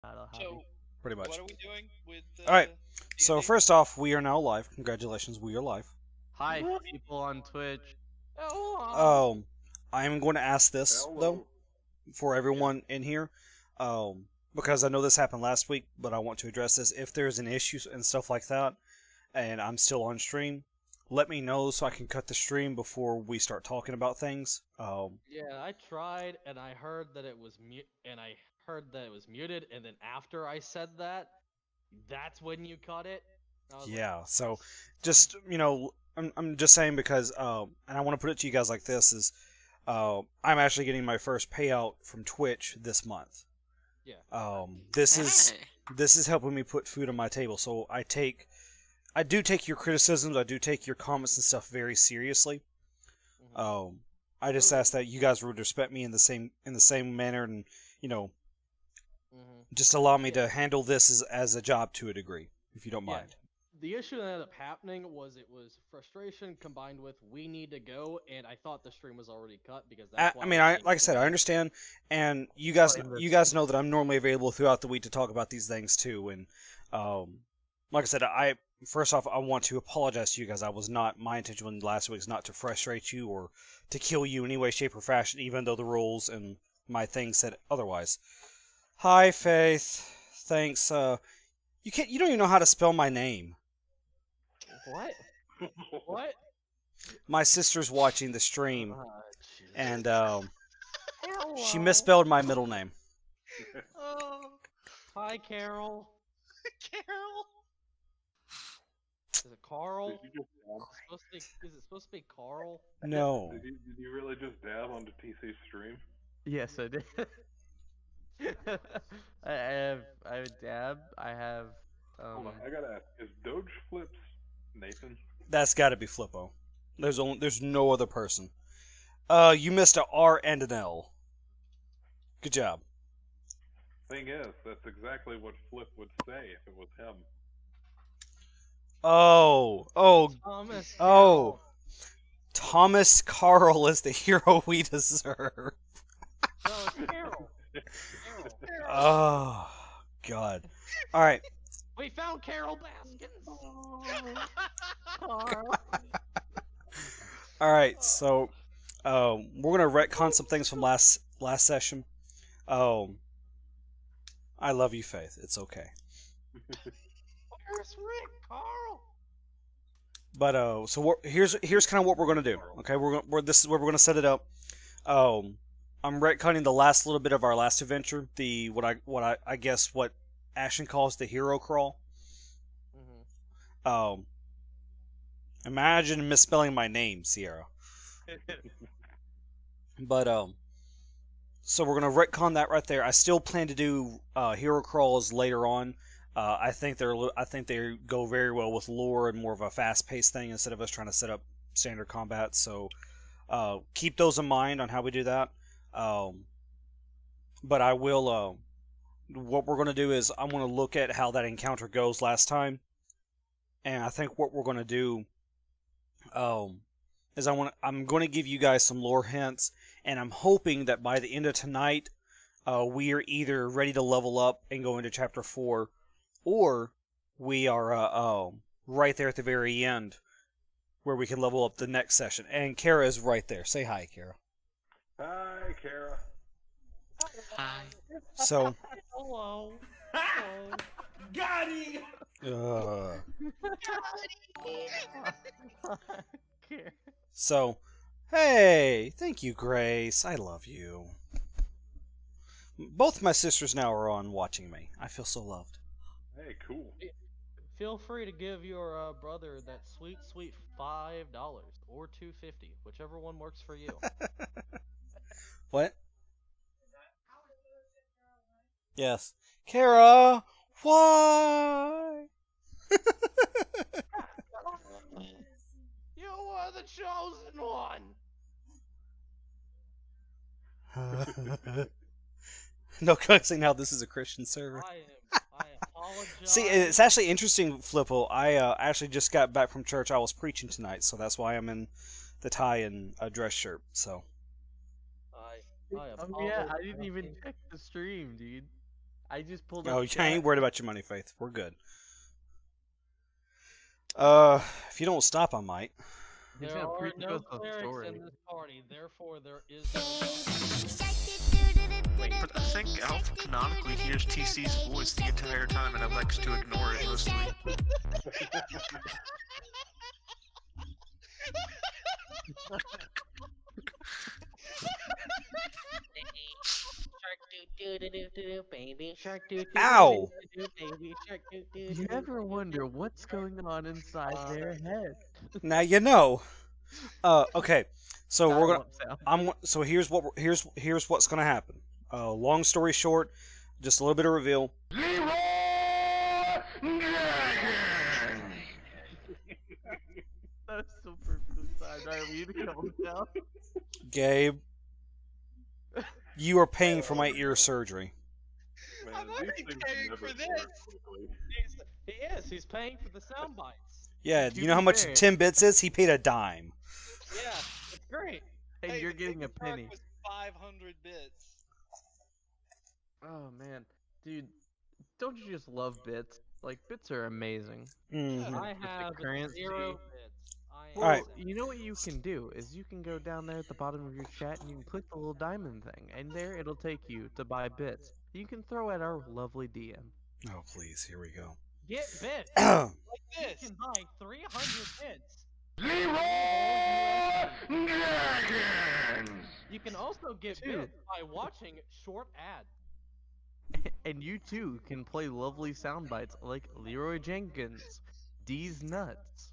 So, pretty much. what are we doing with All right. So D&D? first off, we are now live. Congratulations, we are live. Hi, people on Twitch. Um, I am going to ask this though Hello. for everyone in here, because I know this happened last week, but I want to address this. If there's an issue and stuff like that, and I'm still on stream, let me know so I can cut the stream before we start talking about things. Yeah, I tried and I heard that it was muted, and then after I said that, that's when you cut it. I was like, Yeah. So, just I'm just saying because and I want to put it to you guys like this is, I'm actually getting my first payout from Twitch this month. yeah. This is Hey. this is helping me put food on my table. So I do take your criticisms, I do take your comments and stuff very seriously. Mhm. I just ask that you guys would respect me in the same manner, and Mhm. just allow me Yeah. to handle this as a job to a degree, if you don't Yeah. mind. The issue that ended up happening was it was frustration combined with we need to go, and I thought the stream was already cut because that's why. I mean, like I said, I understand, and you guys know that I'm normally available throughout the week to talk about these things too. And like I said, I first off, I want to apologize to you guys. My intention last week was not to frustrate you or to kill you in any way, shape, or fashion, even though the rules and my thing said otherwise. Hi, Faith. Thanks. You don't even know how to spell my name. What? What? My sister's watching the stream, Jesus. and she Hello. misspelled my middle name. Oh, Hi, Carol. Carol. Is it Carl? Did you just Is it supposed to be Carl? No. did you really just dab onto TC's stream? Yes, I did. I have Dab. I have Hold on, I gotta ask, is Doge Flips Nathan? That's got to be Flippo. There's no other person. You missed a R and an L. Good job. Thing is, that's exactly what Flip would say if it was him. Oh, Thomas. Oh. Thomas Carl is the hero we deserve. No, it's Carol. Carol. Oh, God. All right. We found Carol Baskins. Carl. All right. So, we're gonna retcon some things from last session. I love you, Faith. It's okay. Where's Rick? Carl. But here's kind of what we're gonna do. Okay, this is where we're gonna set it up. I'm retconning the last little bit of our last adventure. The I guess what Ashen calls the hero crawl. Mm-hmm. Imagine misspelling my name, Sierra. But so we're gonna retcon that right there. I still plan to do hero crawls later on. I think they go very well with lore and more of a fast-paced thing instead of us trying to set up standard combat. So keep those in mind on how we do that. But I will. What we're going to do is I'm going to look at how that encounter goes last time, and I think what we're going to do is I'm going to give you guys some lore hints, and I'm hoping that by the end of tonight, we are either ready to level up and go into chapter 4, or we are right there at the very end where we can level up the next session. And Kara is right there. Say hi, Kara. Hi, Kara. Hi. So, Hello. Got him! so, hey, thank you, Grace. I love you. Both my sisters now are on watching me. I feel so loved. Hey, cool. Feel free to give your brother that sweet, sweet $5 or $2.50, whichever one works for you. What? Yes. Kara, why? You are the chosen one. No cussing now. This is a Christian server. I apologize. See, it's actually interesting, Flippo. I actually just got back from church. I was preaching tonight, so that's why I'm in the tie and a dress shirt. So. I Oh yeah, I didn't even check the stream, dude. I just pulled Oh, up. I chat. ain't worried about your money, Faith. We're good. If you don't stop, I might. He's There gonna are preach no us a clerics story. in this party, therefore there is no. Wait, but I think Alpha canonically hears TC's voice the entire time and elects to ignore it mostly. Ow! You ever wonder what's going on inside their head? Now you know. Okay. So we're gonna. Silent sound. So here's what's gonna happen. Long story short, just a little bit of reveal. That's so perfectly timed. Alright, we need to calm down. Gabe, you are paying for my ear surgery. Man, I'm these already things paying never for start this. quickly. He is. He's paying for the sound bites. Yeah, To you know how be much fair- 10 bits is? He paid a dime. Yeah, it's great. And Hey, you're the getting a ticket truck penny. Was 500 bits. Oh man, dude, don't you just love bits? Like bits are amazing. Mhm. I Just the have currency. 0 bits. I am Well, Alright. you know what you can do is you can go down there at the bottom of your chat and you can click the little diamond thing, and there it'll take you to buy bits. You can throw at our lovely DM. Oh, please, here we go. Get bits. Oh, Like This. You can buy 300 bits. You can also get Dude. bits by watching short ads. And you too can play lovely sound bites like Leroy Jenkins, D's Nuts,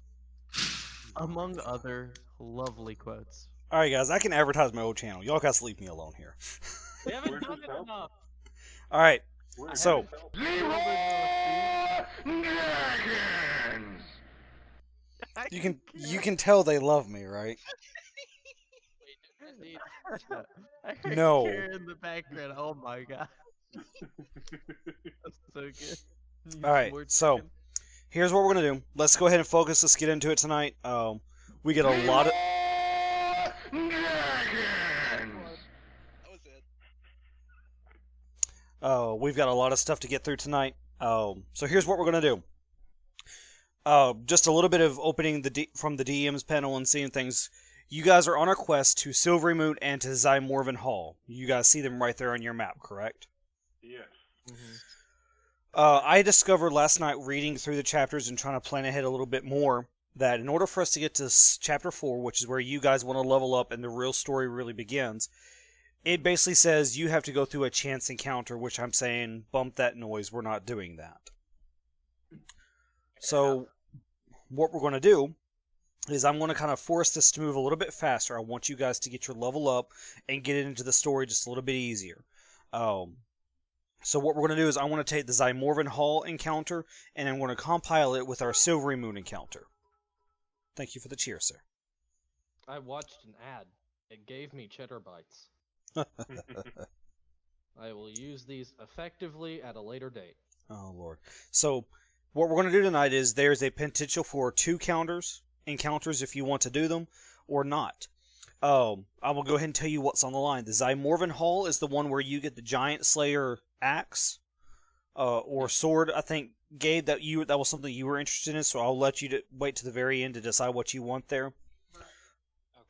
among other lovely quotes. Alright, guys, I can advertise my old channel. Y'all guys leave me alone here. We haven't Where's done this it help? enough. Alright, Where's So- this help? you can tell they love me, right? Wait, Indeed. I heard No. Kara in the background. Oh my god. That's so good. You Alright, more so- chicken? Here's what we're gonna do. Let's go ahead and focus. Let's get into it tonight. We get a lot of. That was it. We've got a lot of stuff to get through tonight. So here's what we're gonna do. Just a little bit of opening from the DM's panel and seeing things. You guys are on a quest to Silvery Moon and to Zymorvan Hall. You guys see them right there on your map, correct? Yes. I discovered last night reading through the chapters and trying to plan ahead a little bit more that in order for us to get to chapter 4, which is where you guys want to level up and the real story really begins, it basically says you have to go through a chance encounter, which I'm saying, bump that noise, we're not doing that. So, what we're going to do is I'm going to kind of force this to move a little bit faster. I want you guys to get your level up and get into the story just a little bit easier. So what we're going to do is I want to take the Zymorvan Hall encounter and I'm going to compile it with our Silvery Moon encounter. Thank you for the cheer, sir. I watched an ad. It gave me cheddar bites. I will use these effectively at a later date. Oh, Lord. So, what we're going to do tonight is there's a potential for 2 encounters if you want to do them, or not. I will go ahead and tell you what's on the line. The Zymorvan Hall is the one where you get the Giant Slayer axe, or sword. I think, Gabe, that was something you were interested in, so I'll let you wait to the very end to decide what you want there.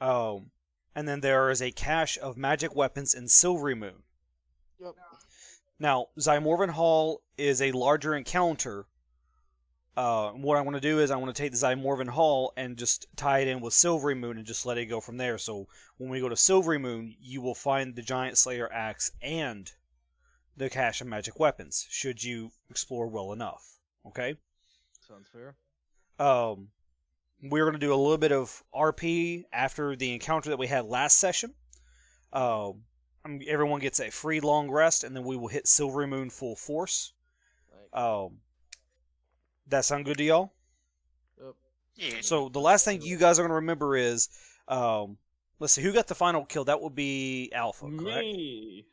And then there is a cache of magic weapons in Silvery Moon. Yep. Now, Zymorvan Hall is a larger encounter. What I want to do is I want to take the Zymorvan Hall and just tie it in with Silvery Moon and just let it go from there. So when we go to Silvery Moon, you will find the Giant Slayer axe and the cache of magic weapons, should you explore well enough. Okay? Sounds fair. We're going to do a little bit of RP after the encounter that we had last session. Everyone gets a free long rest, and then we will hit Silvery Moon full force. Like, That sound good to y'all? Yeah. So the last thing you guys are going to remember is, let's see, who got the final kill? That would be Alpha, correct? Me.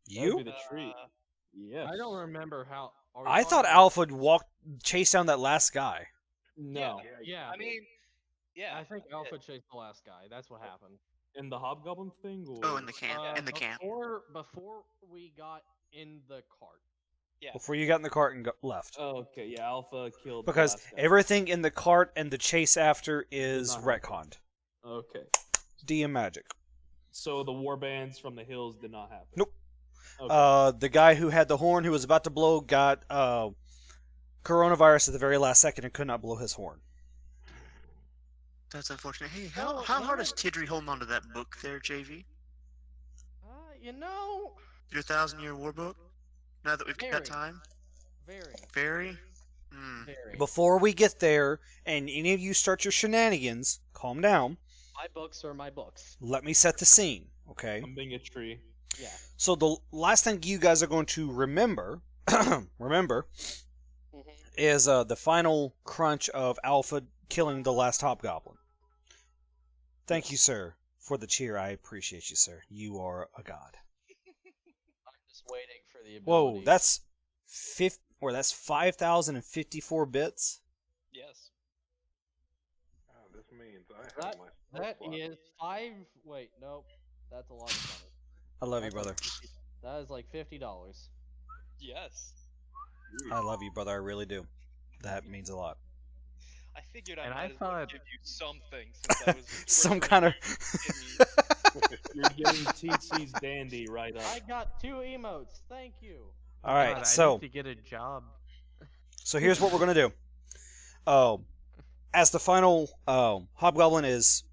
That You? would be the treat. Yes. I don't remember how. are we I talking thought about- Alpha chased down that last guy. No. Yeah, I mean, yeah. I think Alpha chased the last guy. That's what happened. In the hobgoblin thing? Or... Oh, in the camp. In the camp. Before we got in the cart. Yeah. Before you got in the cart and left. Oh, okay, yeah, Alpha killed. Because the last guy. everything in the cart and the chase after is not happen. retconned. Okay. DM magic. So the warbands from the hills did not happen. Nope. Okay. The guy who had the horn who was about to blow got coronavirus at the very last second and could not blow his horn. That's unfortunate. Hey, No, how no. hard is Tidry holding on to that book there, JV? You know, Your 1,000-year war book? Now that we've Very. got time? very, Very? Hmm. very. Before we get there and any of you start your shenanigans, calm down. My books are my books. Let me set the scene, okay? I'm being a tree. Yeah. So the last thing you guys are going to remember, is the final crunch of Alpha killing the last hobgoblin. Thank you, sir, for the cheer. I appreciate you, sir. You are a god. I'm just waiting for the Whoa, ability. that's 5,054 bits. Yes. This means I That- have my That spell slot. is 5. Wait, nope. That's a lot of money. I love you, That's brother. like that is like $50. Yes. I love you, brother. I really do. That means a lot. I figured I And I might as well thought- give you something since I was Some kind of. You're getting TC's dandy right I up. got 2 emotes. Thank you. All right, God, I so need to get a job. so here's what we're gonna do. As the final hobgoblin is,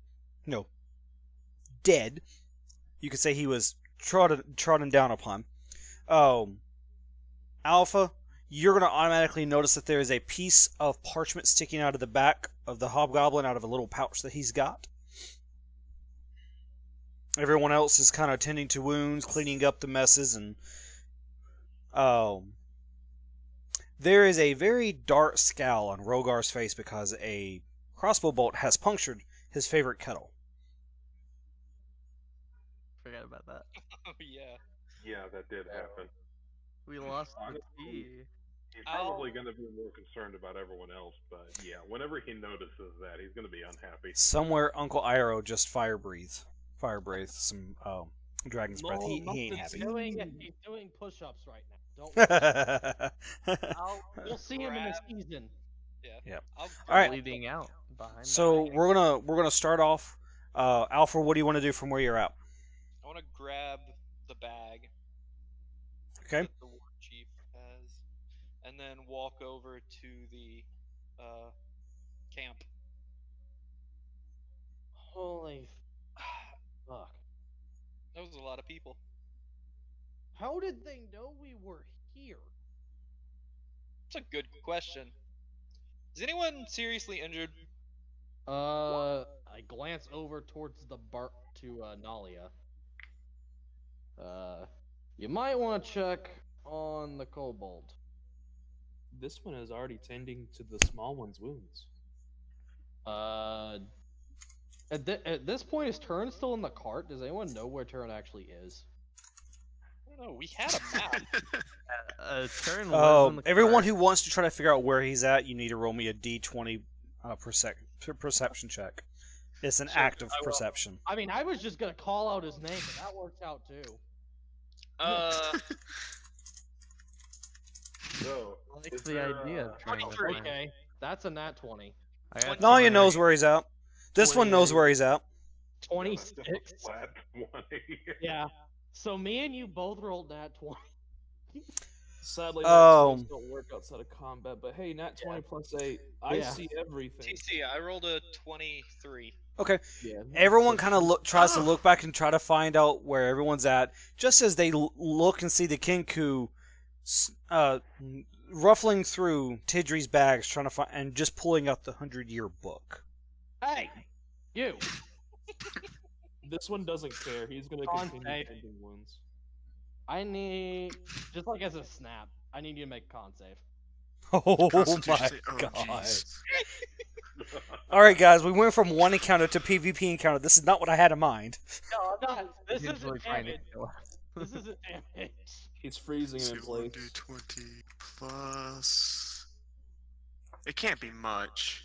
dead. You could say he was trodden down upon. Alpha, you're gonna automatically notice that there is a piece of parchment sticking out of the back of the hobgoblin, out of a little pouch that he's got. Everyone else is kind of tending to wounds, cleaning up the messes, and there is a very dark scowl on Rogar's face because a crossbow bolt has punctured his favorite kettle. Forget about that. Oh yeah. Yeah, that did happen. We lost the Honestly, tea. He's probably going to be more concerned about everyone else, but yeah, whenever he notices that, he's going to be unhappy. Somewhere Uncle Iroh just fire breathe some dragon's breath. No, He not ain't the happy. He's doing push-ups right now. Don't. We'll see him in the Grab- season. Yeah. Yep. I'll All right. Bleeding out behind. So the we're gonna start off. Alpha, what do you want to do from where you're at? I want to grab the bag Okay. that the war chief has, and then walk over to the camp. Holy fuck! That was a lot of people. How did they know we were here? That's a good question. Is anyone seriously injured? I glance over towards the bar to Nalia. You might want to check on the kobold. This one is already tending to the small one's wounds. At this point, is Turn still in the cart? Does anyone know where Turn actually is? I don't know. We had a map. Turn lives in the Everyone cart. who wants to try to figure out where he's at, you need to roll me a D20 perception check. It's an Sure, act of I will. perception. I mean, I was just gonna call out his name, but that worked out too. So, I like is the there, idea of trying to 23. find- Okay, that's a nat 20. I got Nalia 20. knows where he's at. This one knows 28. where he's at. that's 26. just a flat 20. Yeah. So me and you both rolled nat 20. Sadly, Oh. nat 20s don't work outside of combat, but hey, nat 20 plus 8, I Yeah. see everything. TC, I rolled a 23. Okay. Yeah. Everyone kind of tries to Oh. look back and try to find out where everyone's at, just as they look and see the Kinku ruffling through Tidry's bags, trying to find and just pulling out the 100-year book. Hey, you. This one doesn't care. He's gonna On continue tape. tending wounds. I need, just like as a snap, I need you to make a con save. Oh Constitution my save- oh, god! jeez. All right, guys, we went from one encounter to PvP encounter. This is not what I had in mind. No, I'm not. This He's isn't really trying to damage. kill us. This isn't damage. He's freezing So in 1 place. D20 plus. It can't be much.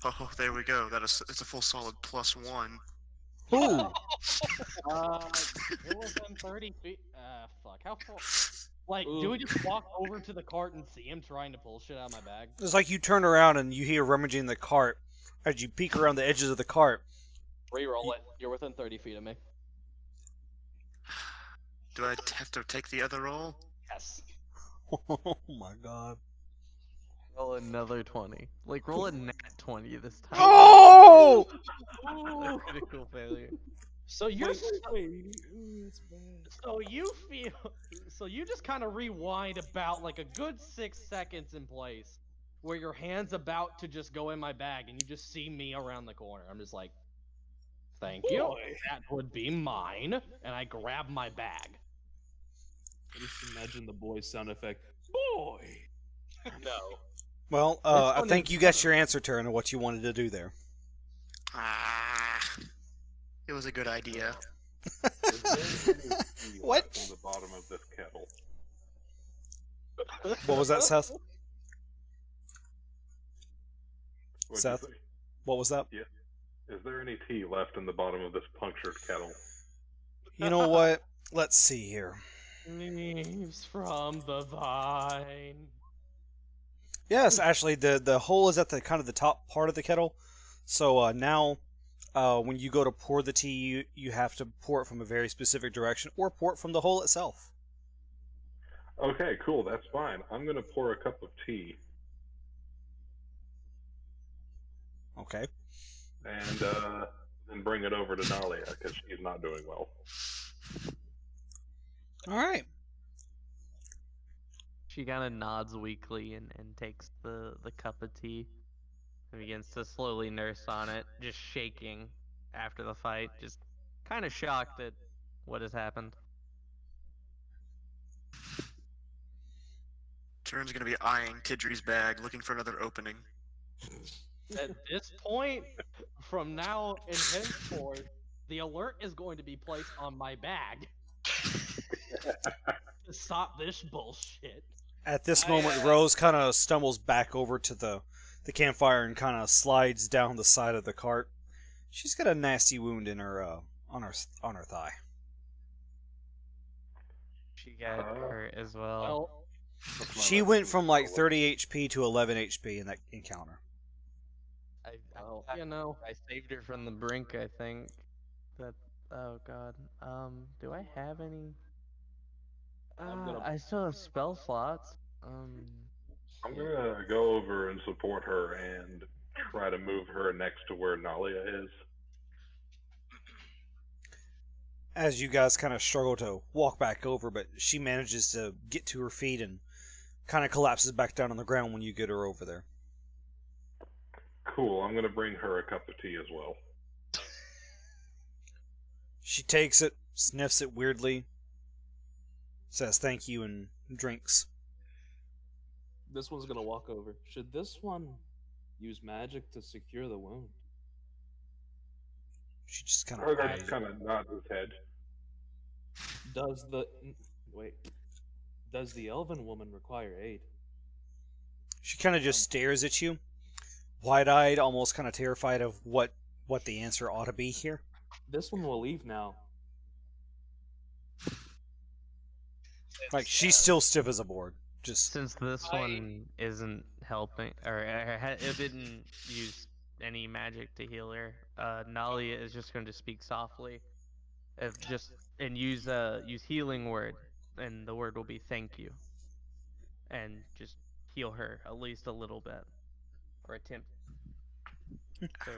Oh, there we go. It's a full solid +1. Ooh, It was in 30 feet. Fuck. How far? Like, Ooh. do we just walk over to the cart and see him trying to pull shit out of my bag? It's like you turn around and you hear rummaging the cart. As you peek around the edges of the cart, Reroll it. You're within 30 feet of me. Do I have to take the other roll? Yes. oh my god. Roll another 20. Like, roll a nat 20 this time. Oh! A critical failure. So you're Ooh, that's bad. so you feel so you just kind of rewind about like a good 6 seconds in place where your hand's about to just go in my bag and you just see me around the corner. I'm just like, thank you. Boy. That would be mine. And I grab my bag. I just imagine the boy sound effect. Boy. No. Well, This I one think is you got your answer, Turn, of what you wanted to do there. It was a good idea. Is there any tea What? left in the bottom of this kettle? What was that, Seth? What'd Seth? you say? What was that? Is there any tea left in the bottom of this punctured kettle? You know what? Let's see here. Leaves from the vine. Yes, actually, the hole is at the kind of the top part of the kettle. So now, when you go to pour the tea, you have to pour it from a very specific direction, or pour it from the hole itself. Okay, cool, that's fine. I'm gonna pour a cup of tea, Okay. and then bring it over to Nalia, because she's not doing well. All right. She kind of nods weakly and takes the cup of tea and begins to slowly nurse on it, just shaking after the fight, just kind of shocked at what has happened. Turn's gonna be eyeing Tidri's bag, looking for another opening. At this point, from now and henceforth, the alert is going to be placed on my bag to stop this bullshit. At this moment, Rose kind of stumbles back over to the campfire and kind of slides down the side of the cart. She's got a nasty wound in her on her thigh. She got hurt as well. Well, She went from like 30 HP to 11 HP in that encounter. you know, I saved her from the brink, I think. That. Oh god. Do I have any? I still have spell slots. I'm gonna go over and support her and try to move her next to where Nalia is. As you guys kind of struggle to walk back over, but she manages to get to her feet and kind of collapses back down on the ground when you get her over there. Cool, I'm gonna bring her a cup of tea as well. She takes it, sniffs it weirdly, says thank you, and drinks. This one's gonna walk over. Should this one use magic to secure the wound? She just kind of Or eyes just kind of nods his head. Does the elven woman require aid? She kind of just stares at you, wide-eyed, almost kind of terrified of what the answer ought to be here. This one will leave now. Like, she's still stiff as a board. Just Since this one isn't helping, or it didn't use any magic to heal her, Nalia is just going to speak softly, and use healing word, and the word will be thank you, and just heal her at least a little bit, or attempt. So,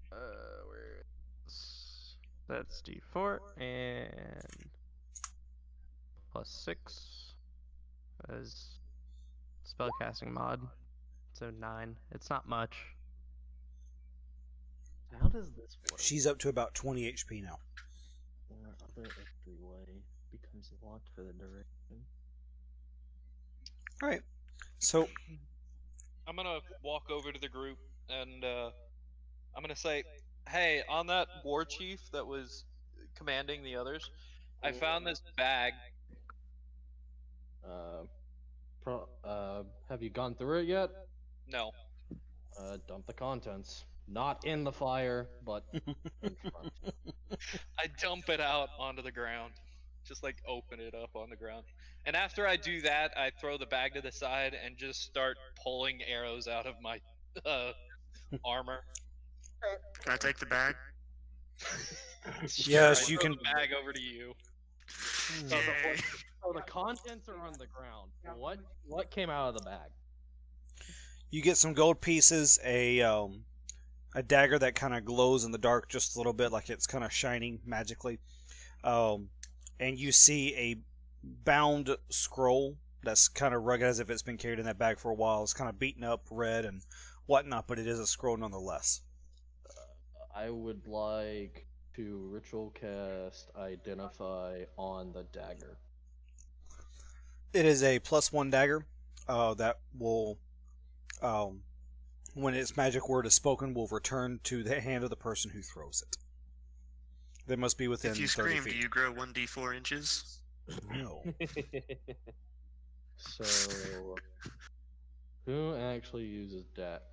where is that's D4 and +6 as spellcasting mod, so 9. It's not much. How does this work? she's up to about 20 HP now. Or other entryway becomes locked for the duration. All right. So I'm gonna walk over to the group and I'm gonna say, "Hey, on that war chief that was commanding the others, I found this bag." Have you gone through it yet? No. Dump the contents. Not in the fire, but in front. I dump it out onto the ground. just like open it up on the ground. And after I do that, I throw the bag to the side and just start pulling arrows out of my armor. Can I take the bag? Yes, I you throw can. the bag over to you. So Yay. the contents are on the ground. What came out of the bag? You get some gold pieces, a dagger that kind of glows in the dark just a little bit, like it's kind of shining magically, and you see a bound scroll that's kind of rugged, as if it's been carried in that bag for a while. It's kind of beaten up, red, and whatnot, but it is a scroll nonetheless. I would like to ritual cast Identify on the dagger. It is a +1 dagger that will, when its magic word is spoken, will return to the hand of the person who throws it. They must be within If you 30 scream, feet. do you grow 1d4 inches? No. So, who actually uses that?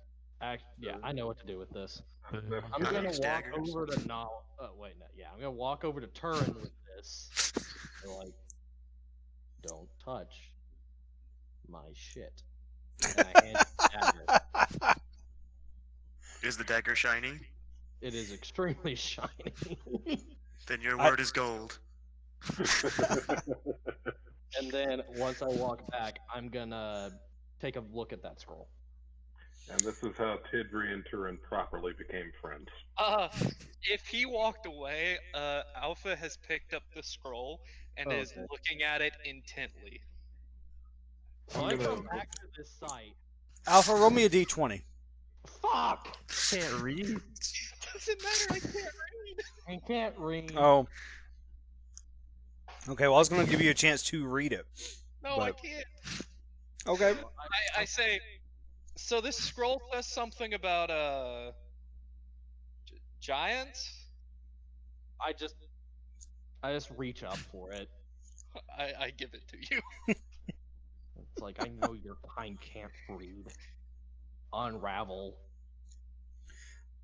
Yeah, I know what to do with this. I'm I gonna use walk daggers. over to Nal. Wait, no, yeah, I'm gonna walk over to Turin with this. And, like, don't touch my shit. And I hand the dagger. Is the dagger shiny? It is extremely shiny. Then your I- word is gold. And then once I walk back, I'm gonna take a look at that scroll. And this is how Tidri and Turin properly became friends. If he walked away, Alpha has picked up the scroll and is Okay. looking at it intently. So I go back to this site. Alpha, roll me a d20. Fuck! Can't read. Doesn't matter, I can't read. I can't read. Oh. Okay, well, I was going to give you a chance to read it. No, I But- can't. Okay. I say, so this scroll says something about giants. I just reach up for it. I give it to you. It's like, I know your kind can't read. Unravel.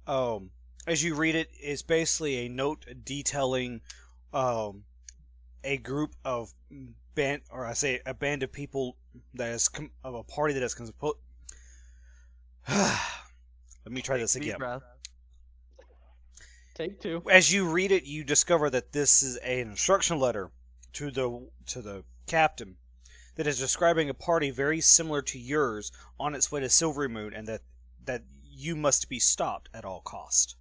As you read it, it's basically a note detailing a group of a band of people that is of a party that is composed. Let me try this Deep again. breath. Take two. As you read it, you discover that this is an instruction letter to the captain that is describing a party very similar to yours on its way to Silvery Moon, and that you must be stopped at all cost.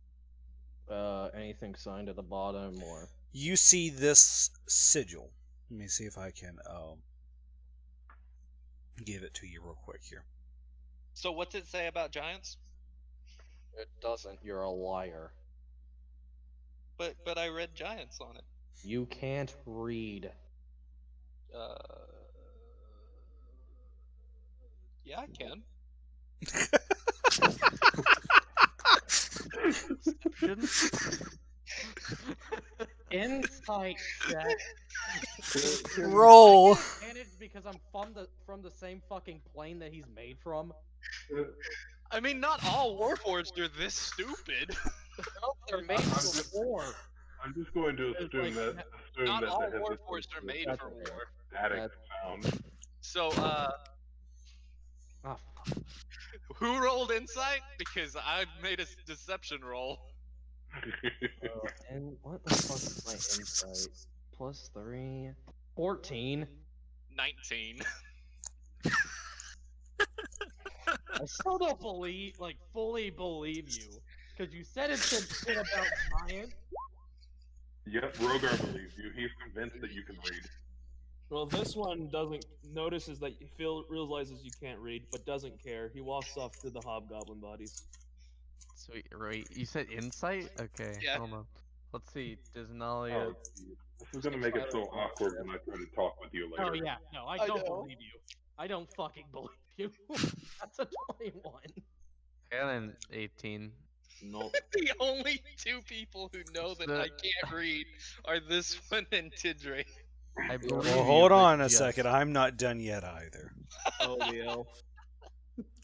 Anything signed at the bottom or? You see this sigil. Let me see if I can give it to you real quick here. So what's it say about giants? It doesn't. You're a liar. But I read giants on it. You can't read. Yeah, I can. Insight check. Roll. Advantage because I'm from the same fucking plane that he's made from. I mean, not all Warforged are this stupid. No, they're made for war. I'm just going to It's assume like, that Not all that has Warforged are made for war. static sound. So, Ah, fuck. who rolled insight? Because I made a deception roll. And what the fuck is my insight? +3. 14. 19. I still don't fully believe you. Because you said it said shit about giants. Yep, Rogar believes you. He's convinced that you can read. Well, this one notices that realizes you can't read, but doesn't care. He walks off to the hobgoblin bodies. Sweet, right? You said insight? Okay, Yeah. hold on. Let's see. Does Nalia? Oh, this is gonna make it so awkward when I try to talk with you later. Oh yeah, no, I I don't know. believe you. I don't fucking believe you. That's a 21. And an 18. Nope. The only two people who know that I can't read are this one and Tidre. I believe Well, you, hold but on a yes. second. I'm not done yet either. Oh, the elf.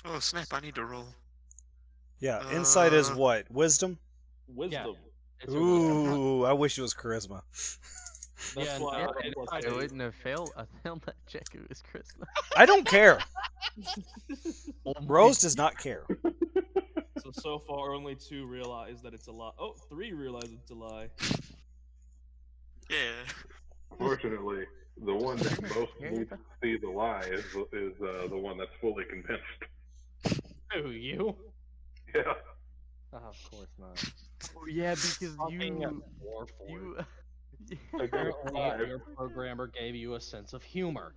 Oh snap! I need to roll. Yeah, insight is Uh, what? Wisdom? Wisdom. It's a wisdom. Ooh, I wish it was charisma. That's Yeah, why no, I it- plus I It eight. wouldn't have failed. I failed that check. It was Christmas. I don't care. Oh my Rose does not care. So far, only 2 realize that it's a lie. Oh, 3 realize it's a lie. Yeah. Fortunately, the one that most Yeah. needs to see the lie is the one that's fully convinced. Who, you? Yeah. Oh, of course not. Oh yeah, because Fucking you war for it. you. I got a Apparently, 5. your programmer gave you a sense of humor.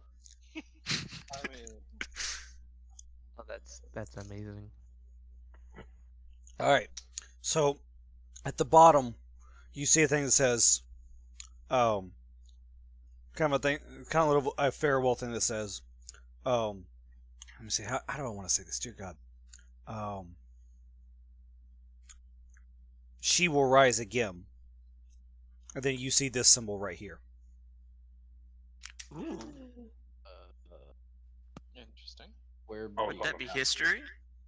I mean, Oh, that's amazing. All right. So at the bottom, you see a thing that says, kind of a thing, kind of a farewell thing that says, let me see, how do I want to say this? Dear God. She will rise again. And then you see this symbol right here. Ooh. interesting. Where Oh, Would it's that on be the map. history?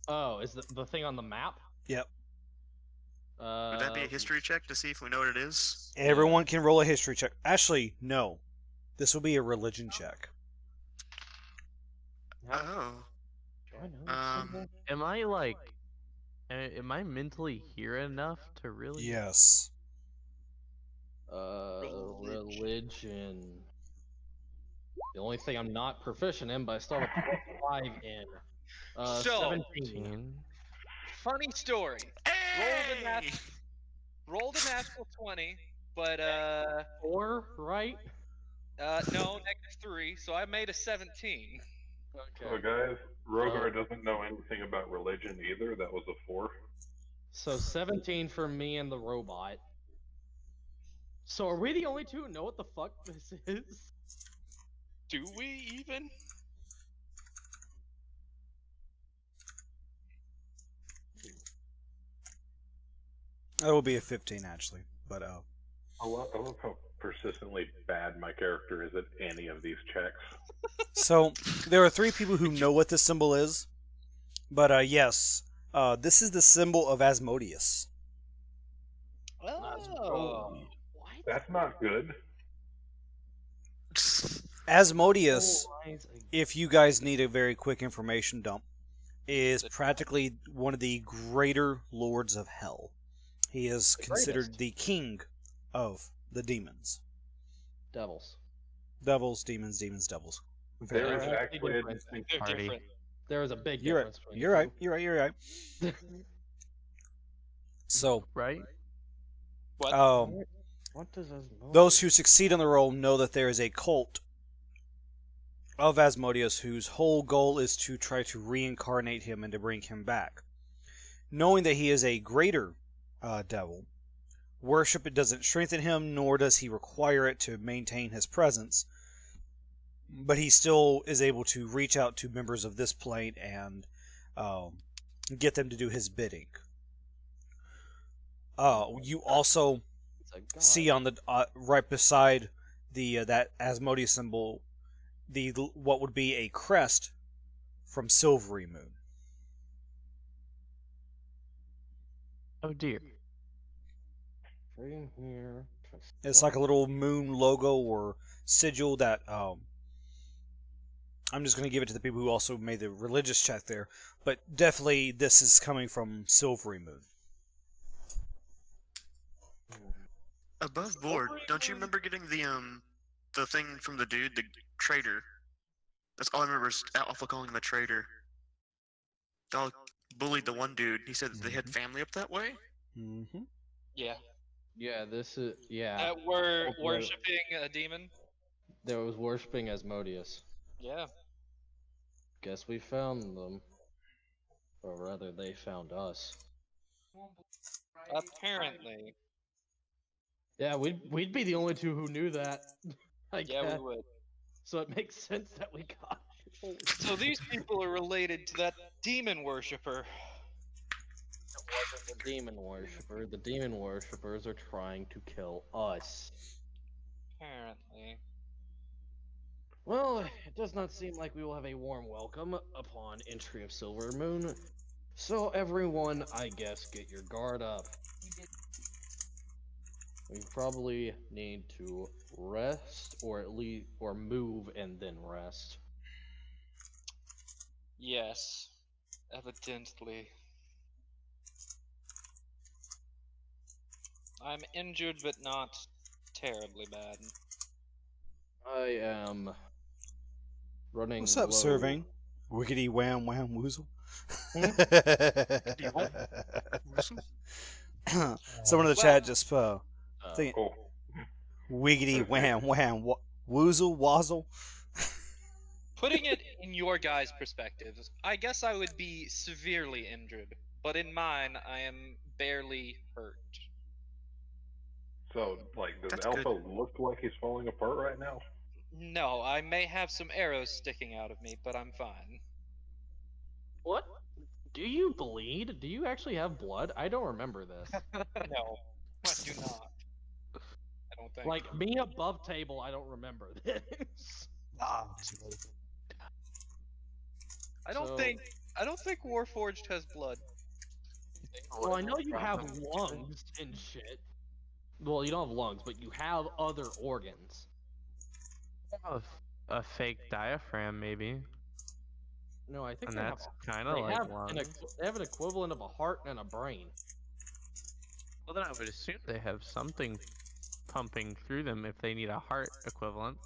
Oh, is the thing on the map? Yep. Would that be a history check to see if we know what it is? Everyone can roll a history check. Actually, no. This will be a religion check. Oh. Do I know this symbol? Am I mentally here enough to really? Yes. Religion. The only thing I'm not proficient in, but I still have a +5 in. So- 17. Funny story. Hey! Rolled a natural 20, but 4, right? no, -3, so I made a 17. So guys, Rogar doesn't know anything about religion either. That was a 4. So 17 for me and the robot. So are we the only two who know what the fuck this is? Do we even? That will be a 15 actually. But I love how persistently bad my character is at any of these checks. so there are 3 people who know what this symbol is. But yes, this is the symbol of Asmodeus. Oh. What? That's not good. Asmodeus, Lines again. if you guys need a very quick information dump, is practically one of the greater lords of hell. He is considered greatest. the king of the demons. Devils. Devils, demons, devils. There There is are actually a difference. distinct They're Party. different. There is a big You're right. difference between You're the right. You're right. So, Right? What? What does Asmodeus? those who succeed on the roll know that there is a cult of Asmodeus whose whole goal is to try to reincarnate him and to bring him back. Knowing that he is a greater devil, worship it doesn't strengthen him, nor does he require it to maintain his presence. But he still is able to reach out to members of this plane and get them to do his bidding. You also It's a god. see on the right beside the that Asmodeus symbol, the what would be a crest from Silvery Moon. Oh dear. Right in here. It's like a little moon logo or sigil that I'm just going to give it to the people who also made the religious check there, but definitely this is coming from Silvery Moon. Above board, don't you remember getting the thing from the dude, the traitor? That's all I remember is Alpha calling him a traitor. Dog bullied the one dude. He said that they had family up that way. Mm-hmm. Yeah. Yeah, this is yeah. That we're Okay. worshipping a demon. That was worshipping Asmodeus. Yeah. Guess we found them. Or rather, they found us. Apparently. Yeah, we'd be the only two who knew that. I Yeah, guess. we would. So it makes sense that we got. Holy So these people are related to that demon worshipper. wasn't the demon worshipper. The demon worshippers are trying to kill us. Apparently. Well, it does not seem like we will have a warm welcome upon entry of Silver Moon. So everyone, I guess, get your guard up. We probably need to rest, or at least move and then rest. Yes, evidently. I'm injured, but not terribly bad. I am running. What's up, low. serving? Wiggity wham wham woozle. Someone in the chat just think Cool. wiggity wham wham woozle wazzle. Putting it in your guys' perspectives, I guess I would be severely injured, but in mine, I am barely hurt. So, like, does That's Alpha good. look like he's falling apart right now? No, I may have some arrows sticking out of me, but I'm fine. What? Do you bleed? Do you actually have blood? I don't remember this. No, I do not. I don't think. Like me above table, I don't remember this. I don't So- think Warforged has blood. Well, I know you have lungs and shit. Well, you don't have lungs, but you have other organs. A fake diaphragm, maybe. No, I think And they that's have. kind of They like have, lungs. they have an equivalent of a heart and a brain. Well, then I would assume they have something pumping through them if they need a heart equivalent.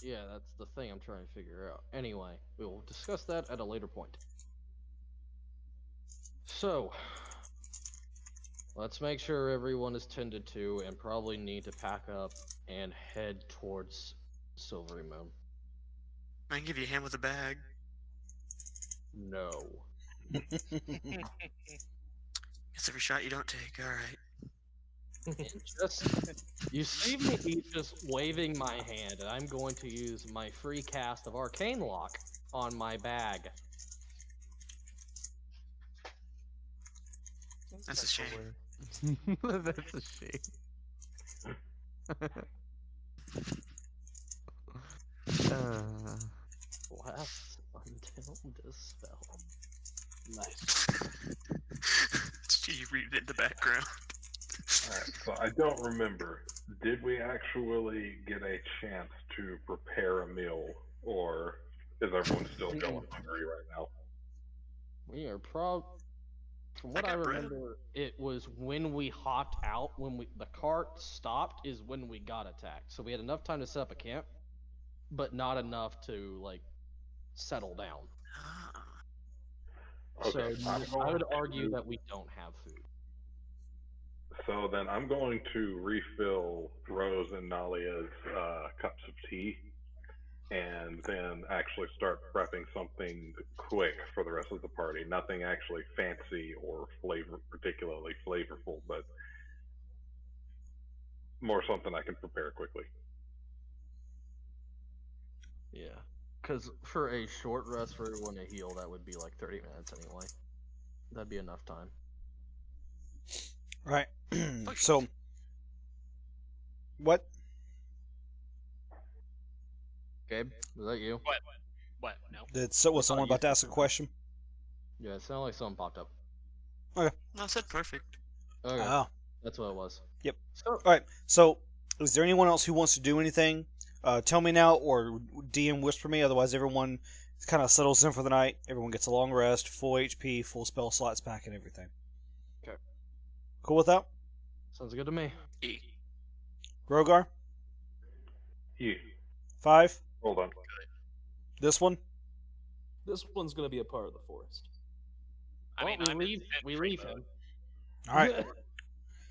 Yeah, that's the thing I'm trying to figure out. Anyway, we will discuss that at a later point. So, let's make sure everyone is tended to and probably need to pack up and head towards Silvery Moon. I can give you a hand with a bag. No. It's every shot you don't take. All right. And just, you see me just waving my hand, and I'm going to use my free cast of Arcane Lock on my bag. That's a shame. That's a shame. Last until dispel. Nice. You read it in the background. Alright, so I don't remember. Did we actually get a chance to prepare a meal, or is everyone still going hungry right now? We are from what I got bread. remember, it was when we hopped out, the cart stopped, is when we got attacked. So we had enough time to set up a camp, but not enough to like settle down. Okay, So I would argue that we don't have food. So then I'm going to refill Rose and Nalia's cups of tea, and then actually start prepping something quick for the rest of the party. Nothing actually fancy or particularly flavorful, but more something I can prepare quickly. Yeah. Because for a short rest for everyone to heal, that would be like 30 minutes anyway. That'd be enough time. Right. So, what? Gabe, was that you? What? No. Was someone about to ask a question? Yeah, it sounded like something popped up. No, I said perfect. Okay, Oh. that's what it was. Yep. So, Alright, so, is there anyone else who wants to do anything? Tell me now, or DM whisper me, otherwise everyone kind of settles in for the night. Everyone gets a long rest, full HP, full spell slots back, and everything. Okay. Cool with that? sounds good to me. E. Grogar? Yeah. 5? Hold on. This one? This one's gonna be a part of the forest. Well, we leave him. Alright.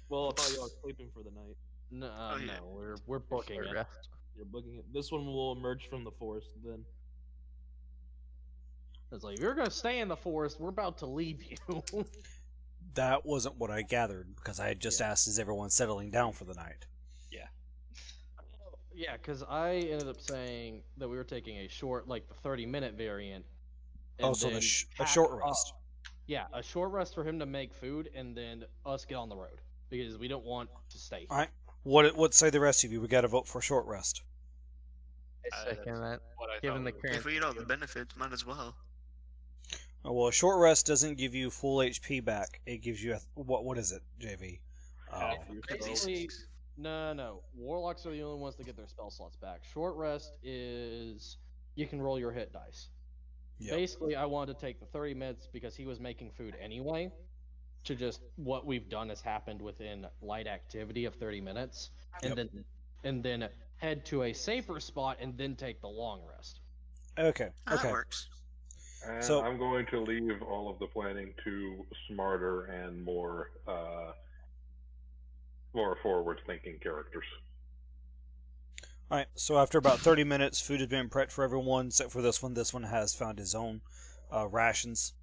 Well, I thought y'all were sleeping for the night. No, yeah. no, we're booking Short it. rest. You're booking it. This one will emerge from the forest then. It's like, if you're gonna stay in the forest, we're about to leave you. That wasn't what I gathered, because I had just asked, is everyone settling down for the night? Yeah, because I ended up saying that we were taking a short, like the 30-minute variant. Oh, so then a pack short up. rest. Yeah, a short rest for him to make food, and then us get on the road because we don't want to stay. Alright. What say the rest of you? We gotta vote for a short rest. I second that. What I Given the thought. current. If we get all the benefits, might as well. Oh, well, a short rest doesn't give you full HP back. It gives you what is it, JV? Basically, No. Warlocks are the only ones that get their spell slots back. Short rest is you can roll your hit dice. Yep. Basically, I wanted to take the 30 minutes because he was making food anyway. To just what we've done has happened within light activity of 30 minutes, and then head to a safer spot and then take the long rest. Okay. That Okay. works. And So- I'm going to leave all of the planning to smarter and more forward-thinking characters. All right. So after about 30 minutes, food has been prepped for everyone except for this one. This one has found his own rations.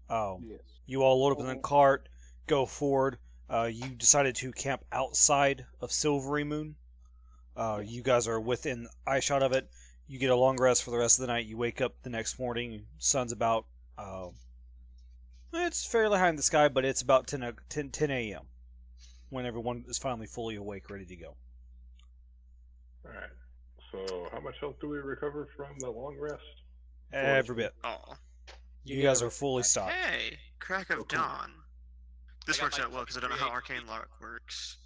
Yes. You all load up in the cart, go forward. You decided to camp outside of Silvery Moon. You guys are within eyeshot of it. You get a long rest for the rest of the night. You wake up the next morning. Sun's about... it's fairly high in the sky, but it's about 10 a.m. when everyone is finally fully awake, ready to go. Alright. So, how much health do we recover from the long rest? Every bit. Oh. You guys are fully stocked. Hey, crack of Oh, cool. dawn. This I got works my out well because I don't know how 23 arcane lock works.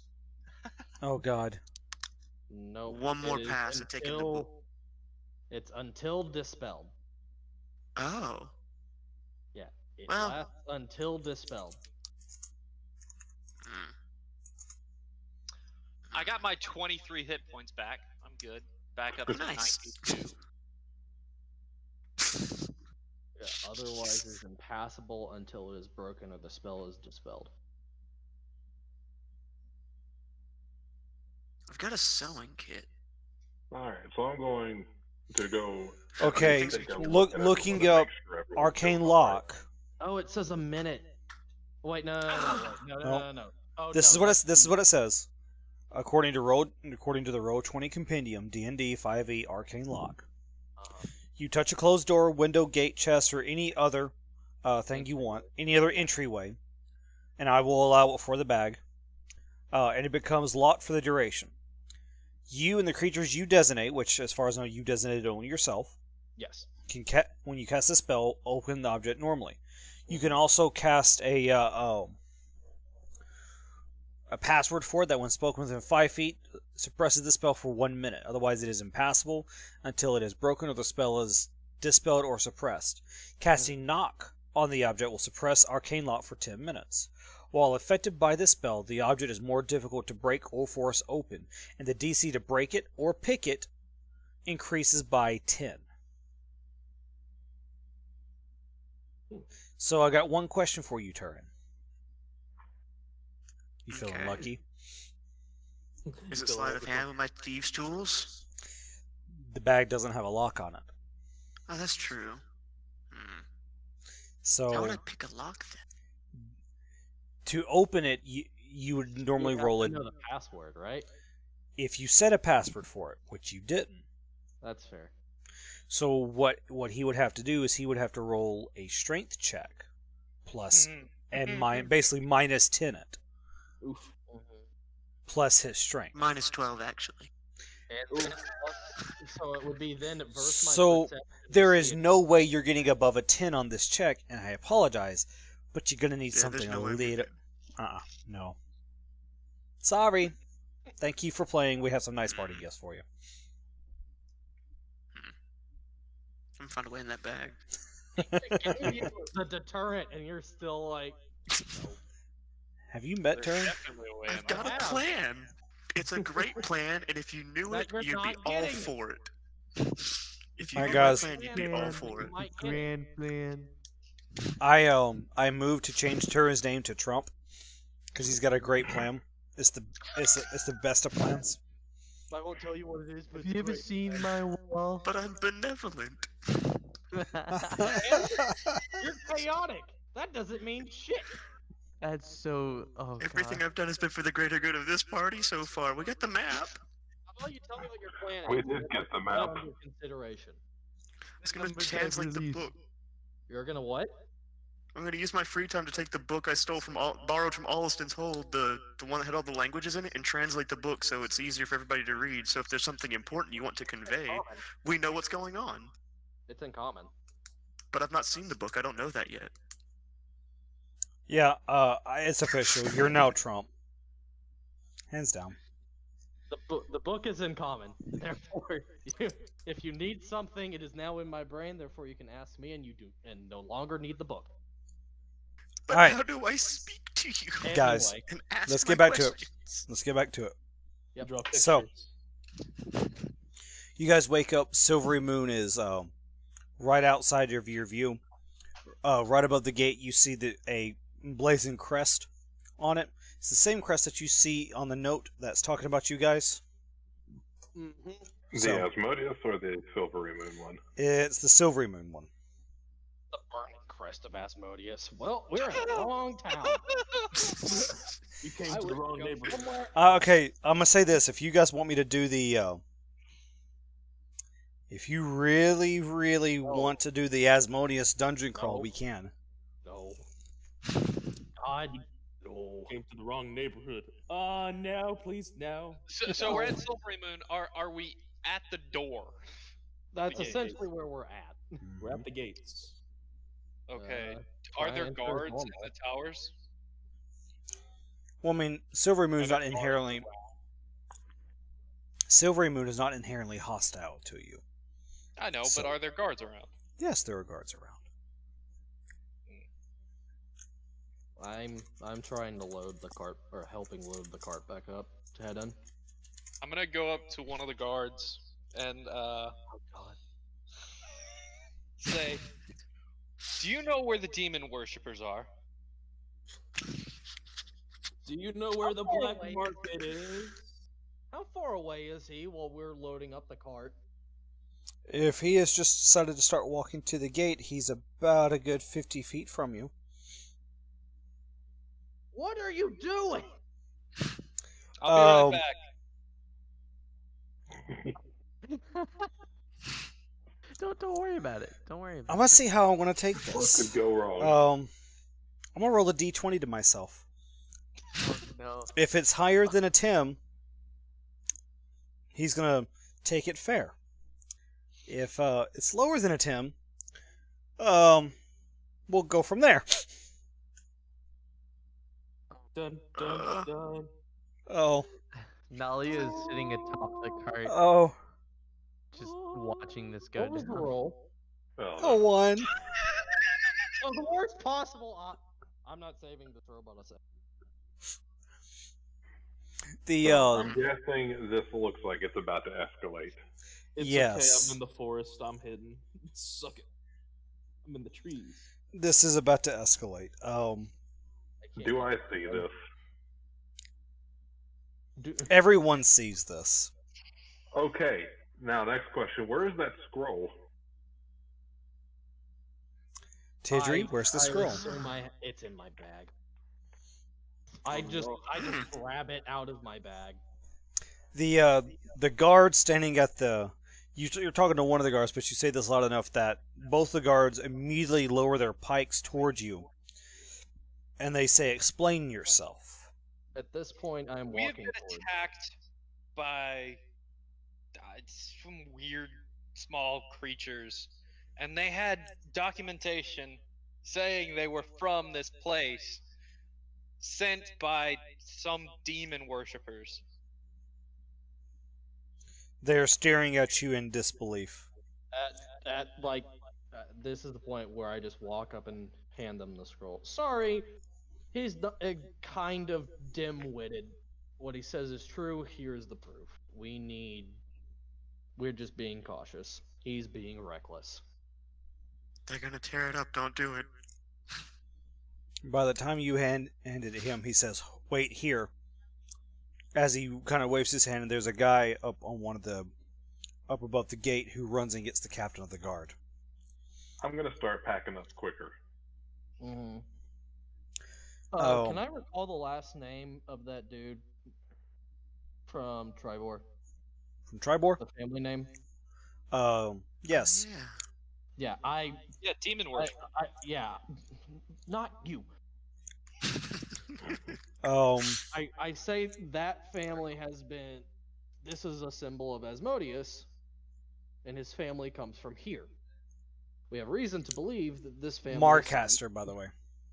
Oh, God. No. One more pass at taking the book. It's until dispelled. Oh. It Well- lasts until dispelled. Hmm. I got my 23 hit points back. I'm good. Back up to Nice. 92. Yeah, otherwise, it's impassable until it is broken or the spell is dispelled. I've got a sewing kit. Alright, so I'm going to go... Okay, take a look- at everyone looking to make up sure everyone's Arcane doing all right. Lock. Oh, it says a minute. Wait, no. Oh, This no, is what that's- this is what it says. According to the Roll20 Compendium, D&D 5e Arcane Lock. You touch a closed door, window, gate, chest, or any other thing you want, any other entryway, and I will allow it for the bag, and it becomes locked for the duration. You and the creatures you designate, which, as far as I know, you designated only yourself, Yes. can when you cast a spell, open the object normally. You can also cast a password for it that, when spoken within 5 feet, suppresses the spell for 1 minute. Otherwise, it is impassable until it is broken or the spell is dispelled or suppressed. Casting Knock on the object will suppress Arcane Lock for 10 minutes. While affected by this spell, the object is more difficult to break or force open, and the DC to break it or pick it increases by 10. So I got one question for you, Turin. You feeling Okay. lucky? Is it Still sleight of eligible. hand with my thieves' tools? The bag doesn't have a lock on it. Oh, that's true. Hmm. How So would I pick a lock then? to open it, you would normally You have roll to it. know the password, right? If you set a password for it, which you didn't. That's fair. So what he would have to do is he would have to roll a strength check plus and basically minus 10 it Oof. plus his strength. Minus 12, actually. And so it would be then versus my So perception to there see is if- no way you're getting above a 10 on this check, and I apologize, but you're gonna need Yeah, there's something no a way we little. can. No. Sorry. Thank you for playing. We have some nice party gifts for you. I'm fine to win that bag. the deterrent, and you're still like, Have you met Turin? Definitely a win. I've got a Yeah. plan. It's a great plan, and if you knew That it, you're you'd be not all getting. for it. If you Alright, knew guys. my plan, you'd be all for it. might get it. Grand plan. I moved to change Turin's name to Trump because he's got a great plan. It's the best of plans. I won't tell you what it is, but Have you ever seen my wall? But I'm benevolent. You're chaotic. That doesn't mean shit. That's so. Oh Everything god. I've done has been for the greater good of this party so far. We got the map. How about you tell me what your plan is? We did get the map. Under consideration. It's gonna Numbers translate the release. book. You're gonna what? I'm gonna use my free time to take the book I stole from borrowed from Alliston's Hold, the one that had all the languages in it, and translate the book so it's easier for everybody to read. So if there's something important you want to convey, we know what's going on. It's in common. But I've not seen the book. I don't know that yet. Yeah, it's official. You're now Trump. Hands down. The book is in common. Therefore, if you need something, it is now in my brain. Therefore, you can ask me, and you do, and no longer need the book. But Alright. how do I speak to you? Guys, Anyway, And ask let's my get back to it. questions? Let's get back to it. Yep. Draw So- pictures. You guys wake up. Silvery Moon is right outside of your view. Right above the gate, you see a blazing crest on it. It's the same crest that you see on the note that's talking about you guys. Mm-hmm. The So Asmodeus or the Silvery Moon one? it's the Silvery Moon one. The burning crest of Asmodeus. Well, we're in the wrong town. You came I to the would wrong go neighborhood. somewhere- Okay, I'm gonna say this. If you guys want me to do the, if you really, really want to do the Asmodeus dungeon crawl, No. we can. No. God, no. Came to the wrong neighborhood. Now, please, now. So we're at Silvery Moon. Are we at the door? That's Yeah, essentially where we're at. We're at the gates. Okay. Try Are there and prove guards in normal. the towers? Well, I mean, Silvery Moon is Are not there guards inherently. Silvery Moon is not inherently hostile to you. I know, So- but are there guards around? Yes, there are guards around. I'm trying to load the cart, or helping load the cart back up to head in. I'm gonna go up to one of the guards and Oh God. say, "Do you know where the demon worshippers are?" Do you know where the far black away is market is? How far away is he while we're loading up the cart? If he has just decided to start walking to the gate, he's about a good 50 feet from you. What are you doing? I'll be right back. Don't worry about it. Don't worry I'm about gonna see how I want to take What this. could go wrong? I'm gonna roll a d20 to myself. it. Oh, no. If it's higher than a Tim, he's gonna take it fair. If it's lower than a Tim, we'll go from there. Dun, dun, dun. Oh, Nalia is sitting atop the cart, oh, just watching this go What was the down. roll? a 1. Oh, the worst possible. I'm not saving the throw bonus. The So I'm guessing this looks like it's about to escalate. It's Yes. okay, I'm in the forest, I'm hidden. Suck it. I'm in the trees. this is about to escalate. Do I see this? Everyone sees this. Okay. Now, next question. Where is that scroll? Tidri, where's the scroll? It's in my bag. I just grab it out of my bag. The guard standing at the you're talking to one of the guards, but you say this loud enough that both the guards immediately lower their pikes towards you, and they say, "Explain yourself." At this point, I'm We have walking been towards. attacked by some weird small creatures, and they had documentation saying they were from this place, sent by some demon worshippers. They're staring at you in disbelief. This is the point where I just walk up and hand them the scroll. Sorry, he's kind of dim-witted. What he says is true. Here's the proof. We're just being cautious. He's being reckless. They're gonna tear it up. Don't do it. By the time you hand it to him, he says, "Wait here." As he kind of waves his hand, and there's a guy up above the gate who runs and gets the captain of the guard. I'm going to start packing up quicker. Mm-hmm. Oh. Can I recall the last name of that dude from Tribor? From Tribor? The family name? Yes. Yeah. Yeah, Yeah, demon worship. yeah, not you. I say that family has been. This is a symbol of Asmodeus, and his family comes from here. We have reason to believe that this family. Marcaster, by the way.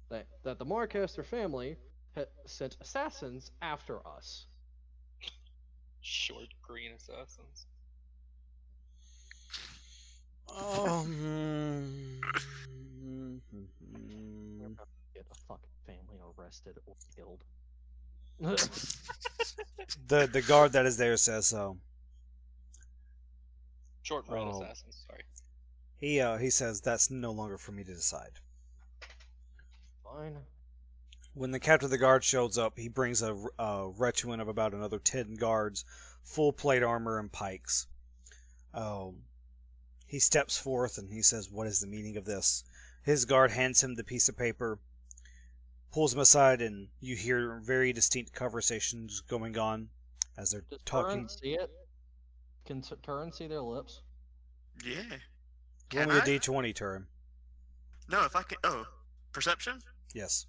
That the Marcaster family sent assassins after us. Short green assassins. Get a fucking family arrested or killed. The guard that is there says so. Short red Oh. assassins. Sorry. He says that's no longer for me to decide. Fine. When the captain of the guard shows up, he brings a retinue of about another 10 guards, full plate armor and pikes. He steps forth and he says, "What is the meaning of this?" His guard hands him the piece of paper, pulls him aside, and you hear very distinct conversations going on as they're Does talking. Turin see it? Can Turin see their lips? Yeah. Roll Can me a I? d20 turn. No, if I can. Oh, perception? Yes.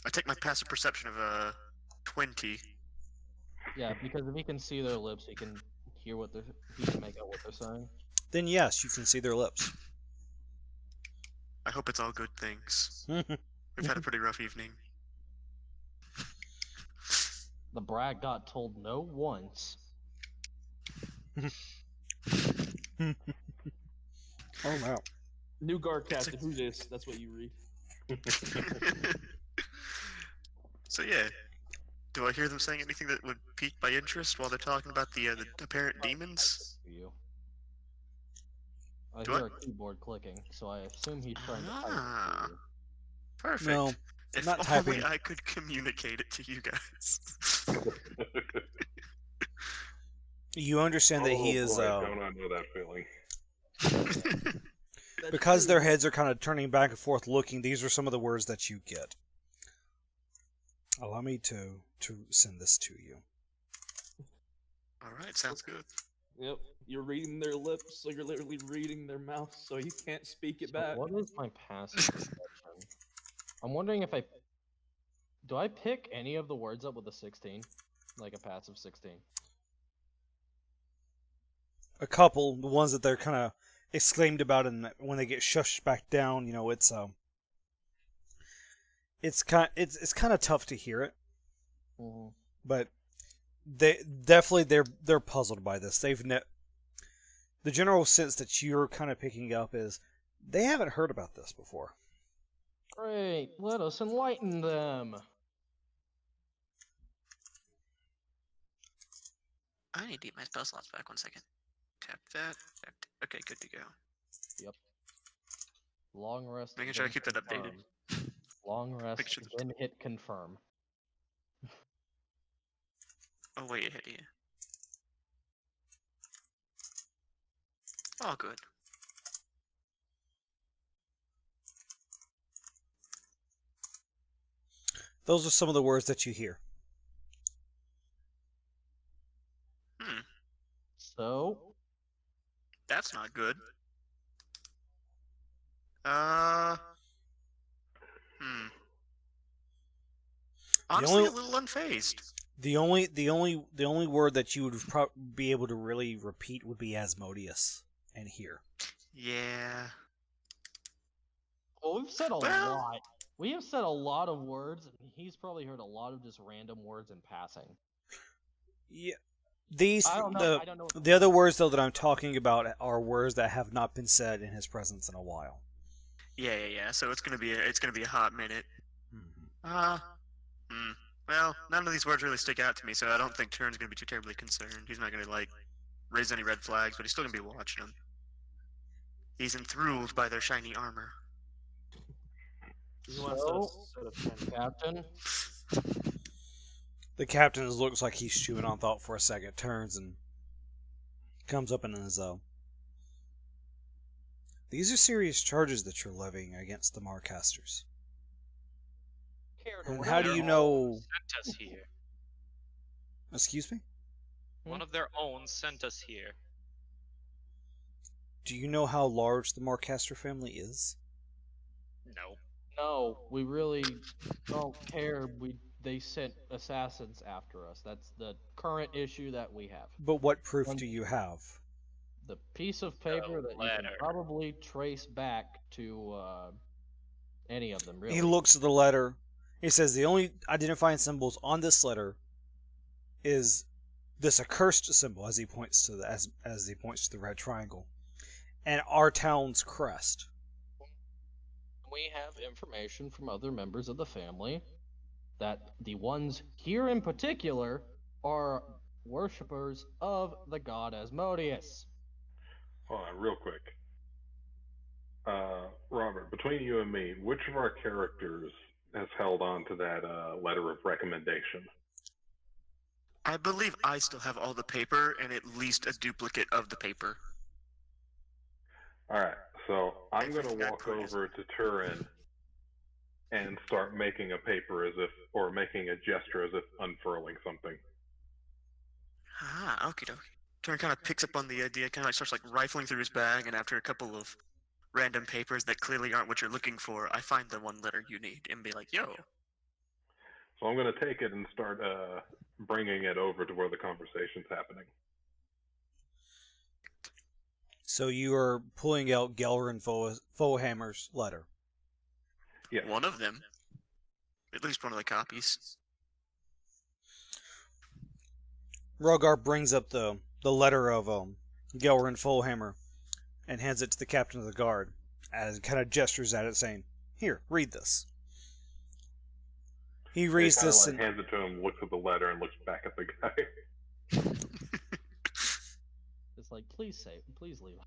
I take my passive perception of 20. Yeah, because if he can see their lips, he can hear what they're. He can make out what they're saying. Then yes, you can see their lips. I hope it's all good things. We've had a pretty rough evening. The brat got told no once. Oh no. New guard captain, who this? That's what you read. So yeah, do I hear them saying anything that would pique my interest while they're talking about the apparent demons? For you. I Do hear I- a keyboard clicking, so I assume he's trying to type Ah. it for you. Perfect. No, If not only typing. I could communicate it to you guys. You understand that he Oh, is boy, don't I know that feeling? That's because true. their heads are kind of turning back and forth looking. These are some of the words that you get. Allow me to send this to you. Alright, sounds good. Yep, you're reading their lips, so you're literally reading their mouth, so you can't speak it So back. what is my passive perception? I'm wondering if do I pick any of the words up with a 16? Like a passive 16? A couple, the ones that they're kind of exclaimed about, and when they get shushed back down, you know, it's kind of tough to hear it. Mm-hmm. But they're puzzled by this. The general sense that you're kind of picking up is they haven't heard about this before. Great, let us enlighten them. I need to get my spell slots back. 1 second. Tap that. Tap okay, good to go. Long rest. Making sure I then keep that updated. confirm. Long rest, Make sure then hit confirm. Oh, way ahead of you. All good. Those are some of the words that you hear. So, That's not good. Hmm. Honestly, only- a little unfazed. The only word that you would be able to really repeat would be Asmodeus and hear. Yeah. well, we've said a Well- lot. We have said a lot of words, and he's probably heard a lot of just random words in passing. Yeah, these I don't know. I don't know. What the other words though that I'm talking about are words that have not been said in his presence in a while. Yeah. So it's gonna be a hot minute. Mhm. Well, none of these words really stick out to me, so I don't think Turin's gonna be too terribly concerned. He's not gonna raise any red flags, but he's still gonna be watching them. He's enthralled by their shiny armor. You want So- set of 10. Captain, The captain looks like he's chewing on thought for a second, turns and comes up in his These are serious charges that you're levying against the Marcasters. And how do you know? Sent us here. Excuse me? One of their own sent us here. Do you know how large the Marcaster family is? No. no, we really don't care. They sent assassins after us. That's the current issue that we have. But what proof do you have? The piece of paper that you can letter. probably trace back to any of them. Really. He looks at the letter. He says the only identifying symbols on this letter is this accursed symbol as he points to the as he points to the red triangle, and our town's crest. We have information from other members of the family that the ones here in particular are worshippers of the god Asmodeus. Hold on, real quick. Robert, between you and me, which of our characters has held on to that letter of recommendation? I believe I still have all the paper and at least a duplicate of the paper. Alright, so I'm going to Everything I walk put is- over to Turin and start making a paper as if, or making a gesture as if unfurling something. Ah, okie dokie. Turin kind of picks up on the idea, kind of like starts like rifling through his bag, and after a couple of random papers that clearly aren't what you're looking for, I find the one letter you need and be like, yo. So I'm going to take it and start bringing it over to where the conversation's happening. So you are pulling out Gelrin Fohammer's letter. Yes. One of them. At least one of the copies. Rogar brings up the letter of Gelrin Fohammer and hands it to the captain of the guard, and kind of gestures at it, saying, "Here, read this." He reads kinda this like and hands it to him, looks at the letter, and looks back at the guy. It's like, please leave.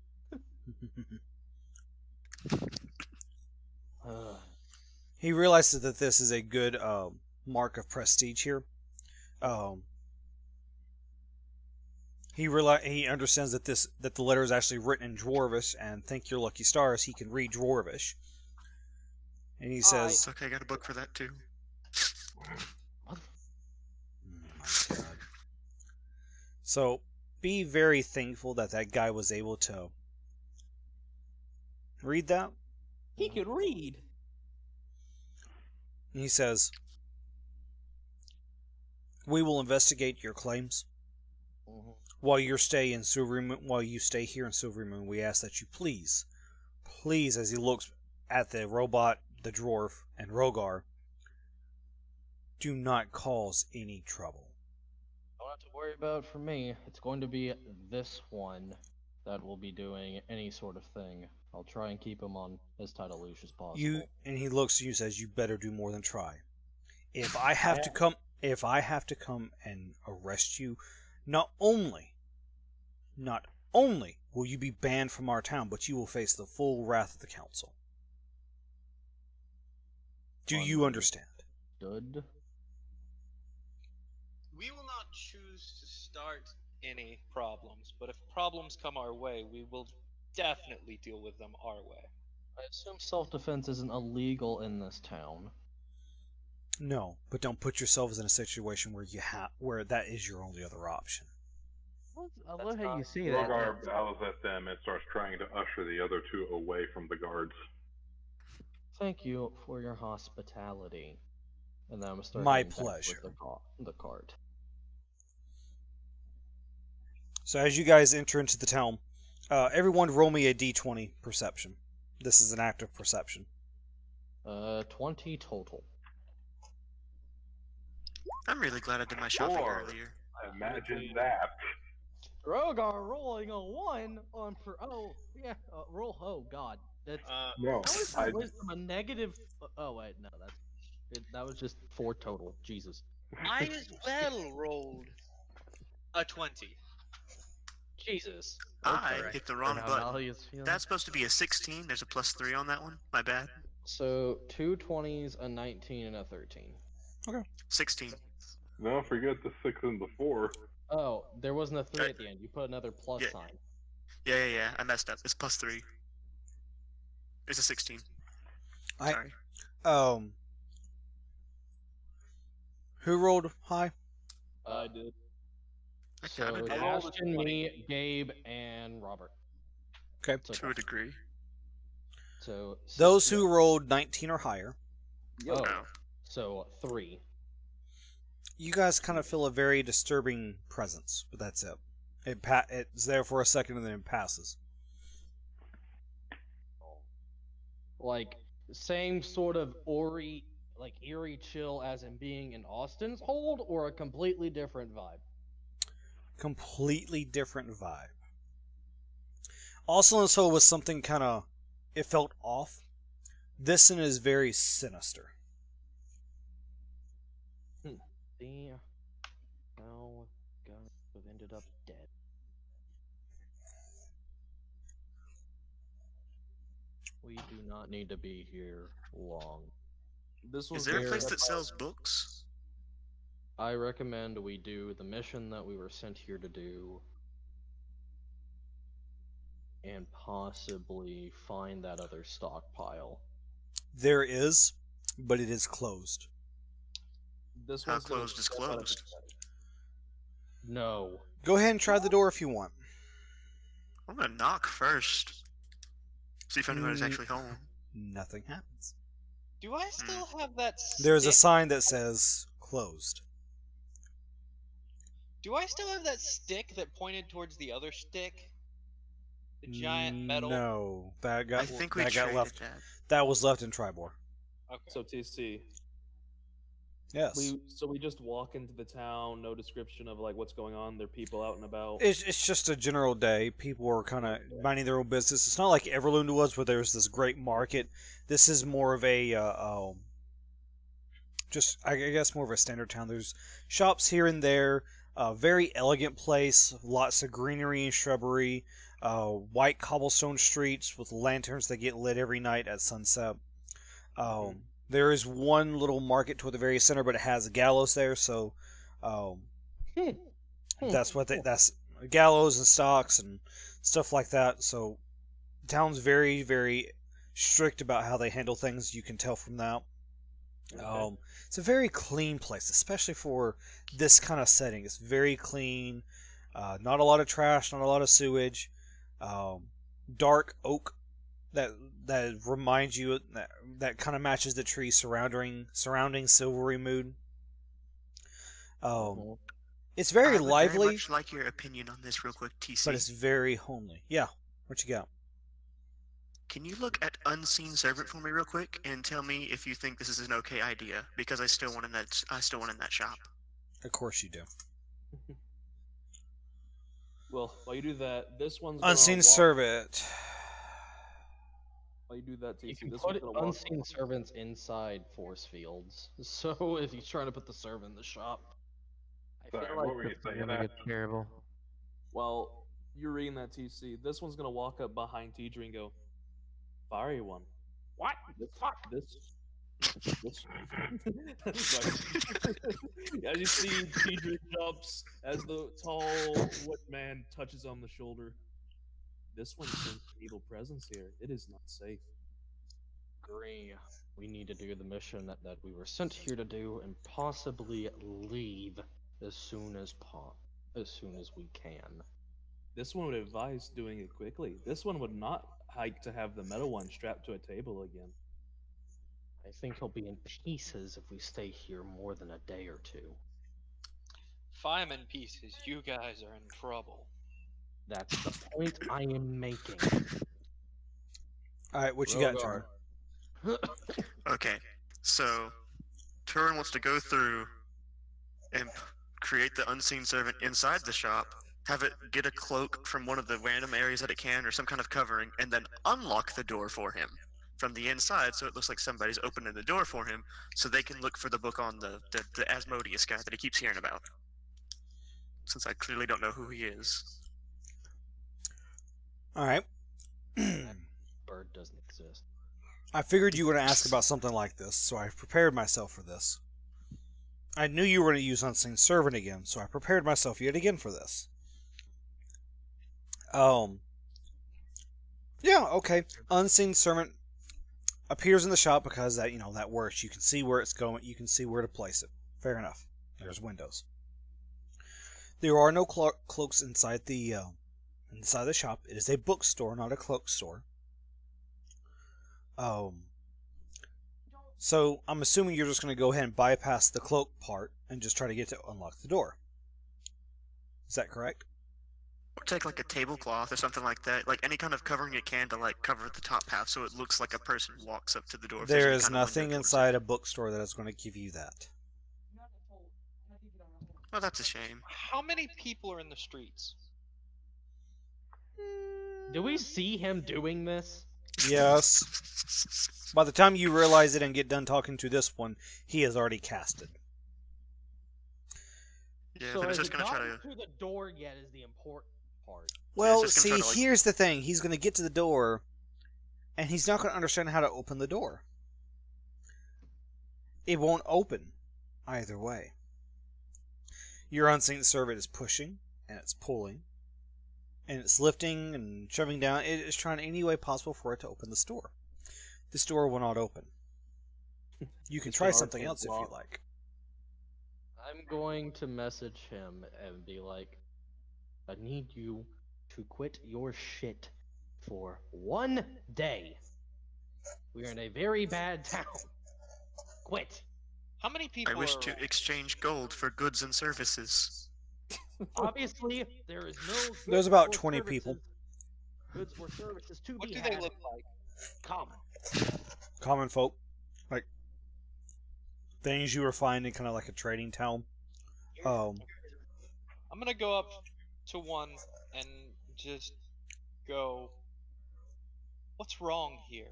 he realizes that this is a good mark of prestige here. He understands that the letter is actually written in Dwarvish, and thank your lucky stars, he can read Dwarvish. And he says, It's okay, I got a book for that too. "Oh my God." So be very thankful that guy was able to read that. He could read. And he says, "We will investigate your claims. While you stay here in Silvery Moon, we ask that you please, as he looks at the robot, the dwarf, and Rogar, do not cause any trouble." Don't have to worry about it for me. It's going to be this one that will be doing any sort of thing. I'll try and keep him on as tight a leash as possible. And he looks at you and says, "You better do more than try. If I have to come and arrest you, not only will you be banned from our town, but you will face the full wrath of the council. Do you understand?" Good. We will not choose to start any problems, but if problems come our way, we will definitely deal with them our way. I assume self-defense isn't illegal in this town. No, but don't put yourselves in a situation where that is your only other option. I love how you see that. Rogar bows at them and starts trying to usher the other two away from the guards. Thank you for your hospitality. And then I'm starting My back pleasure. with the cart. So as you guys enter into the town, everyone roll me a d20 perception. This is an active perception. 20 total. I'm really glad I did my shopping Four. earlier. Imagine that. Rogar rolling a 1 on for roll. Oh God, that's No, how is I that wisdom a negative? Oh wait, no, that was just 4 total. Jesus. I as well rolled a 20. Jesus. I Okay. hit the For wrong how button. Nolly is feeling. That's supposed to be a 16. There's a +3 on that one. My bad. So 2 20s, a 19, and a 13. 16. No, forget the 6 and the 4. Oh, there wasn't a 3 at the end. You put another plus Yeah. sign. Yeah. I messed up. It's +3. It's a 16. I- Sorry. Who rolled high? I did. I So kinda did. I rolled a Ashton, 20. me, Gabe, and Robert. Okay. So, To a degree. so Those who rolled 19 or higher, Oh, No. so 3. you guys kind of feel a very disturbing presence, but that's it. It's there for a second and then it passes. Like same sort of eerie chill as in being in Austin's hold, or a completely different vibe. completely different vibe. Also, so was something kind of, it felt off. This one is very sinister. See how guys have ended up dead. We do not need to be here long. This Is one's there a gonna place be that sells books? I recommend we do the mission that we were sent here to do, and possibly find that other stockpile. There is, but it is closed. This How one's gonna closed is step out of closed? No. Go ahead and try the door if you want. I'm gonna knock first. See if anybody's actually home. Nothing happens. Do I still have that There's a stick? sign that says closed. Do I still have that stick that pointed towards the other stick? The giant metal. No, that got I think we that got traded left. that. That was left in Tribor. Okay. So TC, Yes. we just walk into the town, no description of like what's going on. There are people out and about. It's just a general day. People are kind of minding their own business. It's not like Everlund was, where there's this great market. This is more of a just I guess more of a standard town. There's shops here and there. Very elegant place. Lots of greenery and shrubbery. White cobblestone streets with lanterns that get lit every night at sunset. There is one little market toward the very center, but it has a gallows there, so that's what that's gallows and stocks and stuff like that. So the town's very, very strict about how they handle things. You can tell from that. It's a very clean place, especially for this kind of setting. It's very clean. Not a lot of trash, not a lot of sewage. Dark oak that reminds you that kind of matches the tree surrounding Silvery Moon. It's very I would lively, Very much like your opinion on this, real quick, TC. but it's very homely. Yeah, what you got? Can you look at Unseen Servant for me, real quick, and tell me if you think this is an okay idea? Because I still want in that shop. Of course you do. Well, while you do that, this one's gonna Unseen walk- Servant. While you do that, You TC, can this put one's gonna walk. unseen servants inside force fields. So if you're trying to put the servant in the shop, I Sorry, feel what like were you this is saying, gonna Ash? get terrible. While you're reading that, TC, this one's gonna walk up behind Tidri and go, "Fiery one." what? Fuck. This. As you see, Tidri jumps as the tall wood man touches on the shoulder. This one sensed an evil presence here. It is not safe. Agree. We need to do the mission that we were sent here to do, and possibly leave as soon as we can. This one would advise doing it quickly. This one would not hike to have the metal one strapped to a table again. I think he'll be in pieces if we stay here more than a day or two. If I'm in pieces, you guys are in trouble. That's the point I am making. All right, what you got, Char? Okay, so Turin wants to go through and create the Unseen Servant inside the shop, have it get a cloak from one of the random areas that it can, or some kind of covering, and then unlock the door for him from the inside, so it looks like somebody's opening the door for him, so they can look for the book on the Asmodeus guy that he keeps hearing about. Since I clearly don't know who he is. All right. Bird doesn't exist. I figured you were going to ask about something like this, so I prepared myself for this. I knew you were going to use Unseen Servant again, so I prepared myself yet again for this. Yeah, okay. Unseen Servant appears in the shop because that works. You can see where it's going. You can see where to place it. Fair enough. There's windows. There are no cloaks inside the shop. It is a bookstore, not a cloak store. So I'm assuming you're just going to go ahead and bypass the cloak part and just try to get to unlock the door. Is that correct? Or take like a tablecloth or something like that, like any kind of covering it can to like cover the top half, so it looks like a person walks up to the door. if there's There any is kind of nothing window towards inside a bookstore that is going to give you that. Oh, that's a shame. How many people are in the streets? Do we see him doing this? Yes. By the time you realize it and get done talking to this one, he has already casted. Yeah, So then it's has just it gonna try gotten to. to the door yet is the important part. Well, just gonna see, try to, like- here's the thing. He's going to get to the door, and he's not going to understand how to open the door. It won't open either way. Your unseen servant is pushing, and it's pulling, and it's lifting and shoving down. It is trying any way possible for it to open this door. This door will not open. You can It's try an something arcane else if you block. like. I'm going to message him and be like, I need you to quit your shit for 1 day. We're in a very bad town. Quit. How many people I wish are to around? exchange gold for goods and services. Obviously, there is no. goods There's about or 20 people. services- Goods or services to What be do had. they look like? Common. Common folk. Like, things you were finding kind of like a trading town. I'm gonna go up to one and just go, what's wrong here?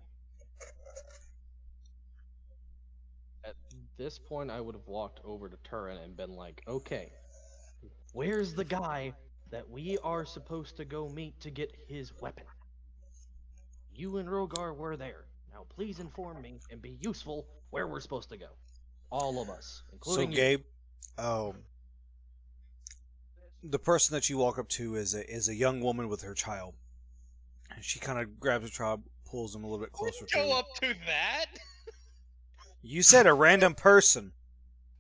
At this point, I would have walked over to Turin and been like, okay, where's the guy that we are supposed to go meet to get his weapon? You and Rogar were there. Now please inform me and be useful where we're supposed to go. All of us, So, including you. Gabe, the person that you walk up to is a young woman with her child. And she kind of grabs her child, pulls him a little bit I closer wouldn't to go you. up to that. You said a random person.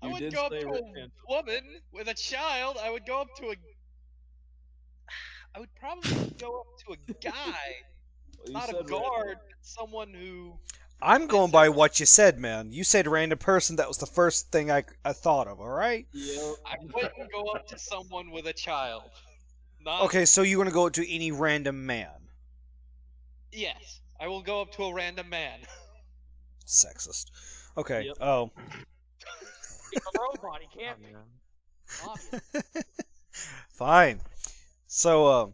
I You would did go up say to a random. woman with a child. I would go up to a. I would probably go up to a guy, Well, you not a said guard, random. but someone who. I'm going by what you said, man. You said random person. That was the first thing I thought of, all right? Yep. I wouldn't go up to someone with a child. Not. Okay, so you want to go to any random man. Yes, I will go up to a random man. Sexist. Okay, Yep. oh. He's a robot, he can't be. Yeah. Obvious. Fine. So,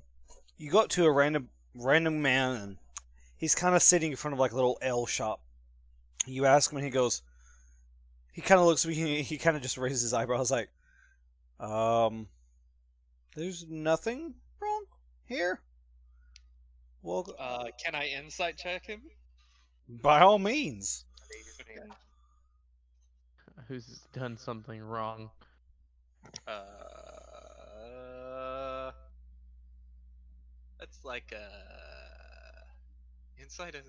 you go up to a random man, and he's kind of sitting in front of like a little L shop. You ask him, and he goes. He kind of looks at me. He kind of just raises his eyebrows, like, there's nothing wrong here. Well, Can I insight check him? by all means. Who's done something wrong? That's like insight is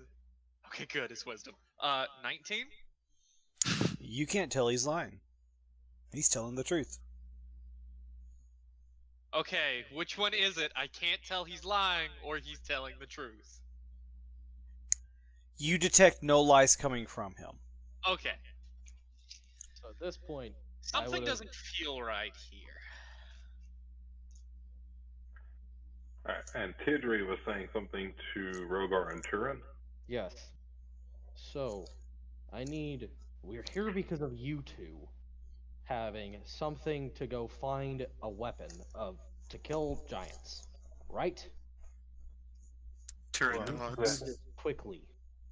okay. Good, it's wisdom. 19. You can't tell he's lying. He's telling the truth. Okay, which one is it? I can't tell he's lying or he's telling the truth. You detect no lies coming from him. Okay, So at this point, I something would've- doesn't feel right here. Alright, and Tidri was saying something to Rogar and Turin. yes. So, we're here because of you two having something to go find a weapon to kill giants, right? Turin Well, nods. Do this quickly,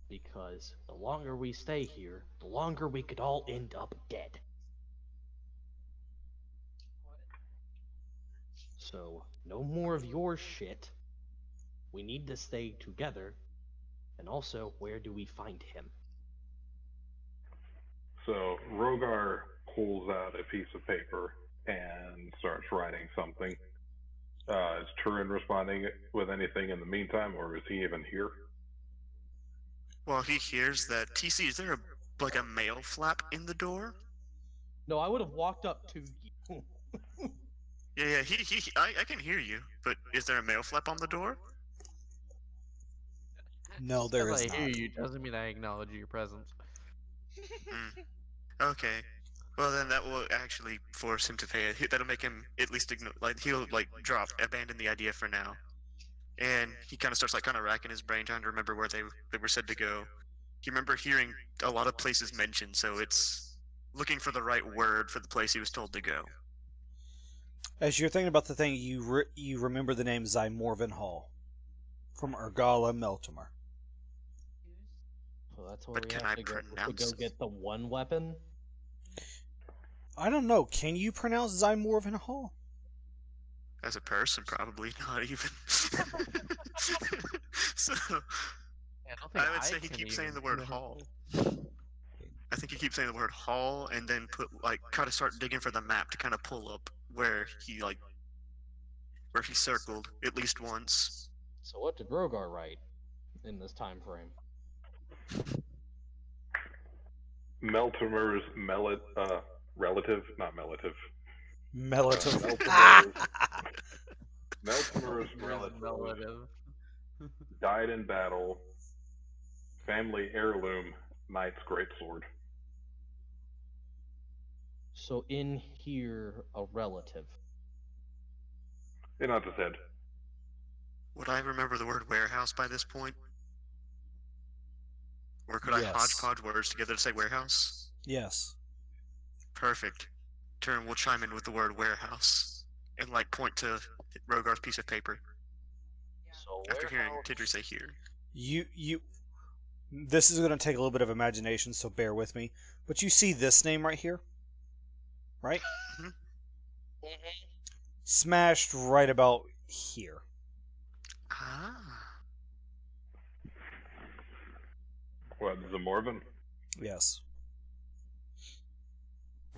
because the longer we stay here, the longer we could all end up dead. So, no more of your shit. We need to stay together. And also, where do we find him? So Rogar pulls out a piece of paper and starts writing something. Is Turin responding with anything in the meantime, or is he even here? Well, he hears that. TC, is there like a mail flap in the door? No, I would have walked up to you. Yeah, I can hear you, but is there a mail flap on the door? No, Just there 'cause is I hear not. you doesn't mean I acknowledge your presence. Okay. Well, then that will actually force him to pay it. That'll make him at least ignore, like he'll like abandon the idea for now, and he kind of starts like kind of racking his brain trying to remember where they were said to go. He remember hearing a lot of places mentioned, so it's looking for the right word for the place he was told to go. As you're thinking about the thing, you remember the name Zymorvan Hall from Ergala Meltimer. So that's where But we can have I to go pronounce it? get the one weapon. I don't know. Can you pronounce Zymorvan Hall? As a person, probably not even. So I don't think I would say he can keeps saying even- the word hall. I think he keeps saying the word hall, and then try to start digging for the map to kind of pull up where he circled at least once. So what did Rogar write in this time frame? Meltimer's relative, not relative. Meltimer. Meltimer's relative died in battle. Family heirloom, knight's greatsword. So in here, a relative. He nods his head. Would I remember the word warehouse by this point? Or could I Yes. hodgepodge words together to say warehouse? Yes. Perfect. Turin will chime in with the word warehouse and point to Rogar's piece of paper So after hearing warehouse- Tidri say here. You. This is going to take a little bit of imagination, so bear with me. But you see this name right here, right? Mhm. Smashed right about here. Ah. What, Zamorvan? Yes.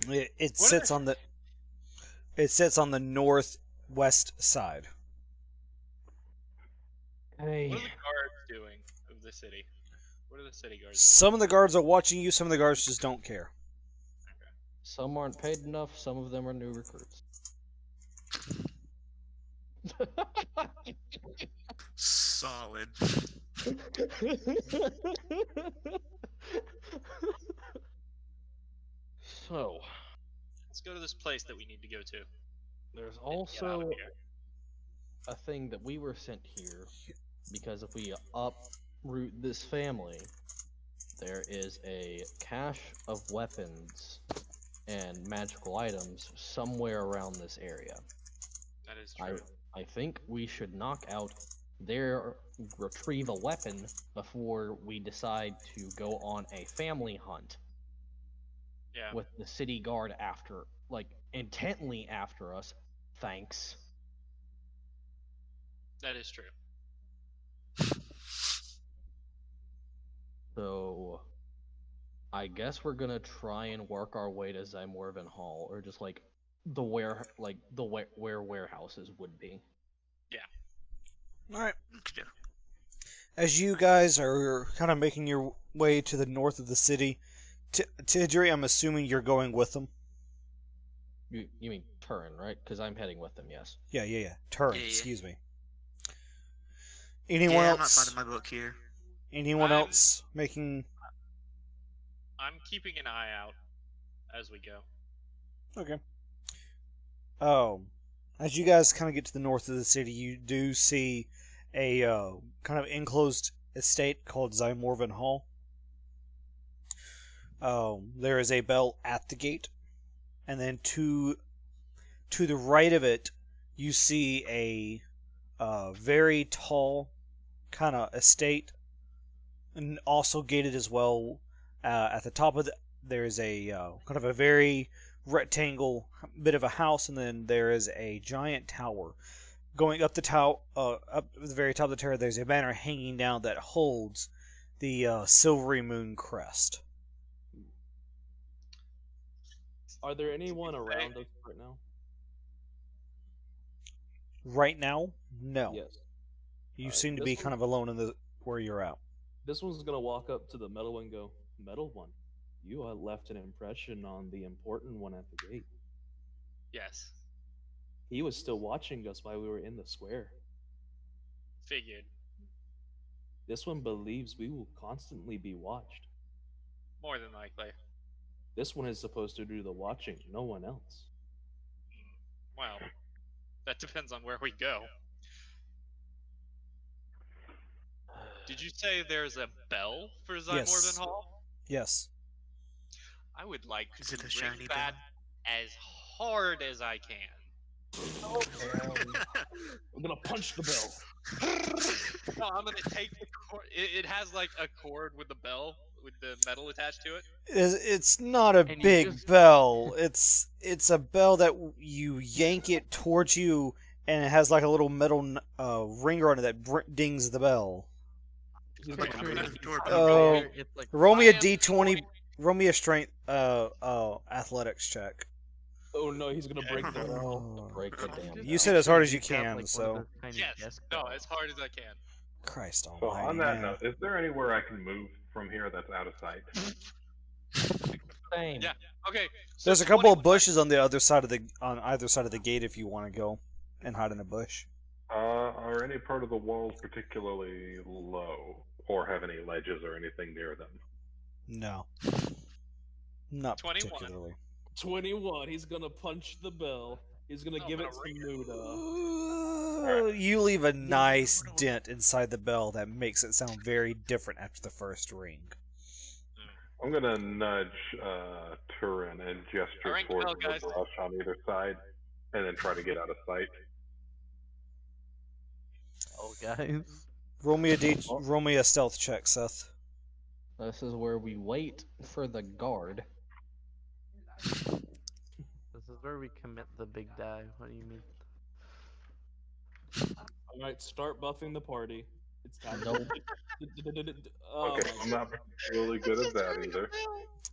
It What sits on the. It sits on the northwest side. Hey, What are the guards doing of the city? What are the city guards? Some of the guards are watching you. Some of the guards just don't care. some aren't paid enough. Some of them are new recruits. Solid. So Let's go to this place that we need to go to. there's and get out of also here. a thing that we were sent here because if we uproot this family, there is a cache of weapons and magical items somewhere around this area. That is true. I think we should knock out their retrieve a weapon before we decide to go on a family hunt Yeah. with the city guard after, intently after us. Thanks. That is true. So, I guess we're gonna try and work our way to Zymorvan Hall, or just where warehouses would be. All right. Yeah. As you guys are kind of making your way to the north of the city, Tidri, I'm assuming you're going with them. You mean Turin, right? Because I'm heading with them. Yes. Yeah. Turin, Yeah. excuse me. Yeah, Anyone I'm not else? finding my book here. Anyone I'm- else making? I'm keeping an eye out as we go. Okay. As you guys kind of get to the north of the city, you do see a kind of enclosed estate called Zymorvan Hall. There is a bell at the gate, and then to the right of it, you see a very tall kind of estate, and also gated as well. At the top of there is a kind of a very rectangle bit of a house, and then there is a giant tower. Going up the tower, up the very top of the tower, there's a banner hanging down that holds the Silvery Moon crest. Are there anyone around us right now? Right now, no. Yes. You Alright, seem to this be one- kind of alone in the where you're at. This one's gonna walk up to the metal one and go, "Metal one, you left an impression on the important one at the gate. Yes. He was still watching us while we were in the square. Figured. This one believes we will constantly be watched. More than likely. This one is supposed to do the watching, no one else. Well, that depends on where we go. Did you say there's a bell for Zymorvan Yes. Hall? Yes. I would like Is to it a ring shiny that bell? as hard as I can. I'm gonna punch the bell. No, I'm gonna take the cord. It has like a cord with the bell, with the metal attached to it. It's not a And you big just- bell. It's a bell that you yank it towards you, and it has like a little metal ringer on it that dings the bell. He's Like gonna a break minute the- door. Oh. It's like Roll me a I am d20. going- Roll me a strength. Athletics check. Oh no, he's gonna break the bell. Oh. Break the damn. You bell. said as hard as you Just have, can, like, one of so those tiny Yes. desk No, bells. as hard as I can. Christ So almighty. on that man. note, is there anywhere I can move from here that's out of sight? Same. Yeah. Okay. So There's a couple of 21 bushes on the other side of the either side of the gate if you want to go and hide in a bush. Are any part of the walls particularly low, or have any ledges or anything near them? No. Not 21. particularly. 21. He's gonna punch the bell. He's gonna Oh, give I'm it gonna some ring Muda. You leave a nice dent inside the bell that makes it sound very different after the first ring. I'm gonna nudge Turin and gesture Alright, towards go, the guys. brush on either side, and then try to get out of sight. Oh, guys. Roll me a stealth check, Seth. This is where we wait for the guard. This is where we commit the big dive. What do you mean? Alright, start buffing the party. It's time. Nope. Oh Okay, my I'm not particularly good at that either.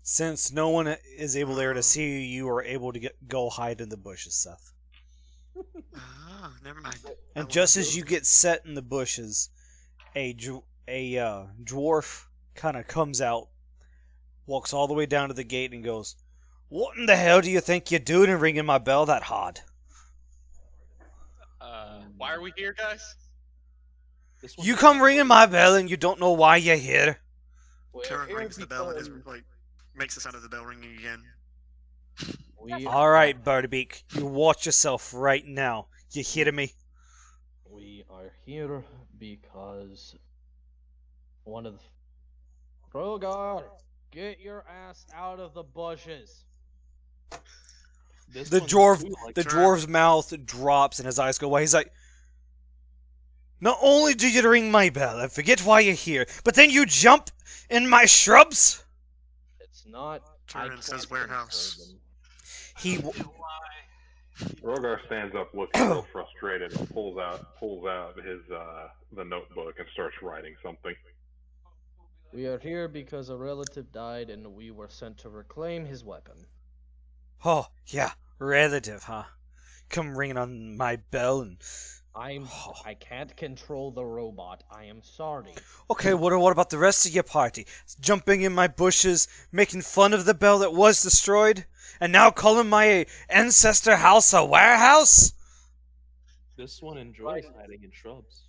Since no one is able there to see you, you are able to go hide in the bushes, Seth. Ah, never mind. And I just will. as you get set in the bushes, a dwarf kind of comes out, walks all the way down to the gate, and goes, "What in the hell do you think you're doing ringing my bell that hard?" Why are we here, guys? This one's You come ringing my bell and you don't know why you're here. We're Turin here rings the bell and because makes the sound of the bell ringing again. we All right, Birdiebeak, you watch yourself right now. You hear me? We are here because one of the Rogar, get your ass out of the bushes. This The one's dwarf, too, like, the Turin. dwarf's mouth drops and his eyes go wide. He's like, "Not only do you ring my bell and forget why you're here, but then you jump in my shrubs." It's not. I Turin says can't warehouse. control them. He Rogar stands up looking real frustrated and pulls out his the notebook and starts writing something. We are here because a relative died and we were sent to reclaim his weapon. Oh, yeah, relative, huh? Come ringing on my bell and... I can't control the robot. I am sorry. Okay, what about the rest of your party? Jumping in my bushes, making fun of the bell that was destroyed, and now calling my ancestor house a warehouse? This one enjoys hiding in shrubs.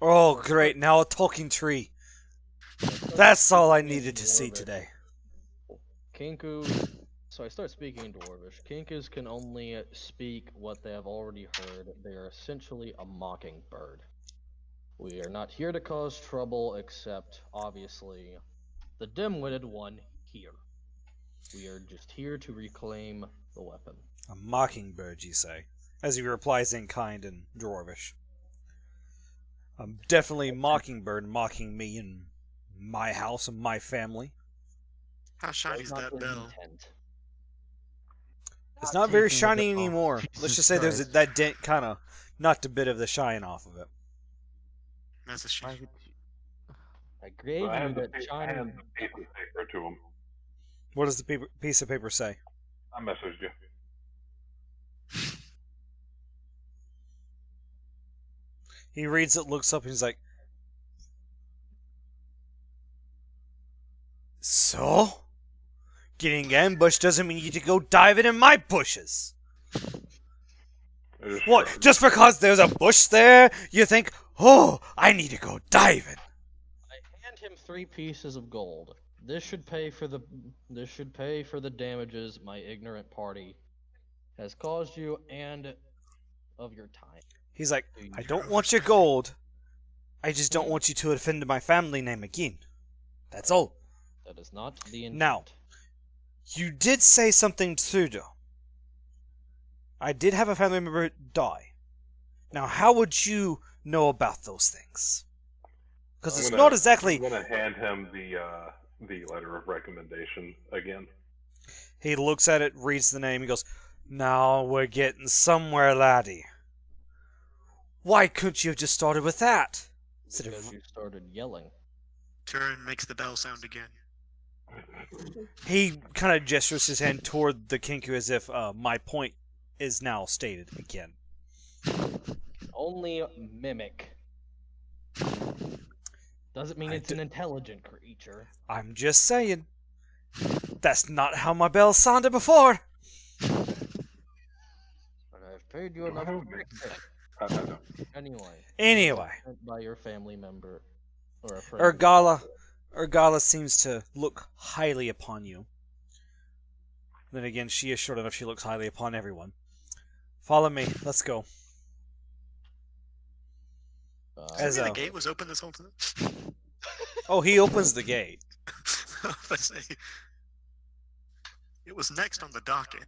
Oh, great, now a talking tree. That's all I needed to see today. Kinku. So I start speaking Dwarvish. Kinkus can only speak what they have already heard. They are essentially a mockingbird. We are not here to cause trouble, except, obviously, the dim-witted one here. We are just here to reclaim the weapon. A mockingbird, you say, as he replies in kind and dwarvish. Definitely mockingbird mocking me and my house and my family. How shiny is Not that his bell? intent. It's not very taking the shiny bit off. anymore. Let's Jesus just say there's Christ. that dent kind of knocked a bit of the shine off of it. That's a Why shame. would you... I gave So I you hand the that I hand shiny. the piece of paper to him. What does the piece of paper say? I messaged you. He reads it, looks up, and he's like, "So? Getting ambushed doesn't mean you need to go diving in my bushes. I just What? shrugged. Just because there's a bush there, you think, oh, I need to go diving? I hand him 3 pieces of gold. This should pay for the damages my ignorant party has caused you and of your time. He's like, I don't want your gold. I just don't want you to offend my family name again. That's all. That is not the intent. Now, you did say something too, though. I did have a family member die. Now, how would you know about those things? Because it's not exactly. I'm gonna hand him the letter of recommendation again. He looks at it, reads the name, he goes, "Now we're getting somewhere, laddie. Why couldn't you have just started with that?" Instead Because you started yelling. Turin makes the bell sound again. He kind of gestures his hand toward the Kinku as if my point is now stated again. Only mimic. Doesn't mean it's an intelligent creature. I'm just saying. That's not how my bell sounded before. But I've paid you enough to fix it. Anyway. Sent by your family member or a friend. Urgala seems to look highly upon you. Then again, she is short enough she looks highly upon everyone. Follow me. Let's go. As the gate was open this whole time? Oh, he opens the gate. Let's say it was next on the docket.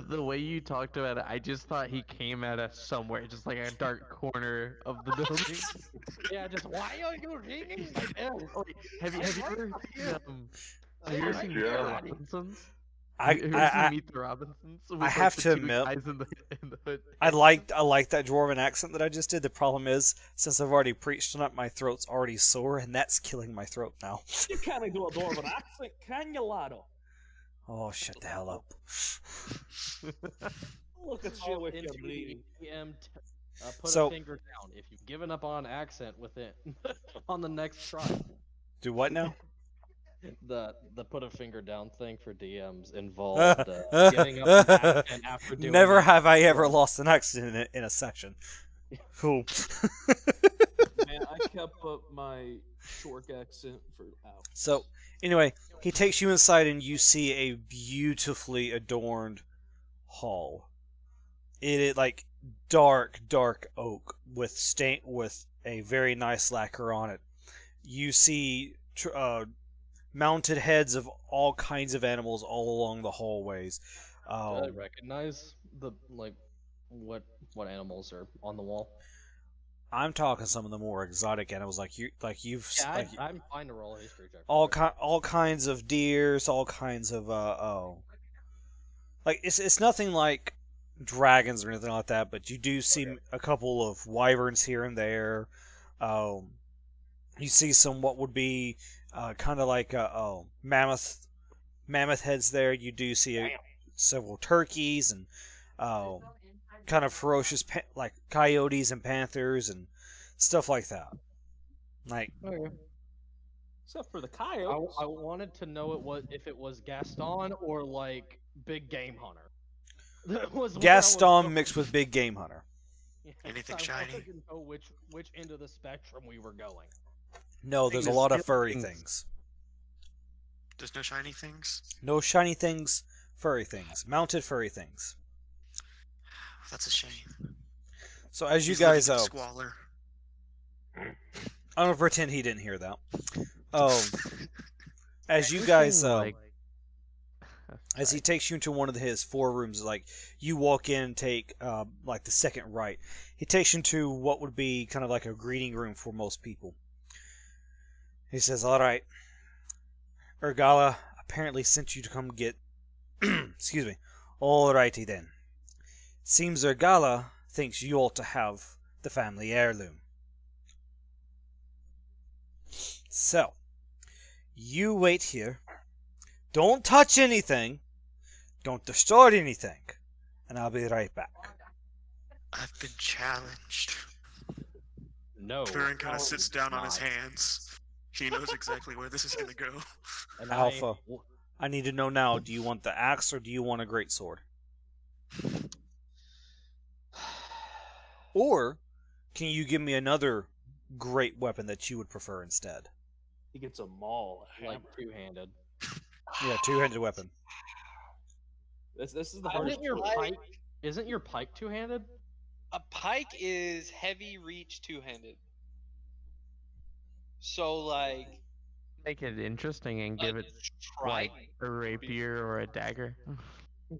The way you talked about it, I just thought he came at us somewhere, just like a dark corner of the building. Yeah, just why are you ringing my bell? Have you ever seen the Robinsons? I Meet the Robinsons? I have to admit, I like that dwarven accent that I just did. The problem is, since I've already preached on it, my throat's already sore, and that's killing my throat now. You can't do a dwarven accent, can you, Lado? Oh, shut the hell up. Look at you with your bleeding. Put a finger down if you've given up on accent with it on the next try. Do what now? The put a finger down thing for DMs involved giving up an accent after doing Never it. have I ever lost an accent in a session. Cool. Man, I kept up my short accent for hours. So, anyway, he takes you inside and you see a beautifully adorned hall. It is like dark oak with a very nice lacquer on it. You see mounted heads of all kinds of animals all along the hallways. Do I recognize what animals are on the wall? I'm talking some of the more exotic animals, I'm fine to roll a history check. All kinds of deers, all kinds of it's nothing like dragons or anything like that, but you do see a couple of wyverns here and there. You see some what would be kind of like mammoth heads there. You do see several turkeys and kind of ferocious like coyotes and panthers and stuff like that. Except for the coyotes. I wanted to know if it was Gaston or like Big Game Hunter. Gaston mixed with Big Game Hunter. Anything shiny? I wanted to know which end of the spectrum we were going. No, there's a lot of furry things. There's no shiny things? No shiny things, furry things. Mounted furry things. That's a shame. So as you guys squalor. I'm gonna pretend he didn't hear that. As you guys as he takes you into one of his 4 rooms, like you walk in and take like the second right. He takes you into what would be kind of like a greeting room for most people. He says, "All right, Urgala apparently sent you to come get." Excuse me. Alrighty then. Seems Urgala thinks you ought to have the family heirloom. So, you wait here. Don't touch anything. Don't destroy anything. And I'll be right back. I've been challenged. No. Turin kind of sits down on his hands. He knows exactly where this is going to go. And Alpha, I need to know now, do you want the axe or do you want a greatsword? Or can you give me another great weapon that you would prefer instead? He gets a maul. Like two-handed. Yeah, 2-handed weapon. This is the hardest. Isn't your pike two-handed? A pike is heavy reach two-handed. So like, make it interesting and give it like a rapier or a dagger.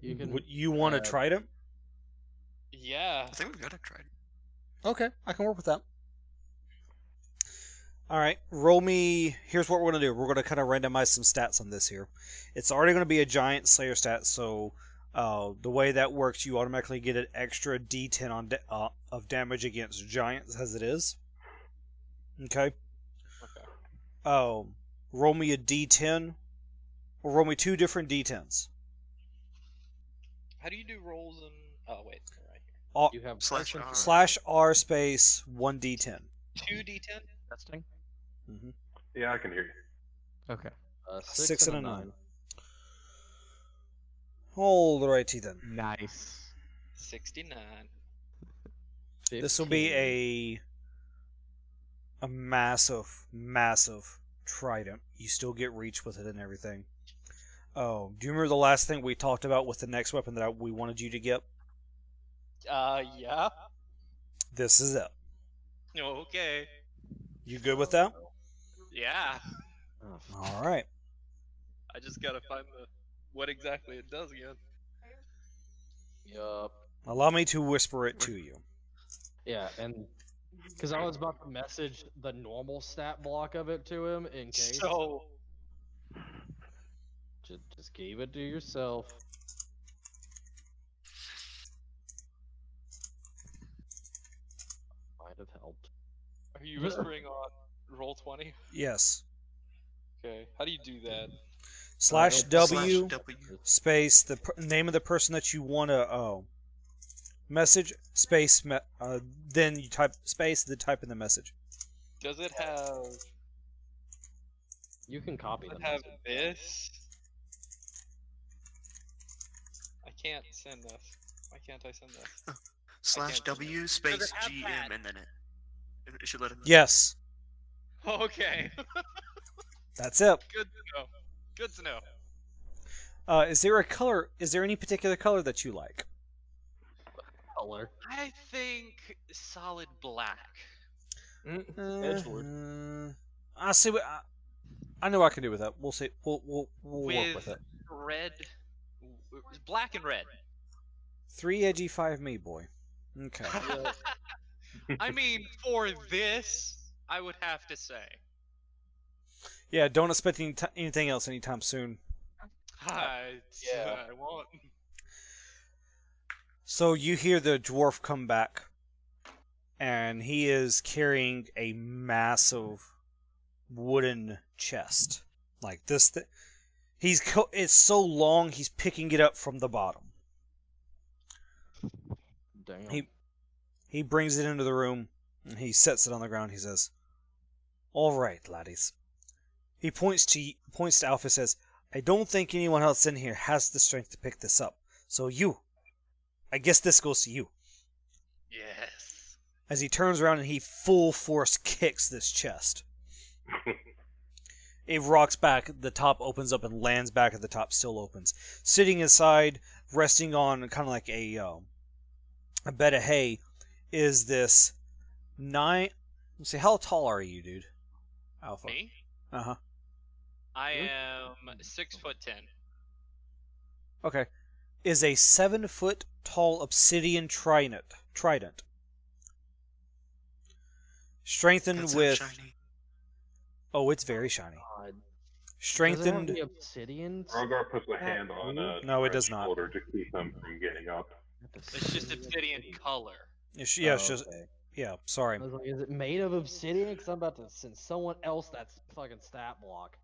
You want a trident? Yeah. I think we've got a trident. Okay, I can work with that. Alright, roll me. Here's what we're going to do. We're going to kind of randomize some stats on this here. It's already going to be a giant Slayer stat, so the way that works, you automatically get an extra d10 of damage against giants as it is. Okay? Okay. Roll me a d10, or roll me 2 different d10s. How do you do rolls in? Oh wait, they're right here. You have Slash R. /R space 1d10. 2d10. Testing. Mm-hmm. Yeah, I can hear you. Okay. 6 and a 9. Alrighty then. Nice. 69. This will be a massive, massive trident. You still get reach with it and everything. Oh, do you remember the last thing we talked about with the next weapon that we wanted you to get? Yeah. This is it. Okay. You good with that? Yeah. Alright. I just gotta find what exactly it does again. Yup. Allow me to whisper it to you. Yeah, and because I was about to message the normal stat block of it to him in case. So. Just keep it to yourself. Might have helped. Are you whispering on roll 20? Yes. Okay. How do you do that? /W W. space the name of the person that you want to message space then you type space, then type in the message. Does it have? You can copy Does them. it have this? I can't send this. Why can't I send this? /W space Does it have GM that? and then it should let him know. Yes, Okay. that's it. Good to know. Good to know. Is there a color? Is there any particular color that you like? Color. I think solid black. Edgelord. I see what I know. I can do with that. We'll see. We'll work with it. Red. Black and red. 3 edgy, 5 me, boy. Okay. I mean, for this, I would have to say. Yeah. Don't expect anything else anytime soon. I won't. So you hear the dwarf come back, and he is carrying a massive wooden chest like this. It's so long he's picking it up from the bottom. Damn. He brings it into the room and he sets it on the ground. He says, "All right, laddies." He points to Alpha and says, "I don't think anyone else in here has the strength to pick this up. So I guess this goes to you." Yes. As he turns around and he full force kicks this chest. It rocks back, the top opens up and lands back at the top, still opens. Sitting inside, resting on kind of like a bed of hay, is this 9... Let's see, how tall are you, dude? Alpha. Me? Uh-huh. I am 6'10". Okay. Is a 7-foot tall obsidian trident. Strengthened That's with... shiny. Oh, it's very shiny. God. Does it have Strengthened... the obsidian? Rogar puts a hand on No, it Dwarf's does not. shoulder to keep him from getting up. It's just obsidian color. It's Oh, just... okay. Yeah, sorry. I was like, is it made of obsidian? Because I'm about to send someone else that fucking stat block.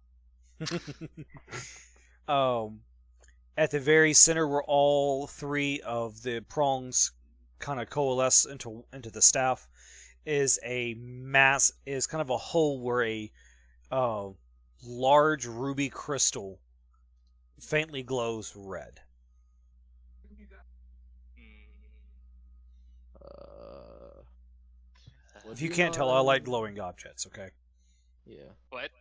At the very center where all 3 of the prongs kind of coalesce into the staff is kind of a hole where a large ruby crystal faintly glows red. If you can't tell, I like glowing objects, okay? Yeah. What?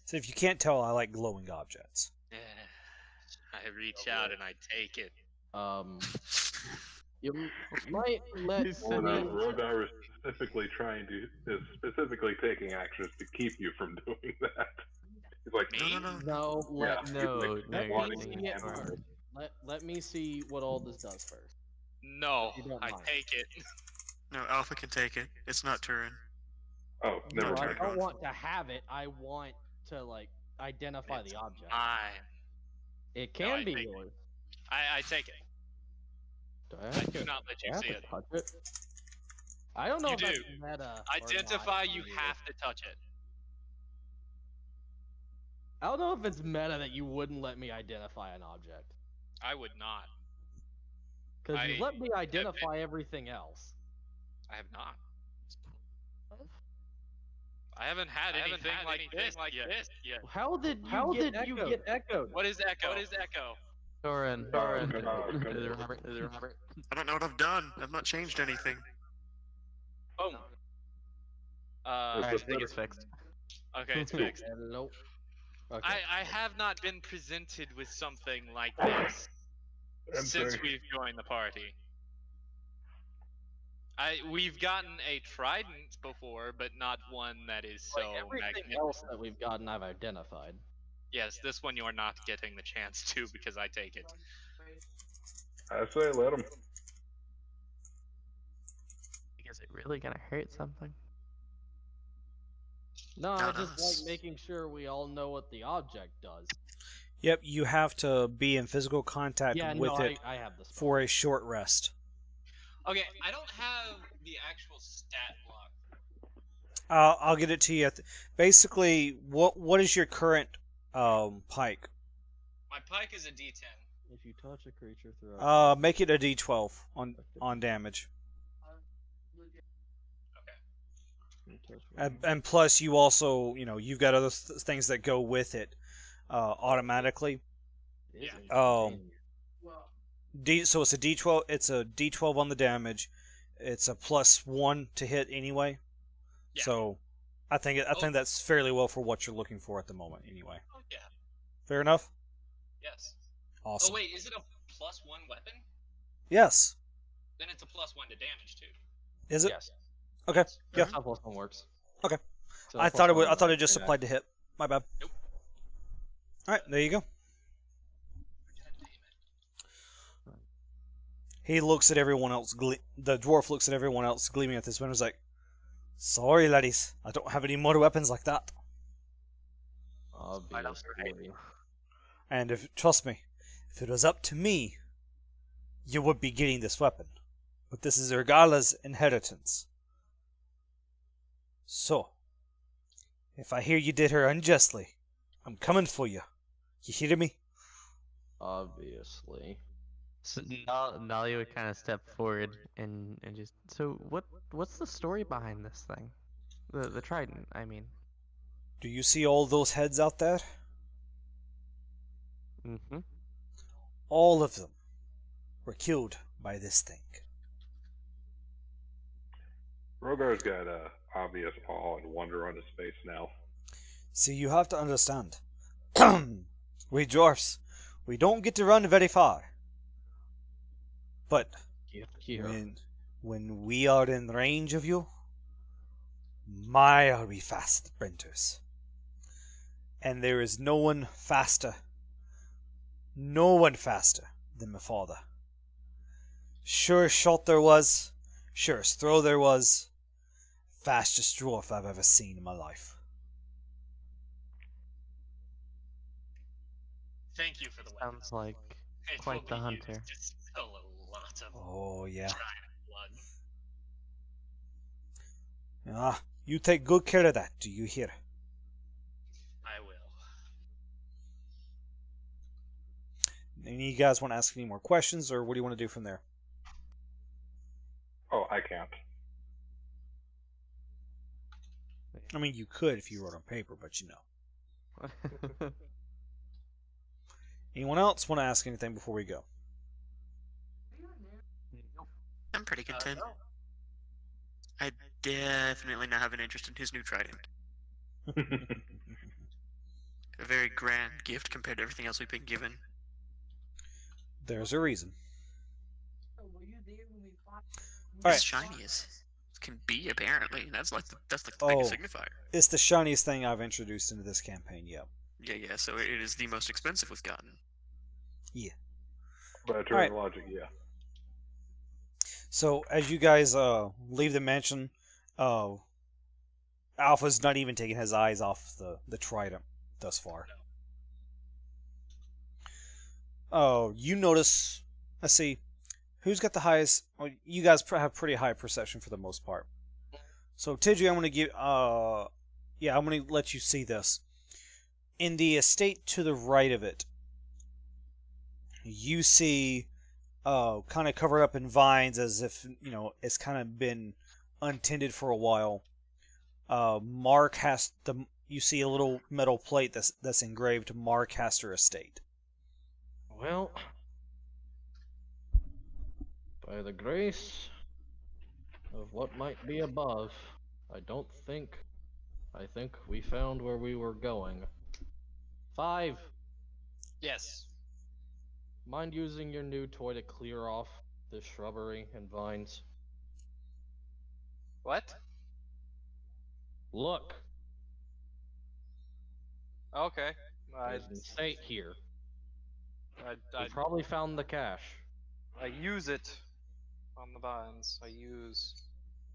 So if you can't tell, I like glowing objects. I reach out and I take it. You might let He said me. Rogar is specifically taking actions to keep you from doing that. He's like, Me? No, let No, let no, me see it first. Let me see what all this does first. No, You don't I mind. take it. No, Alpha can take it. It's not Turin. Oh, never No, I mind. don't want to have it. I want to like identify It's the object. Mine. It No, can I be take it. yours. I take it. Do I I have do to, not let do you I have see to it. touch it? I don't know You if that's do. meta. Identify, or not. you have to touch it. I don't know if it's meta that you wouldn't let me identify an object. I would not. Because you I let me identify everything else. I have not. I haven't had anything like this yet. How did you get echoed? What is echo? What is echo? Doran. Doran. Is it Robert? Is it Robert? I don't know what I've done. I've not changed anything. Oh. Alright, I think it's fixed. Okay, it's fixed. Hello. Okay. I have not been presented with something like this I'm since sorry. we've joined the party. We've gotten a trident before, but not one that is so Like everything magnificent. else that we've gotten, I've identified. Yes, this one you are not getting the chance to because I take it. I say let him. Is it really gonna hurt something? No, I No, just no. like making sure we all know what the object does. Yep, you have to be in physical contact Yeah, with no, it I have this. for a short rest. Okay, I don't have the actual stat block. I'll get it to you. Basically, what is your current pike? My pike is a D10. If you touch a creature throughout. Make it a D12 on damage, You touch one. and plus you also you've got other things that go with it automatically. It is Oh. instantaneous. So it's a D12. It's a D12 on the damage. It's a +1 to hit anyway. Yeah. So I think that's fairly well for what you're looking for at the moment. Anyway, Oh yeah. fair enough. Yes. Awesome. Oh wait, is it a +1 weapon? Yes. Then it's a +1 to damage too. Is it? Yes. Okay. Yeah. That's how plus one works. Okay. So I plus thought it would. one I thought it is just attack. applied to hit. My bad. Nope. All right. There you go. He looks at everyone else. The dwarf looks at everyone else, gleaming at this one. Is like, "Sorry, laddies, I don't have any more weapons like that." Obviously. And trust me, if it was up to me, you would be getting this weapon. But this is Urgala's inheritance. So, if I hear you did her unjustly, I'm coming for you. You hear me? Obviously. So Nali would kind of step forward and just. So what's the story behind this thing? The trident, I mean. Do you see all those heads out there? Mm-hmm. All of them were killed by this thing. Rogar's got obvious awe and wonder on his face now. See, you have to understand. We dwarfs, we don't get to run very far. But Here. when we are in range of you, my are we fast sprinters. And there is no one faster than my father. Sure shot there was, surest throw there was, fastest dwarf I've ever seen in my life. Thank you for the weapon. Sounds like It quite will the be used hunter. to spill a lot of Oh yeah. giant blood. Ah, you take good care of that, do you hear? I will. Any of you guys want to ask any more questions, or what do you want to do from there? Oh, I can't. I mean, you could if you wrote on paper, but you know. Anyone else want to ask anything before we go? I'm pretty content. No. I definitely now have an interest in his new trident. A very grand gift compared to everything else we've been given. There's a reason. As Alright. shiny as can be, apparently. That's like the biggest Oh. signifier. It's the shiniest thing I've introduced into this campaign, yeah. Yeah, so it is the most expensive we've gotten. By Alright. terminology, yeah. So as you guys leave the mansion, Alpha's not even taking his eyes off the trident thus far. Oh, you notice. Let's see, who's got the highest? Well, you guys have pretty high perception for the most part. So Tidri, I'm gonna give. Yeah, I'm gonna let you see this. In the estate to the right of it, you see, kind of covered up in vines, as if it's kind of been untended for a while. Mark has the. You see a little metal plate that's engraved Marcaster Estate. Well, by the grace of what might be above, I think we found where we were going. 5. Yes. Mind using your new toy to clear off the shrubbery and vines? What? Look, Okay. there's an estate here. I We probably found the cache. use it on the vines. I use.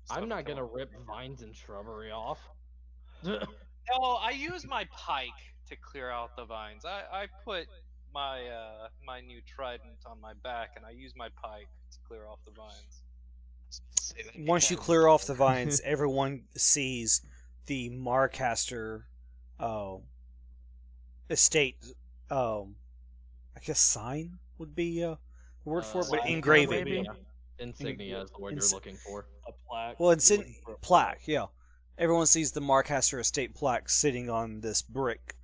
I'm stuff not to- gonna rip vines and shrubbery off. No, I use my pike to clear out the vines. I put my my new trident on my back, and I use my pike to clear off the vines. Once you clear off the vines, everyone sees the Marcaster Estate. I guess sign would be the word for it, but Sign, engraving. maybe? Insignia is the word Ins- you're looking for. A plaque. Well, you're looking for a plaque, yeah. Everyone sees the Marcaster Estate plaque sitting on this brick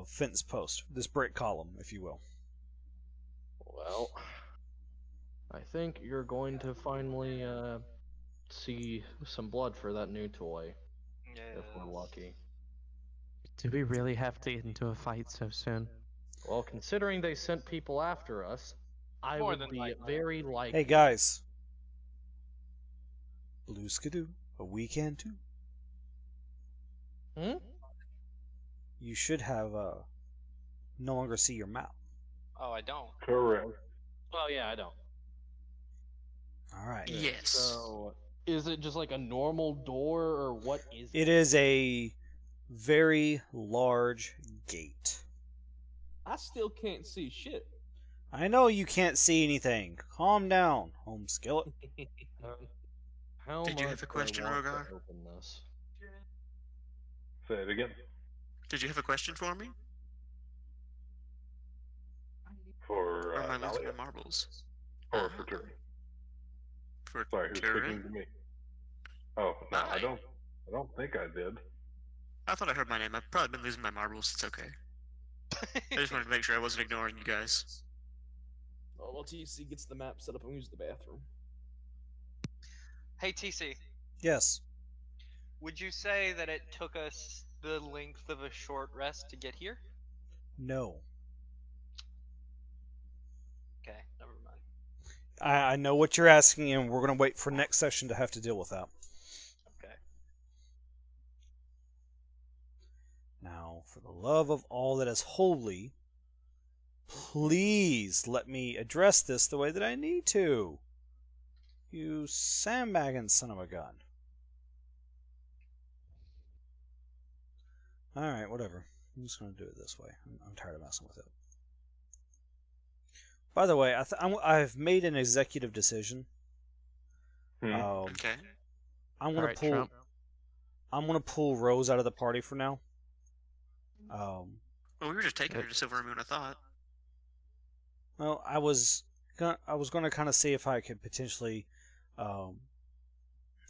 fence post, this brick column, if you will. Well, I think you're going to finally see some blood for that new toy, if we're lucky. Do we really have to get into a fight so soon? Well, considering they sent people after us, I More would than be likely. very likely. Hey guys, Blue Skidoo, but we can too. Hmm? You should have no longer see your map. Oh, I don't. Correct. Well, yeah, I don't. All right. Yes. So, is it just like a normal door, or what is It is a very large gate. I still can't see shit. I know you can't see anything. Calm down, home skillet. How Did you have much a do I question, want to Rogar? open this? Say it again. Did you have a question for me? For Or am I losing Nalia? my marbles? Or for Turin? For Sorry, who's Turin? speaking to me? Oh, no, I Hi. don't think I did. I thought I heard my name. I've probably been losing my marbles. It's okay. I just wanted to make sure I wasn't ignoring you guys. Oh, well, TC gets the map set up and we use the bathroom. Hey TC, Yes. would you say that it took us the length of a short rest to get here? No. Okay, never mind. I know what you're asking, and we're going to wait for next session to have to deal with that. Okay. Now, for the love of all that is holy, please let me address this the way that I need to. You sandbagging son of a gun. Alright, whatever. I'm just going to do it this way. I'm tired of messing with it. By the way, I've made an executive decision. Hmm. Okay. I'm going Alright, to pull. Trump. I'm going to pull Rose out of the party for now. Well, we were just taking her to Silver Moon, I thought. Well, I was going to kind of see if I could potentially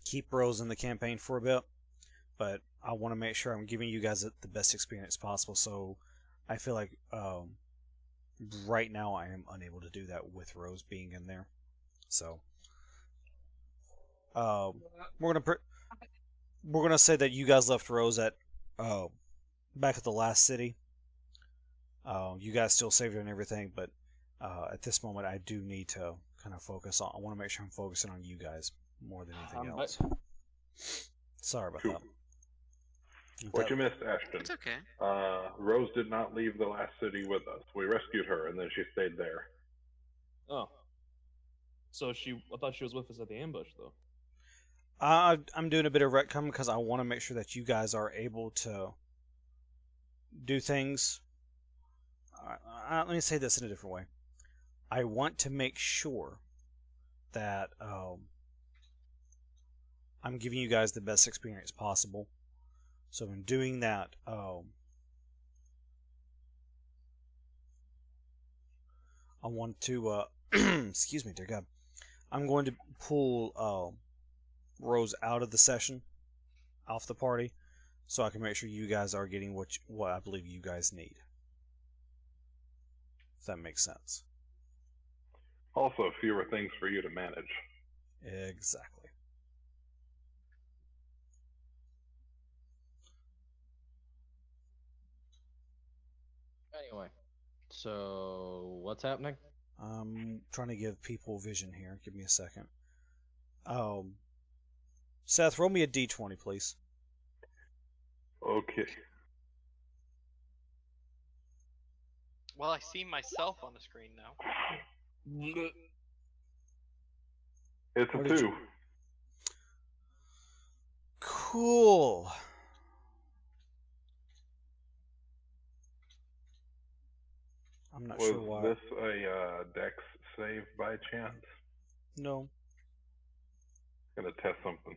keep Rose in the campaign for a bit, but I want to make sure I'm giving you guys the best experience possible. So I feel like right now I am unable to do that with Rose being in there. So we're gonna say that you guys left Rose at back at the last city. You guys still saved her and everything, but at this moment, I do need to kind of focus on. I want to make sure I'm focusing on you guys more than anything else. Sorry about Cool. that. What you missed, Ashton? It's okay. Rose did not leave the last city with us. We rescued her, and then she stayed there. Oh. So I thought she was with us at the ambush, though. I'm doing a bit of retcon because I want to make sure that you guys are able to do things. Let me say this in a different way. I want to make sure that I'm giving you guys the best experience possible. So in doing that, I want to excuse me, dear God. I'm going to pull Rose out of the session, off the party, so I can make sure you guys are getting what I believe you guys need. If that makes sense. Also, fewer things for you to manage. Exactly. Anyway, so what's happening? I'm trying to give people vision here. Give me a second. Seth, roll me a d20, please. Okay. Well, I see myself on the screen now. It's a What did 2. you- Cool. I'm not sure why. Was this a Dex save by chance? No. Gonna test something.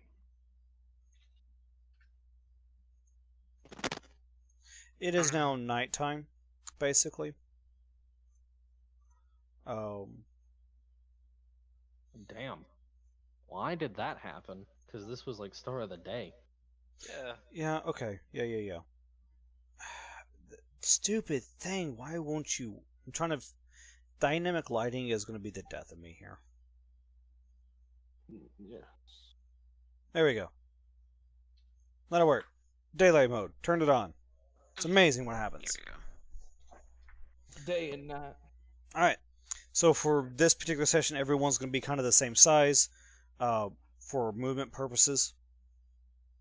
It is now nighttime, basically. Damn. Why did that happen? Because this was like start of the day. Yeah. Yeah, okay. Yeah. Stupid thing, why won't you... I'm trying to... Dynamic lighting is going to be the death of me here. Yeah. There we go. That'll work. Daylight mode. Turned it on. It's amazing what happens. Here we go. Day and night. Alright. So for this particular session, everyone's going to be kind of the same size for movement purposes.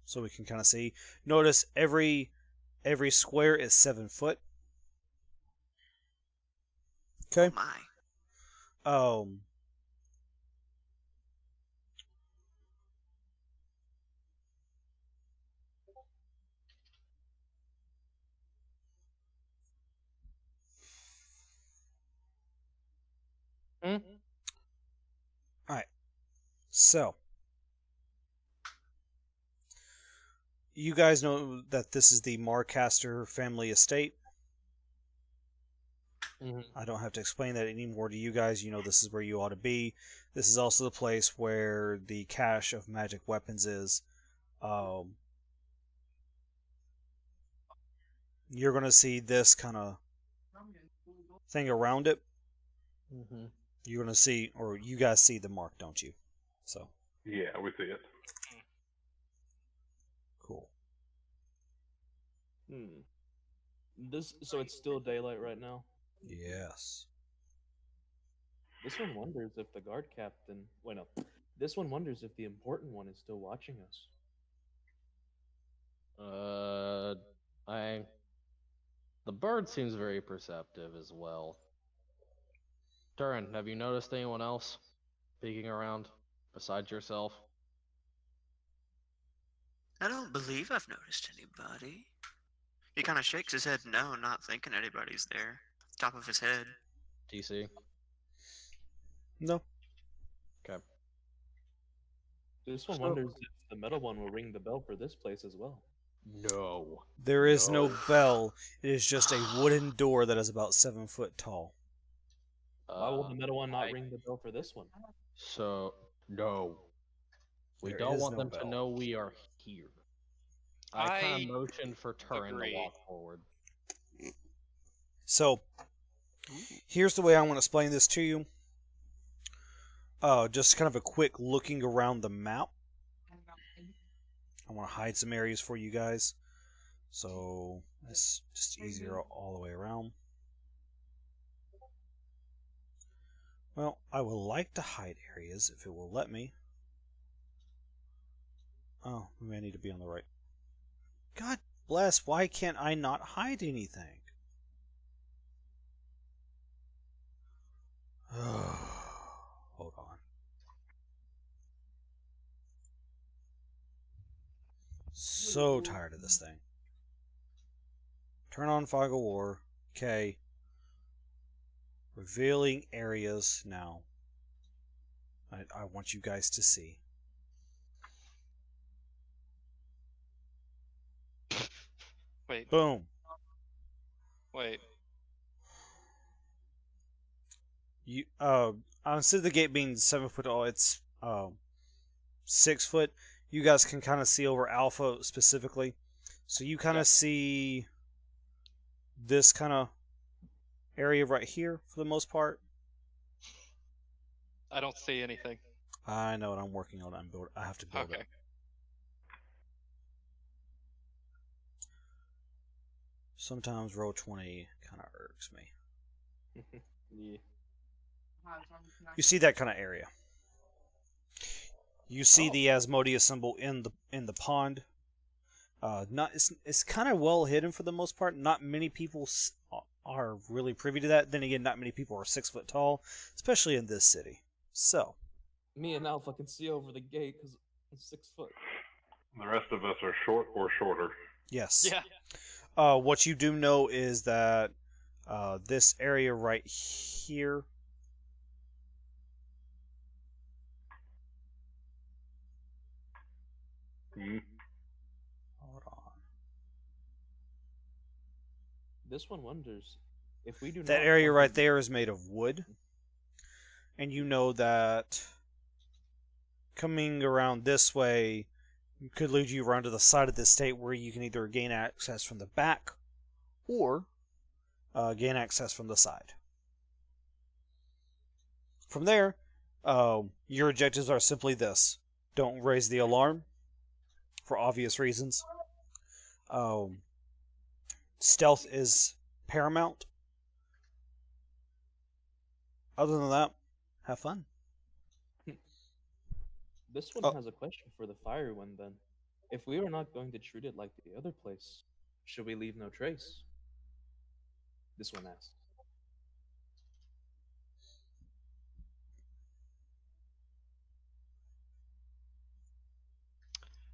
So we can kind of see. Notice every square is 7 foot. Okay. My. Alright. So. You guys know that this is the Marcaster family estate. I don't have to explain that anymore to you guys. You know this is where you ought to be. This is also the place where the cache of magic weapons is. You're going to see this kind of thing around it. You're going to see, or you guys see the mark, don't you? So. Yeah, we see it. Cool. So it's still daylight right now? Yes. This one wonders if the guard captain... Wait, no. This one wonders if the important one is still watching us. The bird seems very perceptive as well. Turin, have you noticed anyone else peeking around besides yourself? I don't believe I've noticed anybody. He kind of shakes his head no, not thinking anybody's there. Top of his head. TC? No. Okay. This one wonders if the metal one will ring the bell for this place as well. No. There is no bell. It is just a wooden door that is about 7 foot tall. Why will the metal one not ring the bell for this one? So, no. We There don't is want no them to bell. know we are here. I kind I of motioned for Turin agree. to walk forward. So, here's the way I want to explain this to you. Just kind of a quick looking around the map. I want to hide some areas for you guys. So, it's just easier all the way around. Well, I would like to hide areas if it will let me. Oh, maybe I need to be on the right. God bless, why can't I not hide anything? Hold on. so tired of this thing. Turn on Fog of War. Okay. Revealing areas now. I want you guys to see. Wait, Boom. wait. You instead of the gate being 7 foot tall, it's 6 foot. You guys can kind of see over Alpha specifically, so you kind of see this kind of area right here for the most part. I don't see anything. I know what I'm working on. I have to build Okay. it. Sometimes roll 20 kind of irks me. Yeah. You see that kind of area. You see the Asmodeus symbol in the pond. It's kind of well hidden for the most part. Not many people are really privy to that. Then again, not many people are 6 foot tall, especially in this city. So, Me and Alpha can see over the gate because I'm 6 foot. The rest of us are short or shorter. yes. Yeah. What you do know is that this area right here. Hold on. This one wonders if we do That not area have right the- there is made of wood. And you know that coming around this way could lead you around to the side of the state where you can either gain access from the back or gain access from the side. From there, your objectives are simply this. Don't raise the alarm, for obvious reasons. Stealth is paramount. Other than that, have fun. This one Oh. has a question for the fire one then. If we are not going to treat it like the other place, should we leave no trace? This one asks.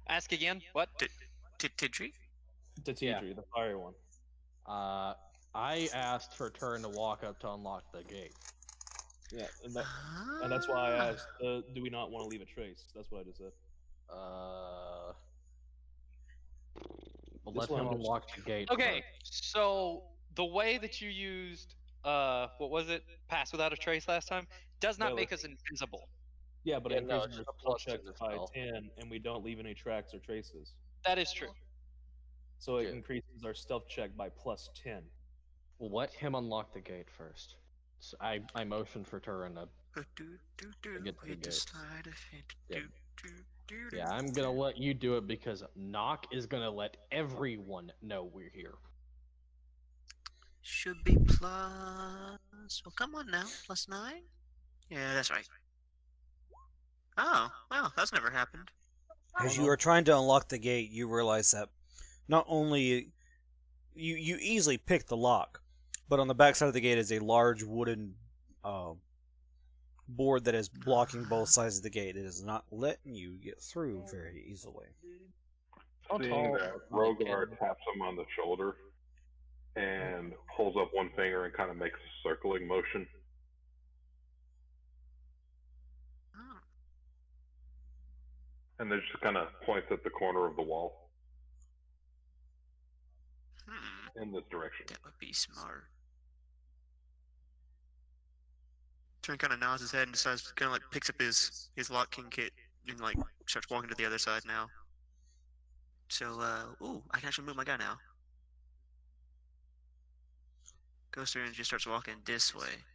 Ask again. What? Tidri? To Tidri, the fire one. I asked for Turin to walk up to unlock the gate. Yeah, and that's why I asked, do we not want to leave a trace? That's what I just said. We'll This let one him I'm just- unlock the gate. Okay, first. so the way that you used, what was it? Pass without a trace last time does not No, make us invisible. Yeah, but Yeah, it no, increases it's our a plus spell to checks the by spell. 10, and we don't leave any tracks or traces. That is true. So it Yeah. increases our stealth check by plus 10. We'll let him unlock the gate first. So I motioned for Turin to. get to the gate. Yeah, I'm gonna let you do it because Knock is gonna let everyone know we're here. Should be plus. Well, come on now. Plus 9? Yeah, that's right. Oh, wow, that's never happened. As you are trying to unlock the gate, you realize that not only you easily pick the lock, but on the back side of the gate is a large wooden board that is blocking both sides of the gate. It is not letting you get through very easily. How Seeing tall that is Knock Rogar again? taps him on the shoulder and holds up one finger and kind of makes a circling motion. Oh. And then just kind of points at the corner of the wall in this direction. That would be smart. Turin kind of nods his head and decides, kind of like picks up his Lock King kit and like starts walking to the other side now. So, ooh, I can actually move my guy now. Goes through and just starts walking this way.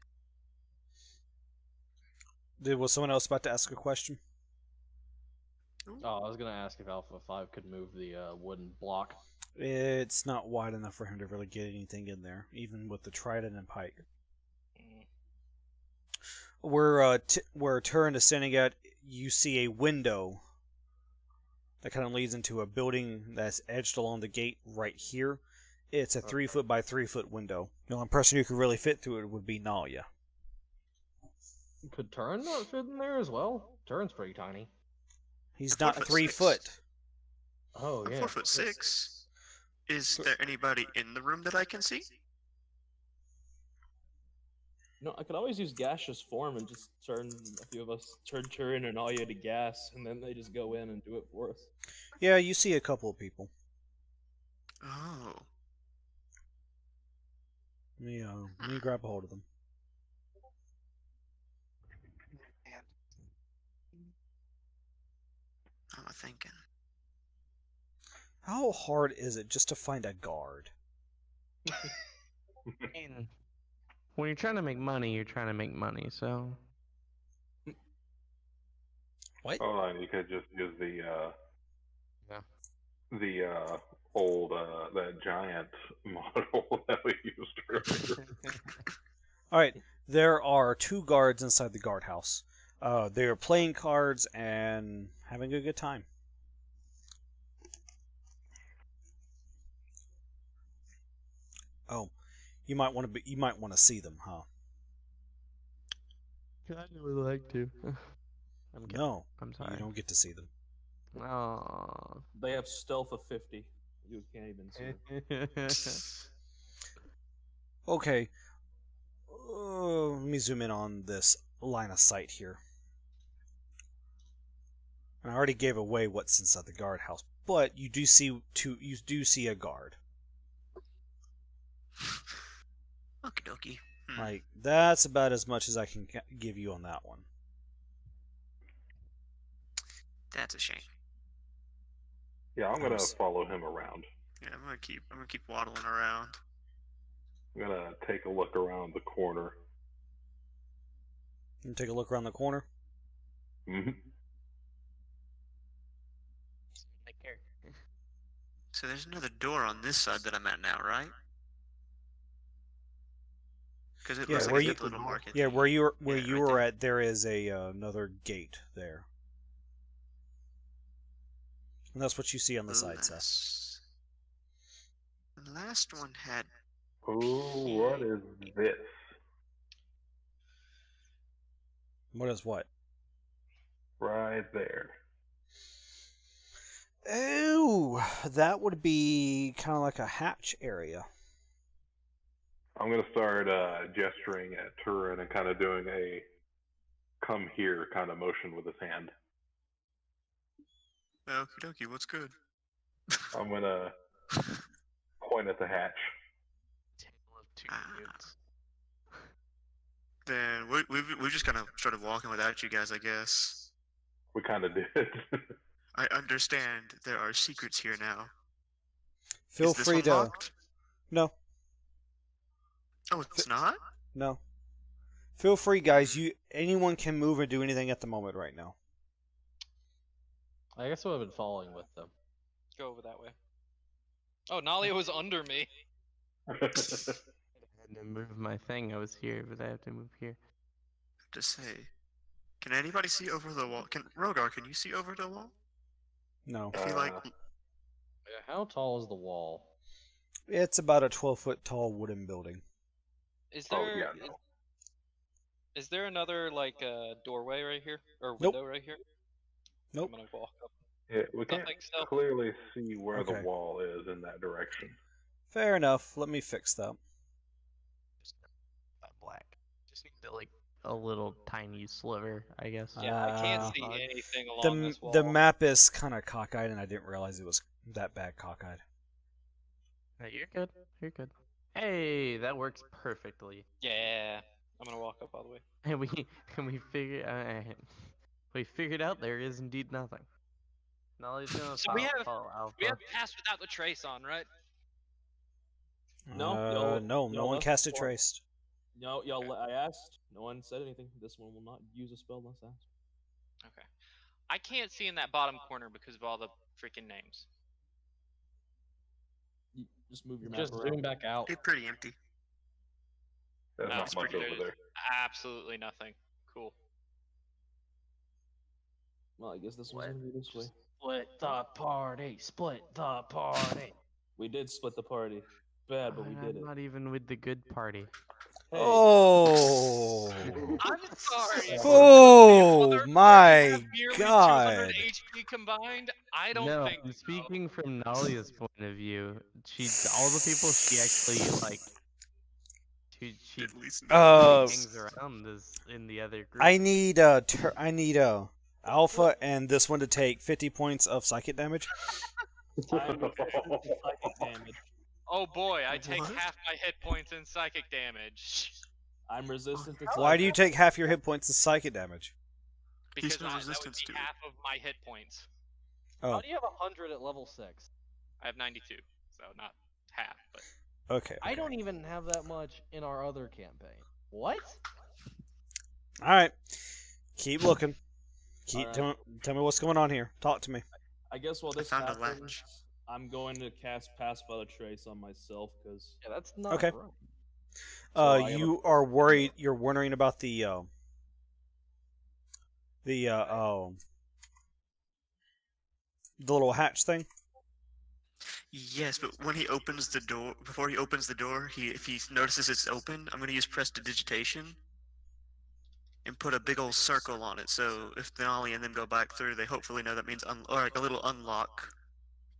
Was someone else about to ask a question? Ooh. Oh, I was gonna ask if Alpha 5 could move the wooden block. It's not wide enough for him to really get anything in there, even with the trident and pike. Where Turin is standing at, you see a window that kind of leads into a building that's edged along the gate right here. It's a 3 foot by 3 foot window. The only person who could really fit through it would be Nalia. Could Turin not fit in there as well? Turin's pretty tiny. He's The not 4'6". 3 foot. Oh I'm yeah. 4'6". Is there anybody in the room that I can see? No, I could always use gaseous form and just turn a few of us, turn Turin and Alia to gas, and then they just go in and do it for us. Yeah, you see a couple of people. Oh. Let me grab a hold of them. I'm thinking. How hard is it just to find a guard? mean, when you're trying to make money, you're trying to make money. So What? Hold on, you could just use Yeah. the old that giant model that we used earlier. All right, there are 2 guards inside the guardhouse. They are playing cards and having a good time. Oh, you might want to see them, huh? I would like to. I'm kidding. No, I'm sorry. you don't get to see them. Oh. They have stealth of 50. You can't even see them. Okay. Let me zoom in on this line of sight here. I already gave away what's inside the guardhouse, but you do see a guard. Okie dokie. Like, that's about as much as I can give you on that one. That's a shame. Yeah, I'm gonna follow him around. Yeah, I'm gonna keep waddling around. I'm gonna take a look around the corner. You take a look around the corner. Mm-hmm. So there's another door on this side that I'm at now, right? Because it looks like it's a little market. Yeah, where you right were there. at, there is another gate there, and that's what you see on the side, Seth. The last one had. Ooh, what is this? What is what? Right there. Oh, that would be kind of like a hatch area. I'm gonna start gesturing at Turin and kind of doing a "come here" kind of motion with his hand. Okie dokie, what's good? I'm gonna point at the hatch. Table of 2 mutes. Then we just kind of started walking without you guys, I guess. We kind of did. I understand there are secrets here now. Feel Is this free one to. locked? No, Oh, it's not? no. Feel free, guys. Anyone can move or do anything at the moment right now. I guess I would have been following with them. Go over that way. Oh, Nalia was under me. I had to move my thing. I was here, but I have to move here. Just say, can anybody see over the wall? Rogar, can you see over the wall? No, I feel like Yeah, how tall is the wall? it's about a 12-foot tall wooden building. Is Oh, there? yeah, no. Is there another doorway right here or Nope. window right here? Nope. I'm gonna walk up. Yeah, we can't Nothing stealthy. clearly see where Okay. the wall is in that direction. Fair enough. Let me fix that. Black. Just need to a little tiny sliver, I guess. Yeah, I can't see Uh, anything along this wall. The map is kind of cockeyed, and I didn't realize it was that bad cockeyed. No, you're good. You're good. Hey, that works perfectly. Yeah, I'm gonna walk up all the way. And we figured out there is indeed nothing. Nolly's gonna So we have- follow Alpha. We have passed without the trace on, right? No, no one that's cast a fine. traced. No, I asked. No one said anything. This one will not use a spell unless asked. Okay. I can't see in that bottom corner because of all the freaking names. You just move your map Just around. zoom back out. it's pretty empty. There's No, not it's much pretty over good. there. Absolutely nothing. Cool. Well, I guess this one's What? gonna be this way. Split the party. Split the party. We did split the party. Bad, but we did it. I'm not even with the good party. Hey, Oh. I'm sorry. Oh Mother, my have nearly 200 God. HP combined? I don't No, think I'm so. speaking from Nalia's point of view. All the people she actually like, she At least hangs around is in the other group. I need Alpha and this one to take 50 points of psychic damage. I'm resistant to psychic damage. Oh boy, I take What? half my hit points in psychic damage. I'm resistant to Why do you psychic- take half your hit points of psychic damage? Because no that would resistance be to it. half of my hit points. Oh, How do you have 100 at level 6? I have 92, so not half, but okay. I don't even have that much in our other campaign. What? All right. Keep looking. Keep Alright. tell me what's going on here. Talk to me. I guess while I this found a happens, latch. I'm going to cast Pass Without a Trace on myself because Yeah, that's not Okay. right. So I have You are worried. You're wondering about the little hatch thing. Yes, but when he opens the door, before he opens the door, if he notices it's open, I'm gonna use Prestidigitation and put a big old circle on it. So if Denali and them go back through, they hopefully know that means or like a little unlock.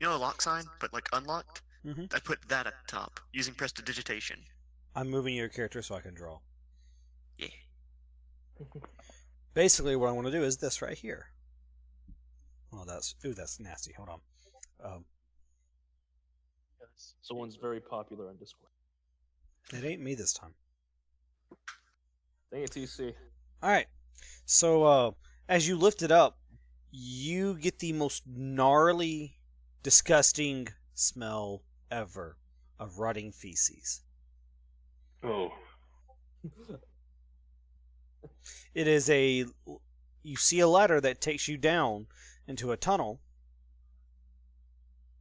You know, a lock sign, but like unlocked. Mhm. I put that at the top using Prestidigitation. I'm moving your character so I can draw. Yeah. Basically, what I want to do is this right here. Oh, that's nasty. Hold on. someone's very popular on Discord. It ain't me this time. Dang it, TC. All right. So as you lift it up, you get the most gnarly, disgusting smell ever of rotting feces. Oh, It is you see a ladder that takes you down into a tunnel,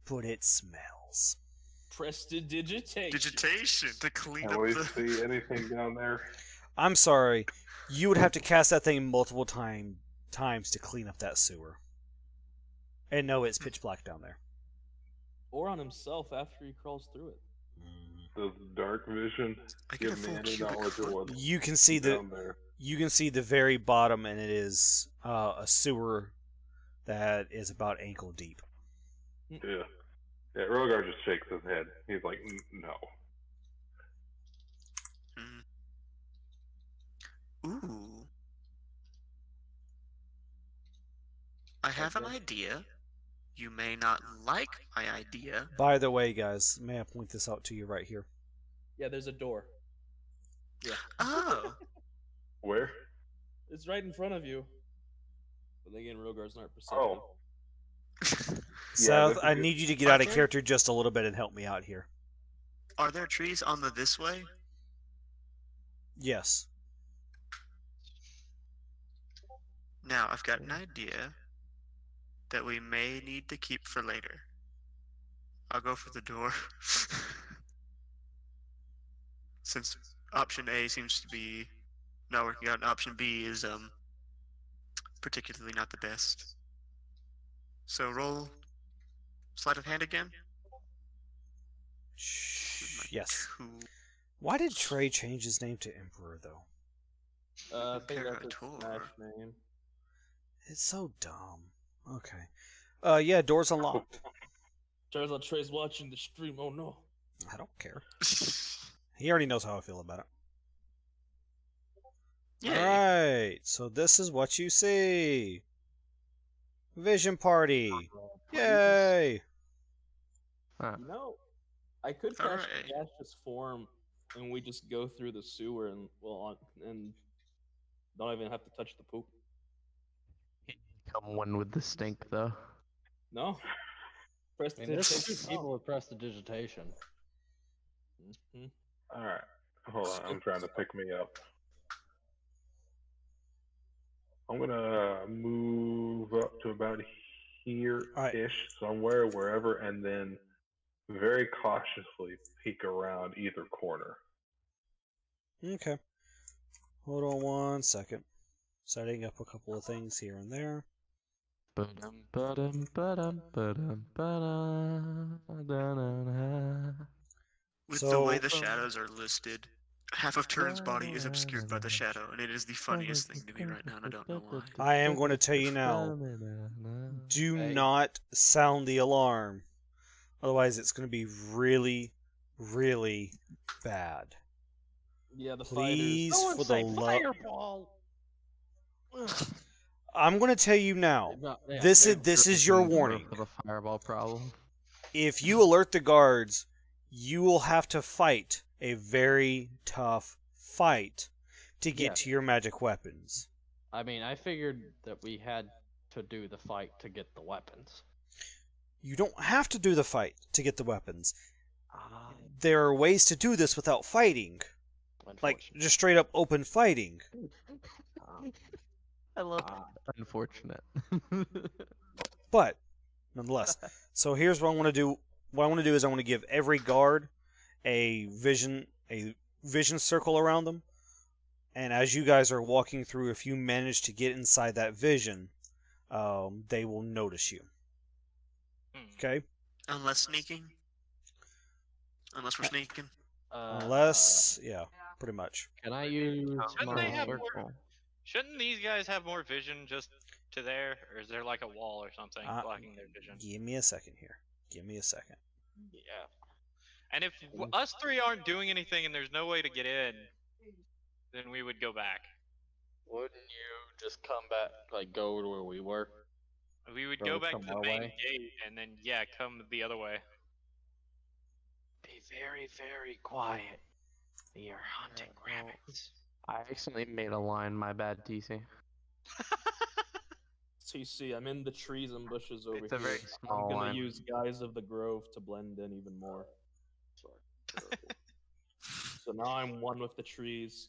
but it smells. Prestidigitation. Digitation to clean can up we the. see anything down there? I'm sorry, you would have to cast that thing multiple times to clean up that sewer. And no, it's pitch black down there. Or on himself after he crawls through it. Does dark vision I get a give me full any cubic knowledge of foot. what's You can see down there? you can see the very bottom, and it is a sewer that is about ankle deep. Yeah. Yeah, Rogar just shakes his head. He's like, no. Ooh. I have an idea. You may not like my idea. By the way, guys, may I point this out to you right here? Yeah, there's a door. Yeah. Oh. Where? It's right in front of you. But again, Rogar's not perceptive. Oh. Seth, that's a I good- need you to get out of Okay. character just a little bit and help me out here. Are there trees on the this way? Yes. Now, I've got an idea that we may need to keep for later. I'll go for the door. Since option A seems to be not working out, and option B is particularly not the best. So roll sleight of hand again. Yes. Cool. Why did Trey change his name to Emperor, though? I think that's his Imperator. smash name. It's so dumb. Okay. Yeah, door's unlocked. Turns out Trey's watching the stream. Oh no. I don't care. He already knows how I feel about it. Yay. Alright, so this is what you see. Vision Party. Yay! No. I could cast Alright. gaseous form and we just go through the sewer and and don't even have to touch the poop. Come one with the stink, though. No. Press I mean, there's two the people with Prestidigitation. Mhm. Alright. Hold on, I'm trying to pick me up. I'm gonna move up to about here-ish, somewhere, wherever, and then very cautiously peek around either corner. Okay. Hold on one second. Setting up a couple of things here and there. Ba-dum, ba-dum, ba-dum, ba-dum, ba-dum, da-da-da. With So- the way the shadows are listed, half of Turn's body is obscured by the shadow, and it is the funniest thing to me right now, and I don't know why. I am going to tell you now. Do not sound the alarm. Otherwise, it's going to be really, really bad. Yeah, the Please, Someone for the say love. fireball. I'm going to tell you now. No, yeah, This yeah. is your warning. For the fireball problem. If you alert the guards, you will have to fight a very tough fight to get Yeah. to your magic weapons. I mean, I figured that we had to do the fight to get the weapons. You don't have to do the fight to get the weapons. Ah, There are ways to do this without fighting. Like, unfortunate. just straight up open fighting. I love Ah. unfortunate. But, nonetheless. So here's what I want to do. What I want to do is I want to give every guard a vision circle around them. And as you guys are walking through, if you manage to get inside that vision, they will notice you. Okay? Unless sneaking. Unless we're sneaking. Unless, yeah, pretty much. Can I use Shouldn't they my have Circle. more? Shouldn't these guys have more vision just to there, or is there like a wall or something blocking their vision? Give me a second here. Give me a second. Yeah. And if us three aren't doing anything and there's no way to get in, then we would go back. Wouldn't you just come back, like go to where we were? We would Or go would back come to the our main way? gate and then come the other way. Be very, very quiet. We are hunting Alright, well, rabbits. I accidentally made a line. My bad, TC. TC, I'm in the trees and bushes over It's a here. very small I'm gonna line. use Guys of the Grove to blend in even more. So now I'm one with the trees,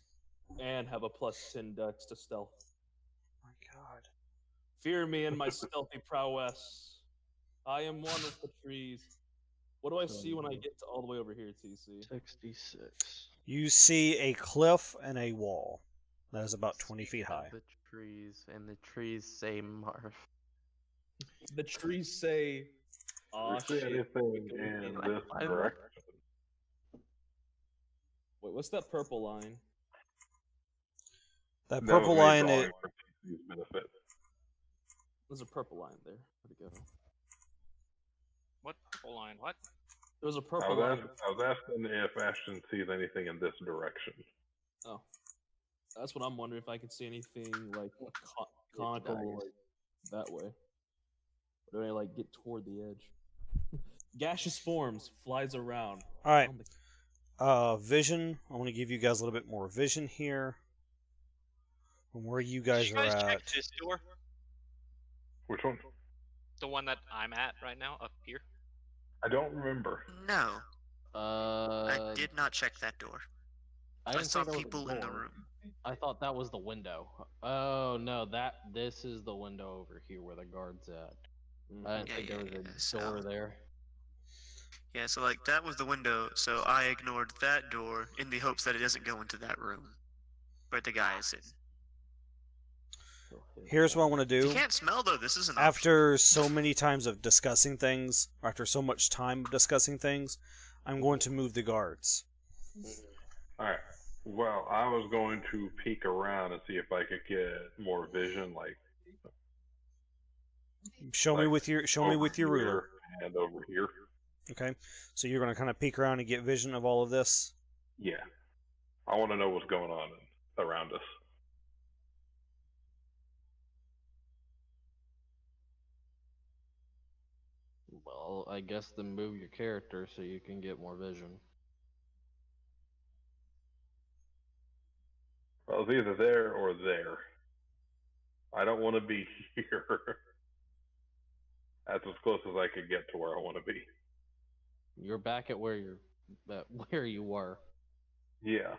and have a +10 dex to stealth. Oh my god. Fear me and my stealthy prowess. I am one with the trees. What do I see when I get to all the way over here, TC? 66. You see a cliff and a wall that is about 20 feet Of high. The trees, and the trees say Marv. The trees say, "Aw, Is there shit." anything in I this find direction? Wait, what's that purple line? That That purple was me line, drawing for TC's benefit. There's a purple line there. Where'd it go? What purple line? What? There was a I purple was, line. I was asking if Ashton sees anything in this direction. Oh, that's what I'm wondering, if I can see anything like conical like, that way. Or do I like get toward the edge? Gaseous forms flies around. Alright. On the- Vision. I want to give you guys a little bit more vision here. From where you Did guys you are guys at. check this door? Which one? The one that I'm at right now, up here? I don't remember. No, I I did not check that door. I I didn't saw think that was a people in the door. room. I thought that was the window. Oh no, this is the window over here where the guard's at. I didn't Yeah, think there was yeah, a so- door there. Yeah, so like that was the window, so I ignored that door in the hopes that it doesn't go into that room where the guy is in. Here's what I want to You do. can't smell though. This is an option. After so many times of discussing things, or after so much time of discussing things, I'm going to move the guards. Alright. Well, I was going to peek around and see if I could get more vision, like Show me Like, with your over ruler. here and over here. Okay, so you're going to kind of peek around and get vision of all of this. Yeah. I want to know what's going on around us. Well, I guess then move your character so you can get more vision. Well, it's either there or there. I don't want to be here. That's as close as I could get to where I want to be. You're back at where where you were. Yeah.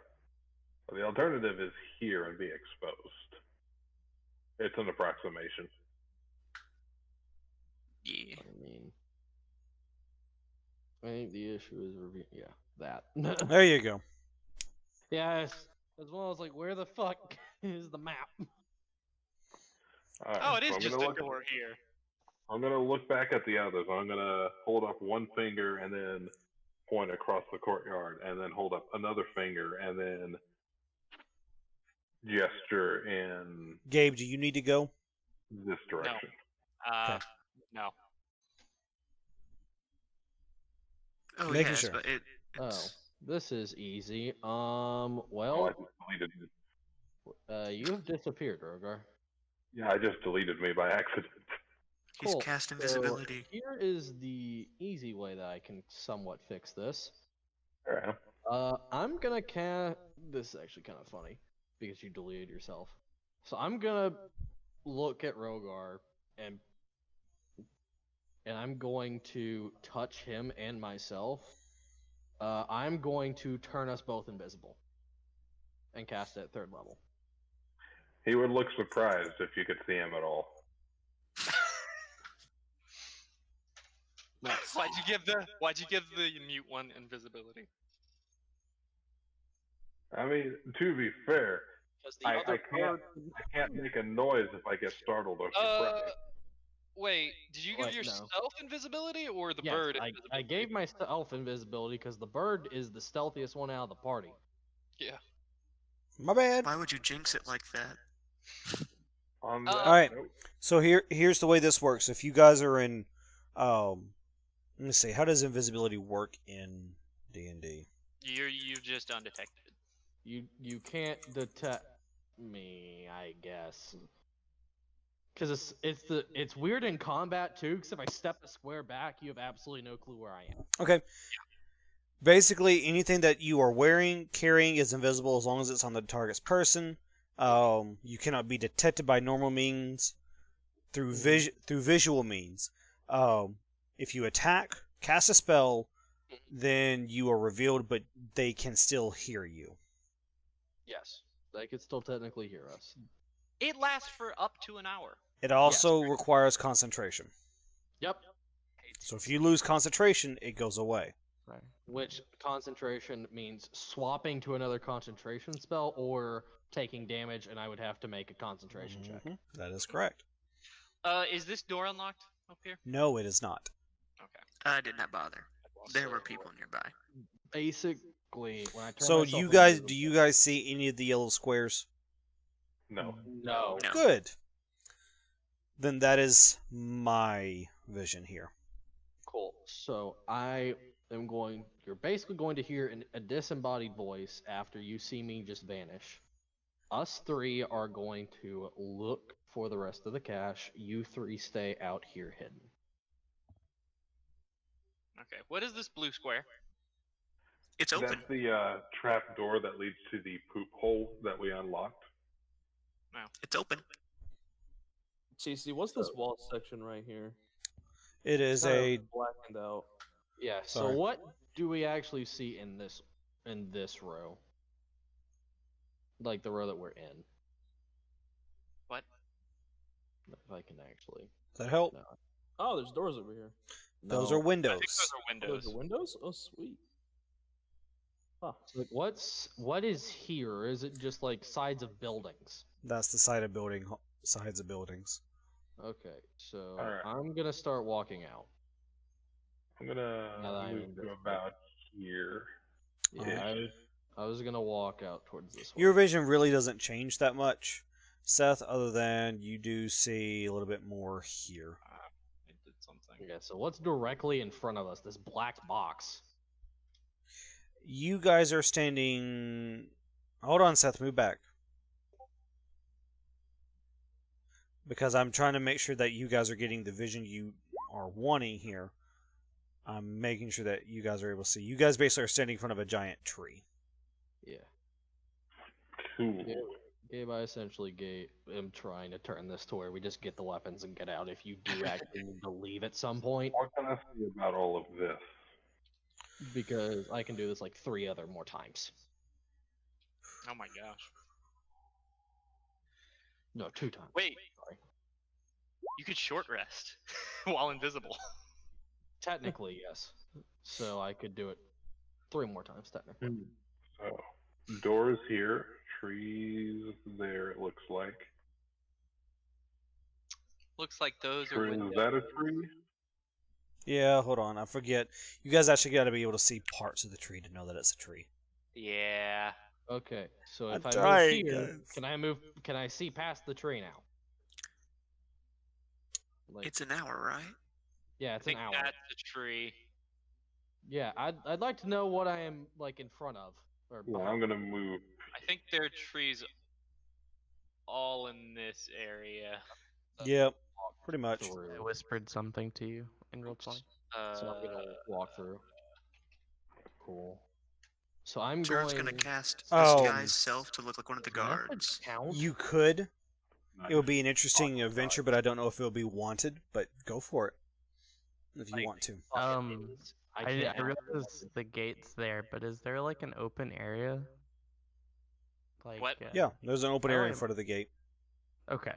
Well, the alternative is here and be exposed. It's an approximation. Yeah. I think the issue is that. There you go. Yes. As well as like, where the fuck is the map? Alright, Oh, it is so I'm just gonna a look at- door here. I'm gonna look back at the others. I'm gonna hold up one finger and then point across the courtyard, and then hold up another finger, and then gesture in Gabe, do you need to go? this direction. Okay. No. Oh Making yes, sure. but Oh, it's this is easy. Oh, I Well, just deleted it. you have disappeared, Rogar. Yeah, I just deleted me by accident. he's Cool. cast So, invisibility. here is the easy way that I can somewhat fix this. Alright. I'm gonna cast. This is actually kind of funny because you deleted yourself. So I'm gonna look at Rogar and I'm going to touch him and myself. I'm going to turn us both invisible and cast it at 3rd level. He would look surprised if you could see him at all. Nice. Why'd you give the mute one invisibility? I mean, to be fair, Because the I other bird. can't make a noise if I get startled or surprised. Wait, did you give Wait, no. yourself invisibility or the Yes, bird I invisibility? gave myself invisibility because the bird is the stealthiest one out of the party. Yeah. My bad. Why would you jinx it like that? On Uh, that Alright. note, So here's the way this works. If you guys are in, let me see, how does invisibility work in D&D? You're just undetected. You can't detect me, I guess. Because it's weird in combat too. Because if I step a square back, you have absolutely no clue where I am. Okay. Basically, anything that you are wearing, carrying is invisible as long as it's on the target's person. You cannot be detected by normal means through visual means. If you attack, cast a spell, then you are revealed, but they can still hear you. Yes, they could still technically hear us. It lasts for up to an hour. It also requires concentration. Yep. So if you lose concentration, it goes away. Right. Which concentration means swapping to another concentration spell or taking damage, and I would have to make a concentration check. Mhm. That is correct. Is this door unlocked up here? No, it is not. Okay. I did not bother. There were people nearby. Basically, when I turn So myself you guys, invisible- do you guys see any of the yellow squares? no. No. No. Good. Then that is my vision here. Cool. So I am going. You're basically going to hear a disembodied voice after you see me just vanish. Us three are going to look for the rest of the cache. You three stay out here hidden. Okay. What is this blue square? It's open. That's the trap door that leads to the poop hole that we unlocked. It's open. TC, what's this wall section right here? It is Kinda a blackened out. Yeah. So Sorry. what do we actually see in this row? Like the row that we're in. What? If I can actually. Does that help? No. Oh, there's doors over here. Those No. are I think windows. those are Oh, windows. those are windows? Oh, sweet. Huh. Like what is here? Is it just like sides of buildings? That's the sides of buildings. Okay, so Alright. I'm gonna start walking out. I'm Now that gonna I'm move to invisible. about here. Yeah, I was gonna walk out towards this way. Your vision really doesn't change that much, Seth, other than you do see a little bit more here. I did something. Okay, so what's directly in front of us? This black box. You guys are standing. Hold on, Seth, move back. Because I'm trying to make sure that you guys are getting the vision you are wanting here. I'm making sure that you guys are able to see. You guys basically are standing in front of a giant tree. Yeah. Cool. Gabe, I essentially am trying to turn this to where we just get the weapons and get out if you do actually need to leave at some point. What can I say about all of this? Because I can do this like 3 other more times. Oh my gosh. No, 2 times. Wait. Sorry. You could short rest while invisible. Technically, yes. So I could do it 3 more times, technically. So, doors here, trees there, it looks like. Looks like those are Tree, is windows. that a tree? Yeah, hold on. I forget. You guys actually got to be able to see parts of the tree to know that it's a tree. Yeah. Okay, so I'm if I trying, move here, guys. can I move? Can I see past the tree now? Like, It's an hour, right? yeah, I it's think an hour. that's the tree. Yeah, I'd like to know what I am like in front of or Well, behind. I'm gonna move. I think there are trees all in this area. Yep, pretty much. I through. whispered something to you in roleplay. So I'm gonna walk through. Cool. So I'm Turn's going. gonna cast Oh. disguise self to look like one of the Does that guards. count? You could. Nice. It would be an interesting adventure, but I don't know if it'll be wanted. But go for it if you Like- want to. I can't have realize the gate's there, but is there like an open area? Like What? Yeah, there's an open area in Alright. front of the gate. Okay.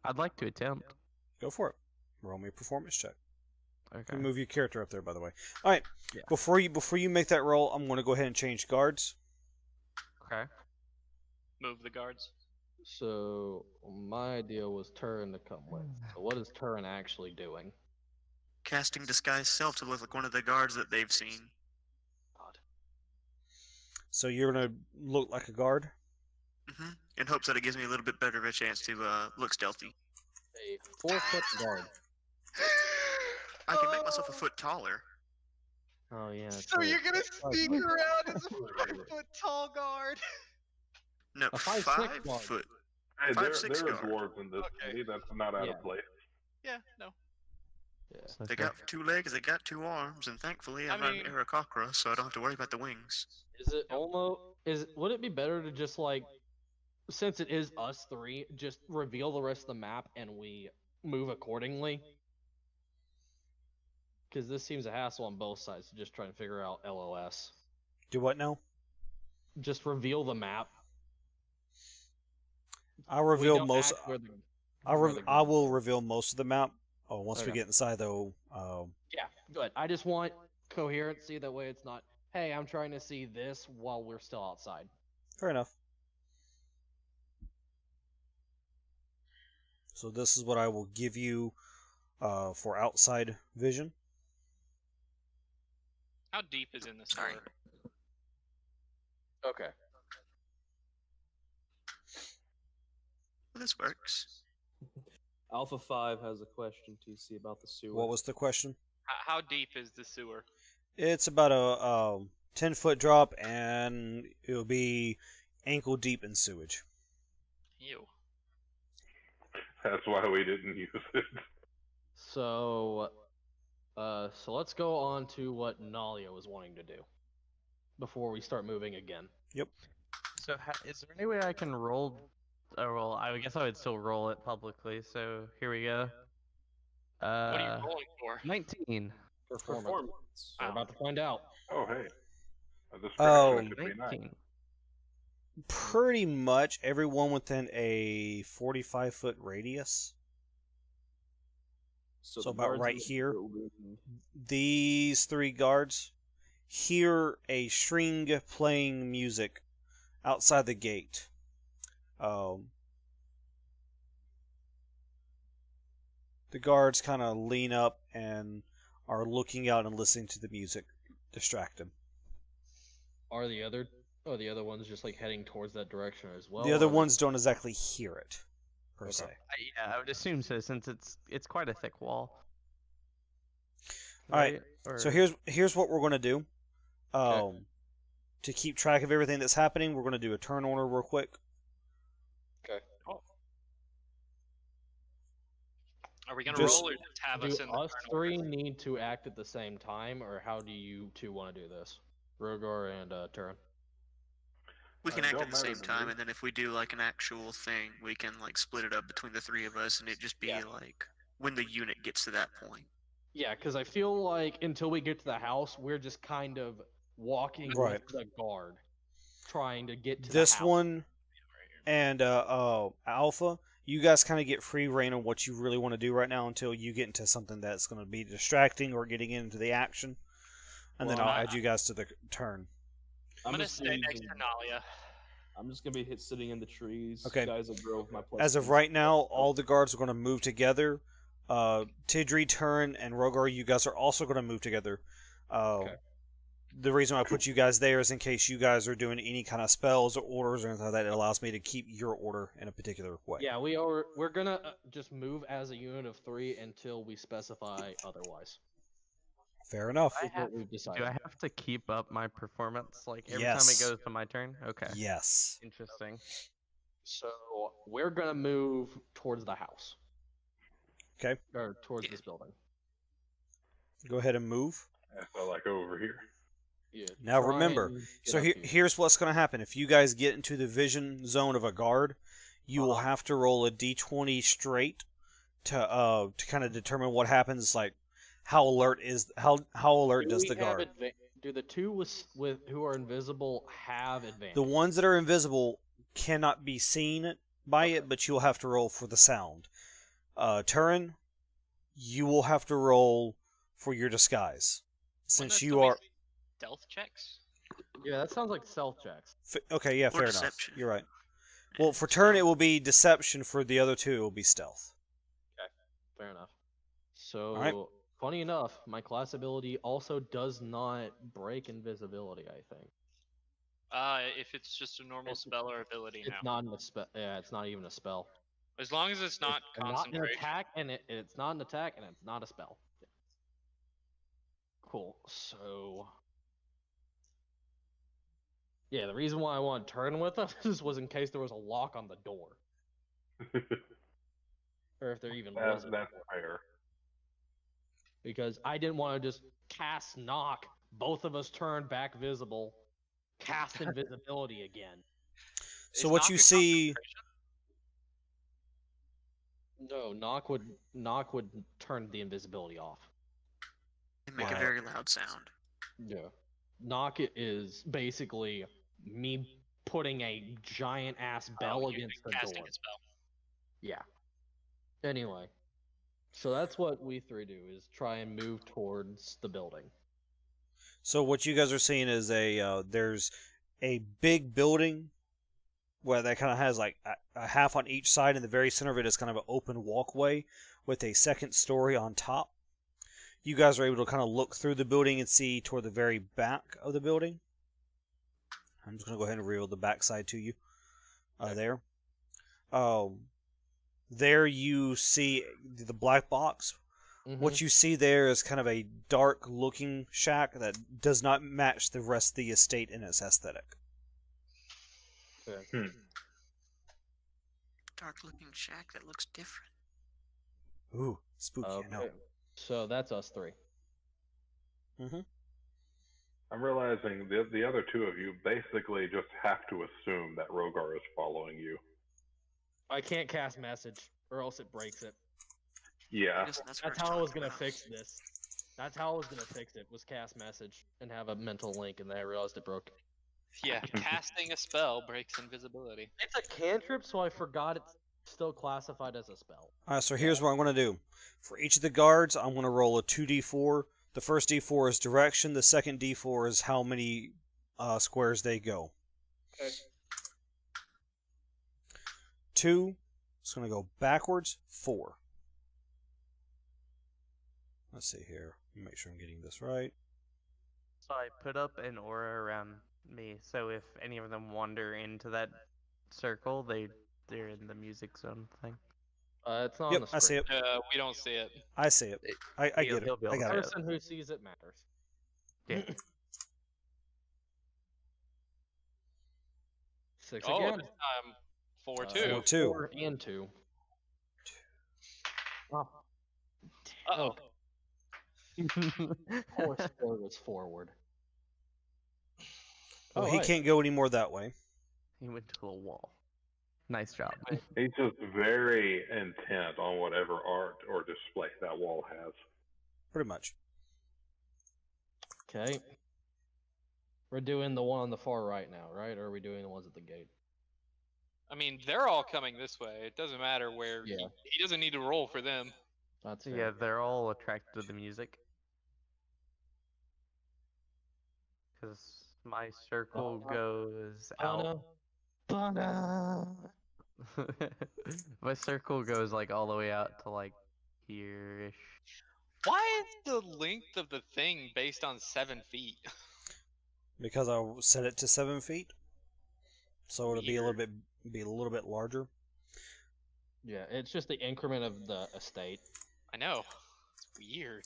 I'd like to attempt. Go for it. Roll me a performance check. Okay. You move your character up there, by the way. All right. Yeah. Before you make that roll, I'm going to go ahead and change guards. Okay. Move the guards. So my idea was Turin to come with. So what is Turin actually doing? Casting disguise self to look like one of the guards that they've seen. So you're going to look like a guard. In hopes that it gives me a little bit better of a chance to look stealthy. A 4-foot guard. I can make myself a foot taller. Oh yeah. So true. you're gonna Oh, sneak yeah. around as a 5-foot tall guard? No, A 5'6" 5 guard. foot. Hey, there 5'6" are guard. dwarves in this Okay. city. That's not out Yeah. of place. Yeah, no. Yeah. So They okay. got 2 legs, they got 2 arms, and thankfully I I'm not mean- an Aarakocra, so I don't have to worry about the wings. Is it almost? Would it be better to just like, since it is us three, just reveal the rest of the map and we move accordingly? Because this seems a hassle on both sides to just try and figure out LOS. Do what now? Just reveal the map. I'll We reveal don't most. act where the- I where the I group will is. reveal most of the map. Oh, once we Okay. get inside though. Yeah, good. I just want coherency. That way, it's not. Hey, I'm trying to see this while we're still outside. Fair enough. So this is what I will give you for outside vision. How deep is in the Sorry. sewer? Okay. Well, this works. Alpha 5 has a question, TC, about the sewer. What was the question? How deep is the sewer? It's about a 10-foot drop, and it'll be ankle deep in sewage. Ew. That's why we didn't use it. So let's go on to what Nalia was wanting to do before we start moving again. So is there any way I can roll a roll? I guess I would still roll it publicly. So here we go. What are you rolling for? 19. Performance. We're about to find out. Oh, hey. This Oh, fraction should be nice. 19. Pretty much everyone within a 45-foot radius. So the about guards in right the here. building- These 3 guards hear a string playing music outside the gate. The guards kind of lean up and are looking out and listening to the music, distracted. Are the other ones just like heading towards that direction as well? The other or- ones don't exactly hear it, per Okay. se. Yeah, I would assume so, since it's quite a thick wall. Alright, Or- So here's what we're going to do. Okay. To keep track of everything that's happening, we're going to do a turn order real quick. Are we gonna Just- roll or just have Do us in the us turn three order? need to act at the same time, or how do you two want to do this? Rogar and Turin. We can act don't at the same matter to time, me. and then if we do like an actual thing, we can like split it up between the 3 of us, and it just be Yeah. like when the unit gets to that point. Yeah, because I feel like until we get to the house, we're just kind of walking Right. with the guard, trying to get to This the house. one and Alpha, you guys kind of get free reign on what you really want to do right now until you get into something that's going to be distracting or getting into the action. And then Well, I'll add you guys to the turn. I'm gonna just stay next to using- Nalia. I'm just gonna be sitting in the trees. Okay. Guys that drove my place. As of right now, all the guards are going to move together. Tidri, Turin, and Rogar, you guys are also going to move together. Okay. The reason why I put you guys there is in case you guys are doing any kind of spells or orders or anything like that. It allows me to keep your order in a particular way. Yeah, we're gonna just move as a unit of 3 until we specify otherwise. Fair enough. I Is what have- we've decided. Do I have to keep up my performance like every Yes. time it goes to my turn? Okay. Yes. Interesting. So we're gonna move towards the house. Okay. Or towards this building. Go ahead and move. So like over here. Yeah. Now try remember, and get so up here, here. here's what's going to happen. If you guys get into the vision zone of a guard, you will have to roll a d20 straight to kind of determine what happens. Like how alert does we the have guard? do the two with who are invisible have advantage? The ones that are invisible cannot be seen by it, but you'll have to roll for the sound. Turin, you will have to roll for your disguise, Wouldn't since that you still be are. stealth checks. Yeah, that sounds like stealth checks. Okay, yeah, Or fair enough. deception. You're right. Well, for turn it will be deception. For the other two, it will be stealth. Fair enough. So, Alright. funny enough, my class ability also does not break invisibility. I think If it's just a normal spell or ability it's now. not a spell. Yeah, it's not even a spell. As long as it's not It's not an concentration. attack, and it's not an attack, and it's not a spell. Cool. So, yeah, the reason why I want to turn with us was in case there was a lock on the door, or if there even was. That's fair. Because I didn't want to just cast knock, both of us turn back visible, cast invisibility again. So Is what knock you a see, No, knock would turn the invisibility off. And make Wow. a very loud sound. Yeah. Knock is basically me putting a giant ass bell you've against the been casting door. a spell. Yeah. Anyway, so that's what we three do: is try and move towards the building. so what you guys are seeing is there's a big building where that kind of has like a half on each side, and the very center of it is kind of an open walkway with a second story on top. You guys are able to kind of look through the building and see toward the very back of the building. I'm just going to go ahead and reveal the back side to you. There. There you see the black box. What you see there is kind of a dark looking shack that does not match the rest of the estate in its aesthetic. Dark looking shack that looks different. Ooh, spooky, I know. Okay. So that's us three. I'm realizing the other two of you basically just have to assume that Rogar is following you. I can't cast message, or else it breaks it. Yeah. That's That's how I was gonna fix this. That's how I was gonna fix it, was cast message and have a mental link, and then I realized it broke. Yeah, casting a spell breaks invisibility. It's a cantrip, so I forgot it's still classified as a spell. Alright, so here's what I'm going to do. For each of the guards, I'm going to roll a 2d4. The first d4 is direction, the second d4 is how many squares they go. Okay. 2, it's going to go backwards, 4. Let's see here. Make sure I'm getting this right. So I put up an aura around me, so if any of them wander into that circle, they're in the music zone thing. It's not on Yep, the screen. I see it. We don't see it. I see it. I He'll- get it. he'll be I able got to it. see Person who sees it matters. Yeah. 6 Oh, again. this time 4-2. 4-2. 4 and 2. Oh, Uh-oh. poor square was forward. Well, Oh, he right. can't go any more that way. He went to a wall. Nice job. He's just very intent on whatever art or display that wall has. Pretty much. Okay. We're doing the one on the far right now, right? Or are we doing the ones at the gate? I mean, they're all coming this way. It doesn't matter where. Yeah. He doesn't need to roll for them. That's fair. Yeah, they're all attracted to the music. Because my circle goes out. Bana. My circle goes like all the way out to like here-ish. Why is the length of the thing based on 7 feet? Because I set it to 7 feet, so it'll be a little bit larger. Yeah, it's just the increment of the estate. I know. It's weird.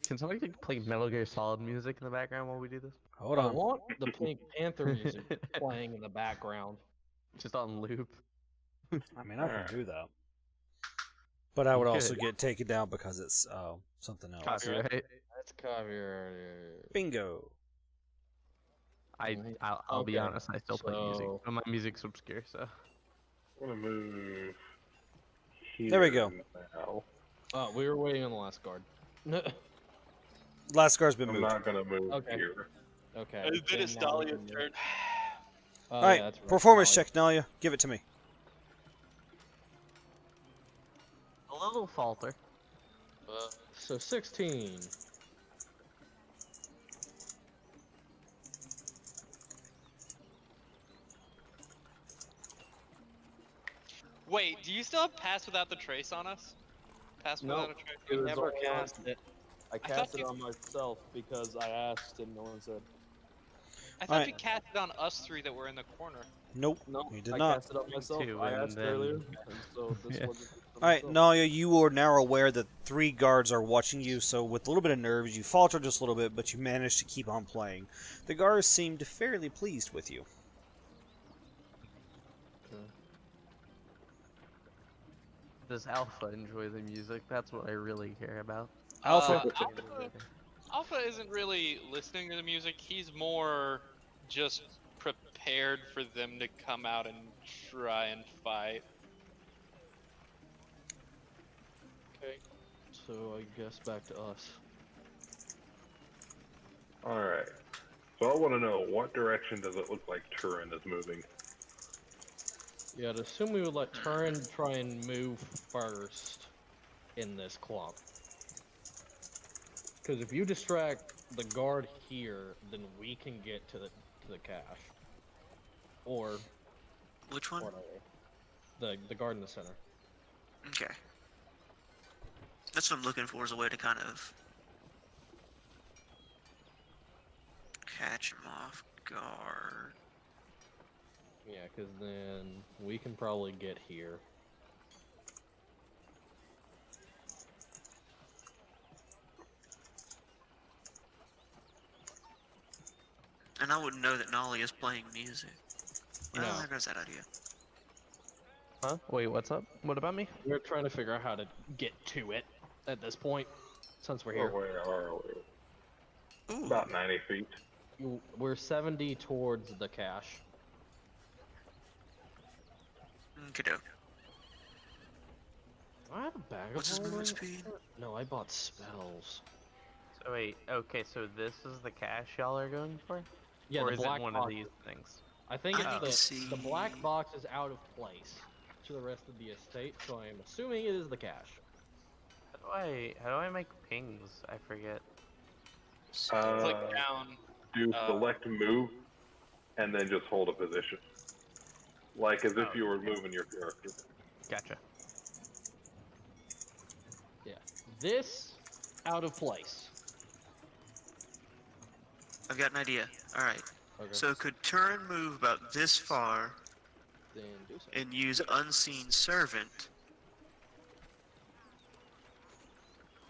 Can somebody play Metal Gear Solid music in the background while we do this? Hold I on. want the Pink Panther music playing in the background. Just on loop. I mean, I can do that. But I would You also could. get taken down because it's something else. Copyright. That's copyright. Bingo. I'll be Okay, honest, I still play music, so- but my music's obscure, so. I'm gonna move here. There we go. Now. Oh, we were waiting on the last guard. Last guard's been I'm moved. not gonna move Okay. here. Okay. Then then it's now we Dahlia's can move. turn. Oh, All right, yeah, that's right, performance Dahlia. check, Nalia. Give it to me. A little falter. So 16. Wait, do you still have pass without the trace on us? Pass No. without a trace? It was Never only on- cast it. I thought cast it you- on myself because I asked and no one said. I thought Alright. you cast it on us 3 that were in the corner. Nope, No, you did I not. cast it on myself. too, I and asked then- earlier, and so this Yeah. wasn't. All right, Nalia, you are now aware that 3 guards are watching you, so with a little bit of nerves, you falter just a little bit, but you manage to keep on playing. The guards seemed fairly pleased with you. Does Alpha enjoy the music? That's what I really care about. Alpha, Alpha isn't really listening to the music. He's more just prepared for them to come out and try and fight. Okay. So I guess back to us. All right. So I want to know, what direction does it look like Turin is moving? Yeah, I'd assume we would let Turin try and move first in this clump. Because if you distract the guard here, then we can get to the cache. Or Which one? whatever. The guard in the center. Okay. That's what I'm looking for, is a way to kind of catch him off guard. Yeah, because then we can probably get here. And I wouldn't know that Nolly is playing music. Well, No. there goes that idea. Huh? Wait, what's up? What about me? We're trying to figure out how to get to it at this point, since we're Or here. where are we? Ooh. About 90 feet. We're 70 towards the cache. Kiddo. Do I have a bag What's his of movement holding? speed? No, I bought spells. So wait, okay, so this is the cache y'all are going for? Yeah, or the is black it one box. of these things? I think I need to it's the black see- box is out of place to the rest of the estate, so I'm assuming it is the cache. How do I make pings? I forget. Click down. Do select move, and then just hold a position. Like as if you were moving your character. Gotcha. Yeah. This out of place. I've got an idea. Alright. Okay. So could Turin move about this far then do so. and use Unseen Servant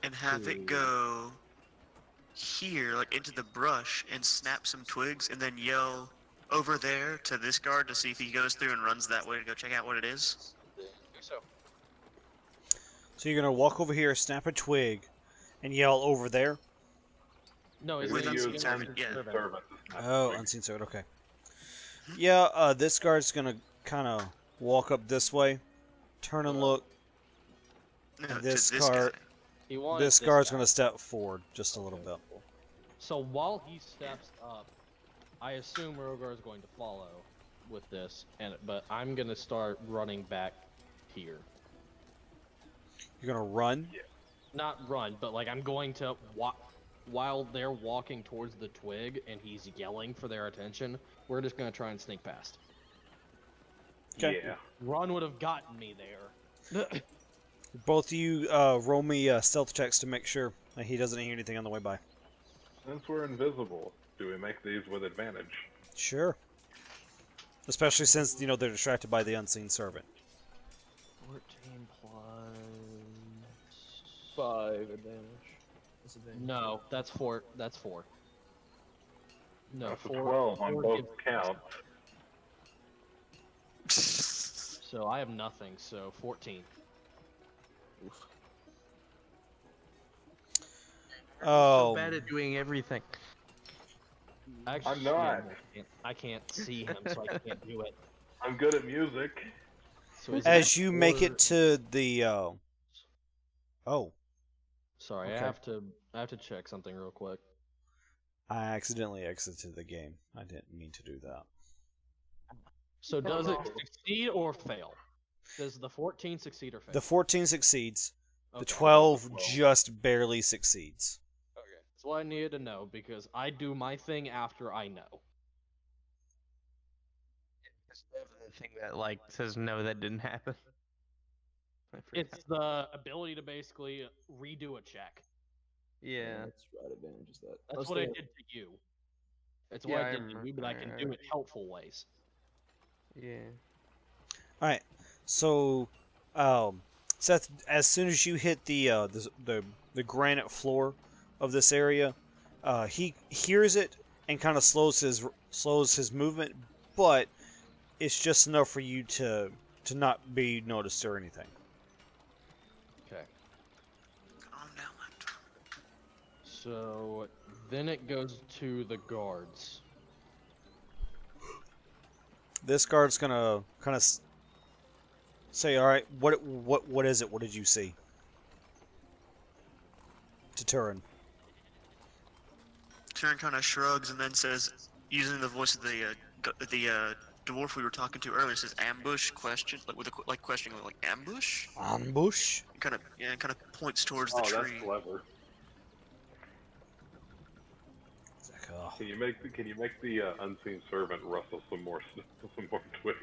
and have it go here, like into the brush, and snap some twigs and then yell over there to this guard to see if he goes through and runs that way to go check out what it is? Then do so. so you're gonna walk over here, snap a twig, and yell over there. No, it's With gonna Unseen be Servant, Unseen yeah. Servant. Servant. Oh, unseen sword. Okay. Yeah, this guard's gonna kind of walk up this way, turn and look. No, And to this this guard- guy. He wants This guard's guy. gonna step forward just a little bit. So while he steps up, I assume Rogar is going to follow with this, but I'm gonna start running back here. You're gonna run. Not run, but like I'm going to while they're walking towards the twig and he's yelling for their attention, we're just gonna try and sneak past. Okay. Yeah. Run would have gotten me there. Both of you roll me stealth checks to make sure that he doesn't hear anything on the way by. Since we're invisible, do we make these with advantage? Sure. Especially since, they're distracted by the unseen servant. 14 plus... 5 advantage. What's advantage? No, that's 4. That's 4. No, That's a 4. 12 on 4 both gives- counts. So I have nothing, so 14. Oof. Oh, So bad at doing everything. Actually, I'm not. I can't see him, so I can't do it. I'm good at music. So is as it you make 4 it to the oh, Sorry, Okay. I have to check something real quick. I accidentally exited the game. I didn't mean to do that. So does it succeed or fail? Does the 14 succeed or fail? The 14 succeeds. The Okay. 12 just barely succeeds. Okay, that's what I needed to know because I do my thing after I know. The thing that like says no, that didn't happen. I forgot. It's the ability to basically redo a check. Yeah. That's right advantage is that. That's what I did to you. It's what Yeah, I I did to remember- you, but I can I do it helpful ways. Yeah. Alright, so, Seth, as soon as you hit the granite floor of this area, he hears it and kind of slows his movement, but it's just enough for you to not be noticed or anything. Okay. Calm down, Lando. So then it goes to the guards. This guard's gonna kind of say, "All right, what is it? What did you see?" To Turin. Turin kind of shrugs and then says, using the voice of the dwarf we were talking to earlier, says ambush question, like with a questioning like ambush. Ambush. Kind of points towards Oh, the that's tree. clever. It's like, oh. Can you make the unseen servant rustle some more twigs?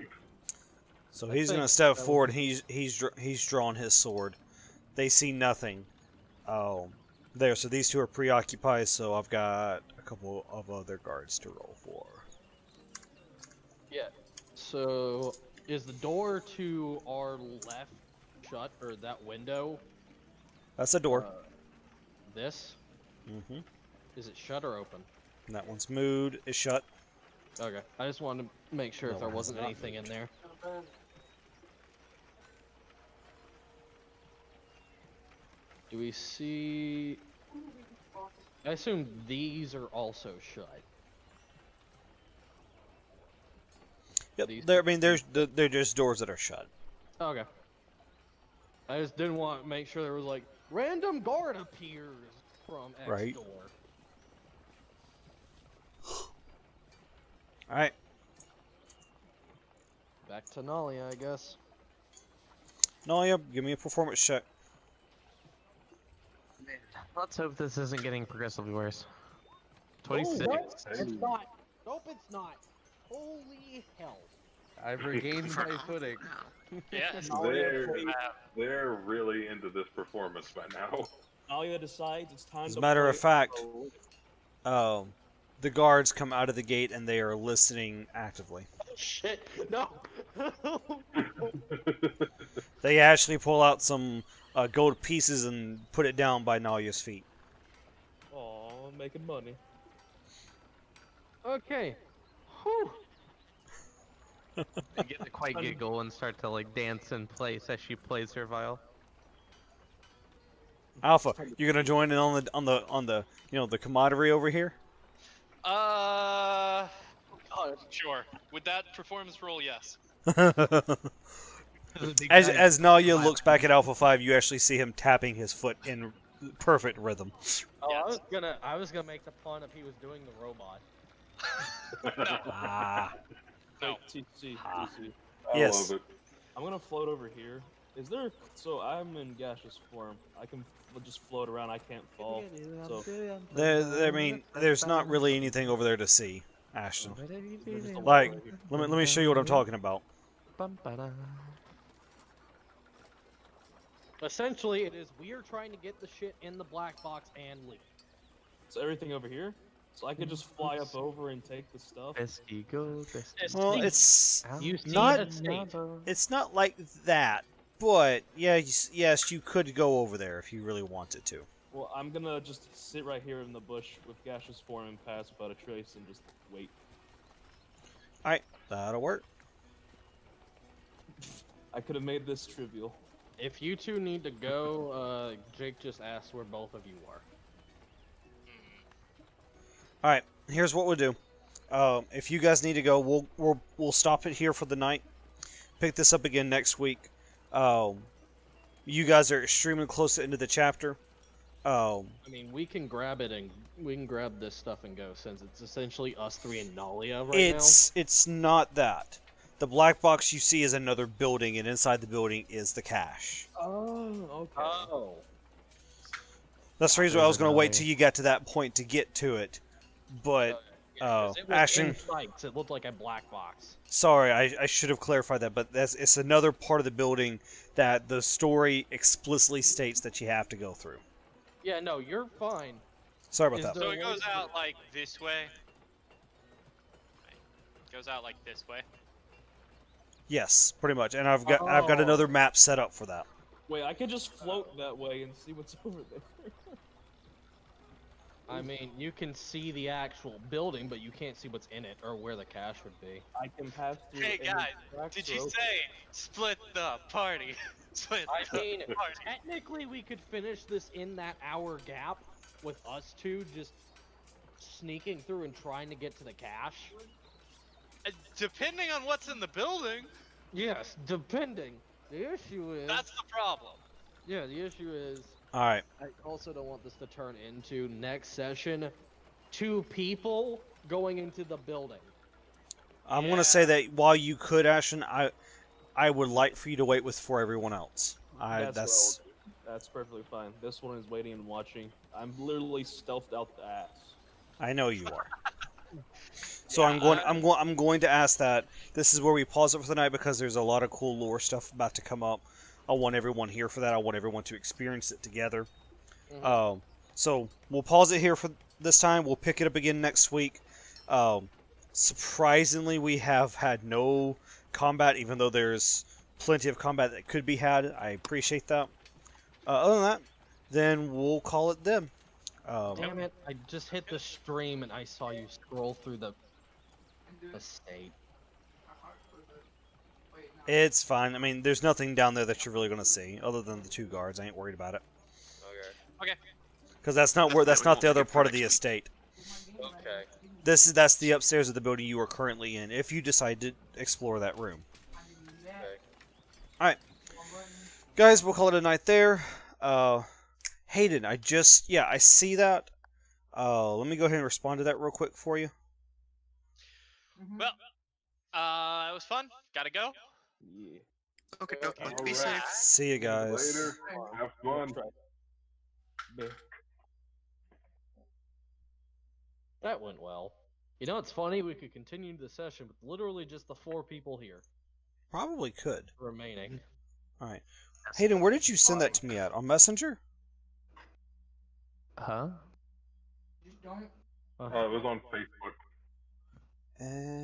So I he's gonna think step that forward. He's drawn his sword. They see nothing. There. So these two are preoccupied. So I've got a couple of other guards to roll for. Yeah. So is the door to our left shut, or that window? That's a door. This? Mm-hmm. Is it shut or open? And that one's moved. Is shut. Okay. I just wanted to make sure if No, there it's wasn't not anything in there. Do we see... I assume these are also shut. Yep. These- They're just doors that are shut. Okay. I just didn't want to make sure there was like random guard appears from X Right. door. All right. Back to Nalia, I guess. Nalia, give me a performance check. Let's hope this isn't getting progressively worse. Oh, 26. what? It's not. Nope, it's not. Holy hell. I've regained For my now, footing. Yes. They're really into this performance by now. Nalia decides it's time As a to matter of play fact, a- the guards come out of the gate and they are listening actively. Shit. No. They actually pull out some gold pieces and put it down by Nalia's feet. Aw, making money. Okay. Whew. I get the quiet giggle and start to like dance in place as she plays her viol. Alpha, you gonna join in on the the camaraderie over here? Sure. With that performance roll, yes. as Nalia looks back at Alpha 5, you actually see him tapping his foot in perfect rhythm. Oh, Yes. I was gonna make the pun if he was doing the robot. Ah, No. TC, Ah. TC. I Yes. love it. I'm gonna float over here Is there? So I'm in gaseous form. I can just float around. I can't fall. So I mean, there's not really anything over there to see, Ashton. there's just a wall Like, right here. let me show you what I'm talking about. Essentially, it is we are trying to get the shit in the black box and leave. So everything over here. So I could just fly up over and take the stuff. Bestie go, bestie. Well, it's You see not- a state. it's not like that, but yeah, yes, you could go over there if you really wanted to. Well, I'm gonna just sit right here in the bush with gaseous form and pass without a trace and just wait. All right, that'll work. I could have made this trivial. If you two need to go, Jake just asked where both of you are. All right, here's what we'll do. If you guys need to go, we'll stop it here for the night. Pick this up again next week. You guys are extremely close to the end of the chapter. I mean, we can grab it and we can grab this stuff and go since it's essentially us three and Nalia right It's not that. The black box you see is another building, and inside the building is the cache. Oh, okay. now. Oh. That's the reason why I was going to wait till you got to that point to get to it. But, Yeah, 'cause it was Ashton, in sights. It looked like a black box. sorry, I should have clarified that, but it's another part of the building that the story explicitly states that you have to go through. Yeah, no, you're fine. Sorry about Is that. there- So it goes out like this way. It goes out like this way. Yes, pretty much. And I've got another map set up for that. Wait, I could just float that way and see what's over there. I mean, you can see the actual building, but you can't see what's in it or where the cache would be. I can pass through. Hey any guys, cracks did or you open- say split the party? Split I the mean, party. technically, we could finish this in that hour gap with us two just sneaking through and trying to get to the cache. Depending on what's in the building, Yes, depending. The issue is. that's the problem. Yeah, the issue is. All right. I also don't want this to turn into next session 2 people going into the building. I'm going to say that while you could, Ashton, I would like for you to wait for everyone else. That's perfectly fine. This one is waiting and watching. I'm literally stealthed out the ass. I know you are. So I'm going to ask that this is where we pause it for the night because there's a lot of cool lore stuff about to come up. I want everyone here for that. I want everyone to experience it together. So we'll pause it here for this time. We'll pick it up again next week. Surprisingly, we have had no combat, even though there's plenty of combat that could be had. I appreciate that. Other than that, then we'll call it then. Damn it, I just hit the stream and I saw you scroll through the estate. It's fine. I mean, there's nothing down there that you're really going to see, other than the 2 guards. I ain't worried about it. Okay. Because that's not the other part of the estate. Okay. That's the upstairs of the building you are currently in, if you decide to explore that room. Alright. Guys, we'll call it a night there. Hayden, I see that. Let me go ahead and respond to that real quick for you. Well, it was fun. Gotta go. Yeah. Okay, okay. Be Alright. safe. See you guys. Later. Have fun. Yeah. That went well. You know, it's funny, we could continue the session with literally just the 4 people here Probably could. remaining. Alright. Hayden, where did you send that to me at? On Messenger? Huh? It was on Facebook.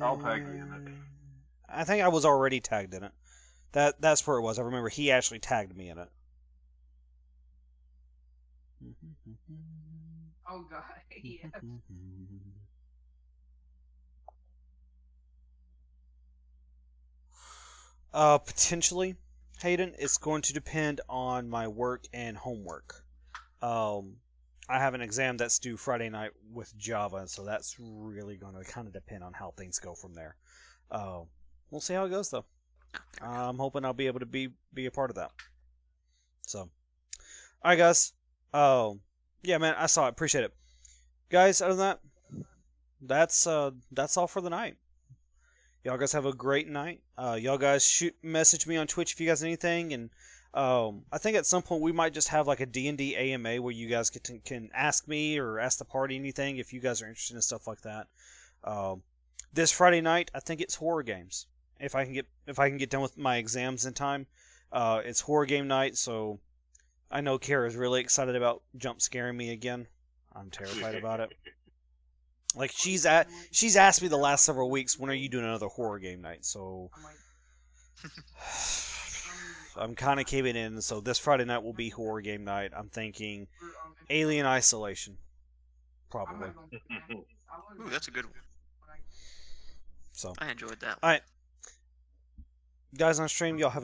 I'll tag you in it. I think I was already tagged in it. That's where it was. I remember he actually tagged me in it. Oh god, yeah. Potentially, Hayden. It's going to depend on my work and homework. I have an exam that's due Friday night with Java, so that's really going to kind of depend on how things go from there. We'll see how it goes, though. I'm hoping I'll be able to be a part of that. So, alright, guys. Yeah, man, I saw it. Appreciate it. Guys, other than that, that's all for the night. Y'all guys have a great night. Y'all guys message me on Twitch if you guys need anything, and I think at some point we might just have like a D&D AMA where you guys can ask me or ask the party anything if you guys are interested in stuff like that. This Friday night, I think it's horror games. If I can get done with my exams in time, it's horror game night. So I know Kara's really excited about jump scaring me again. I'm terrified about it. Like she's asked me the last several weeks, when are you doing another horror game night? So I'm kind of caving in. So this Friday night will be horror game night. I'm thinking Alien Isolation, probably. Ooh, that's a good one. So I enjoyed that. All right, guys on stream, y'all have a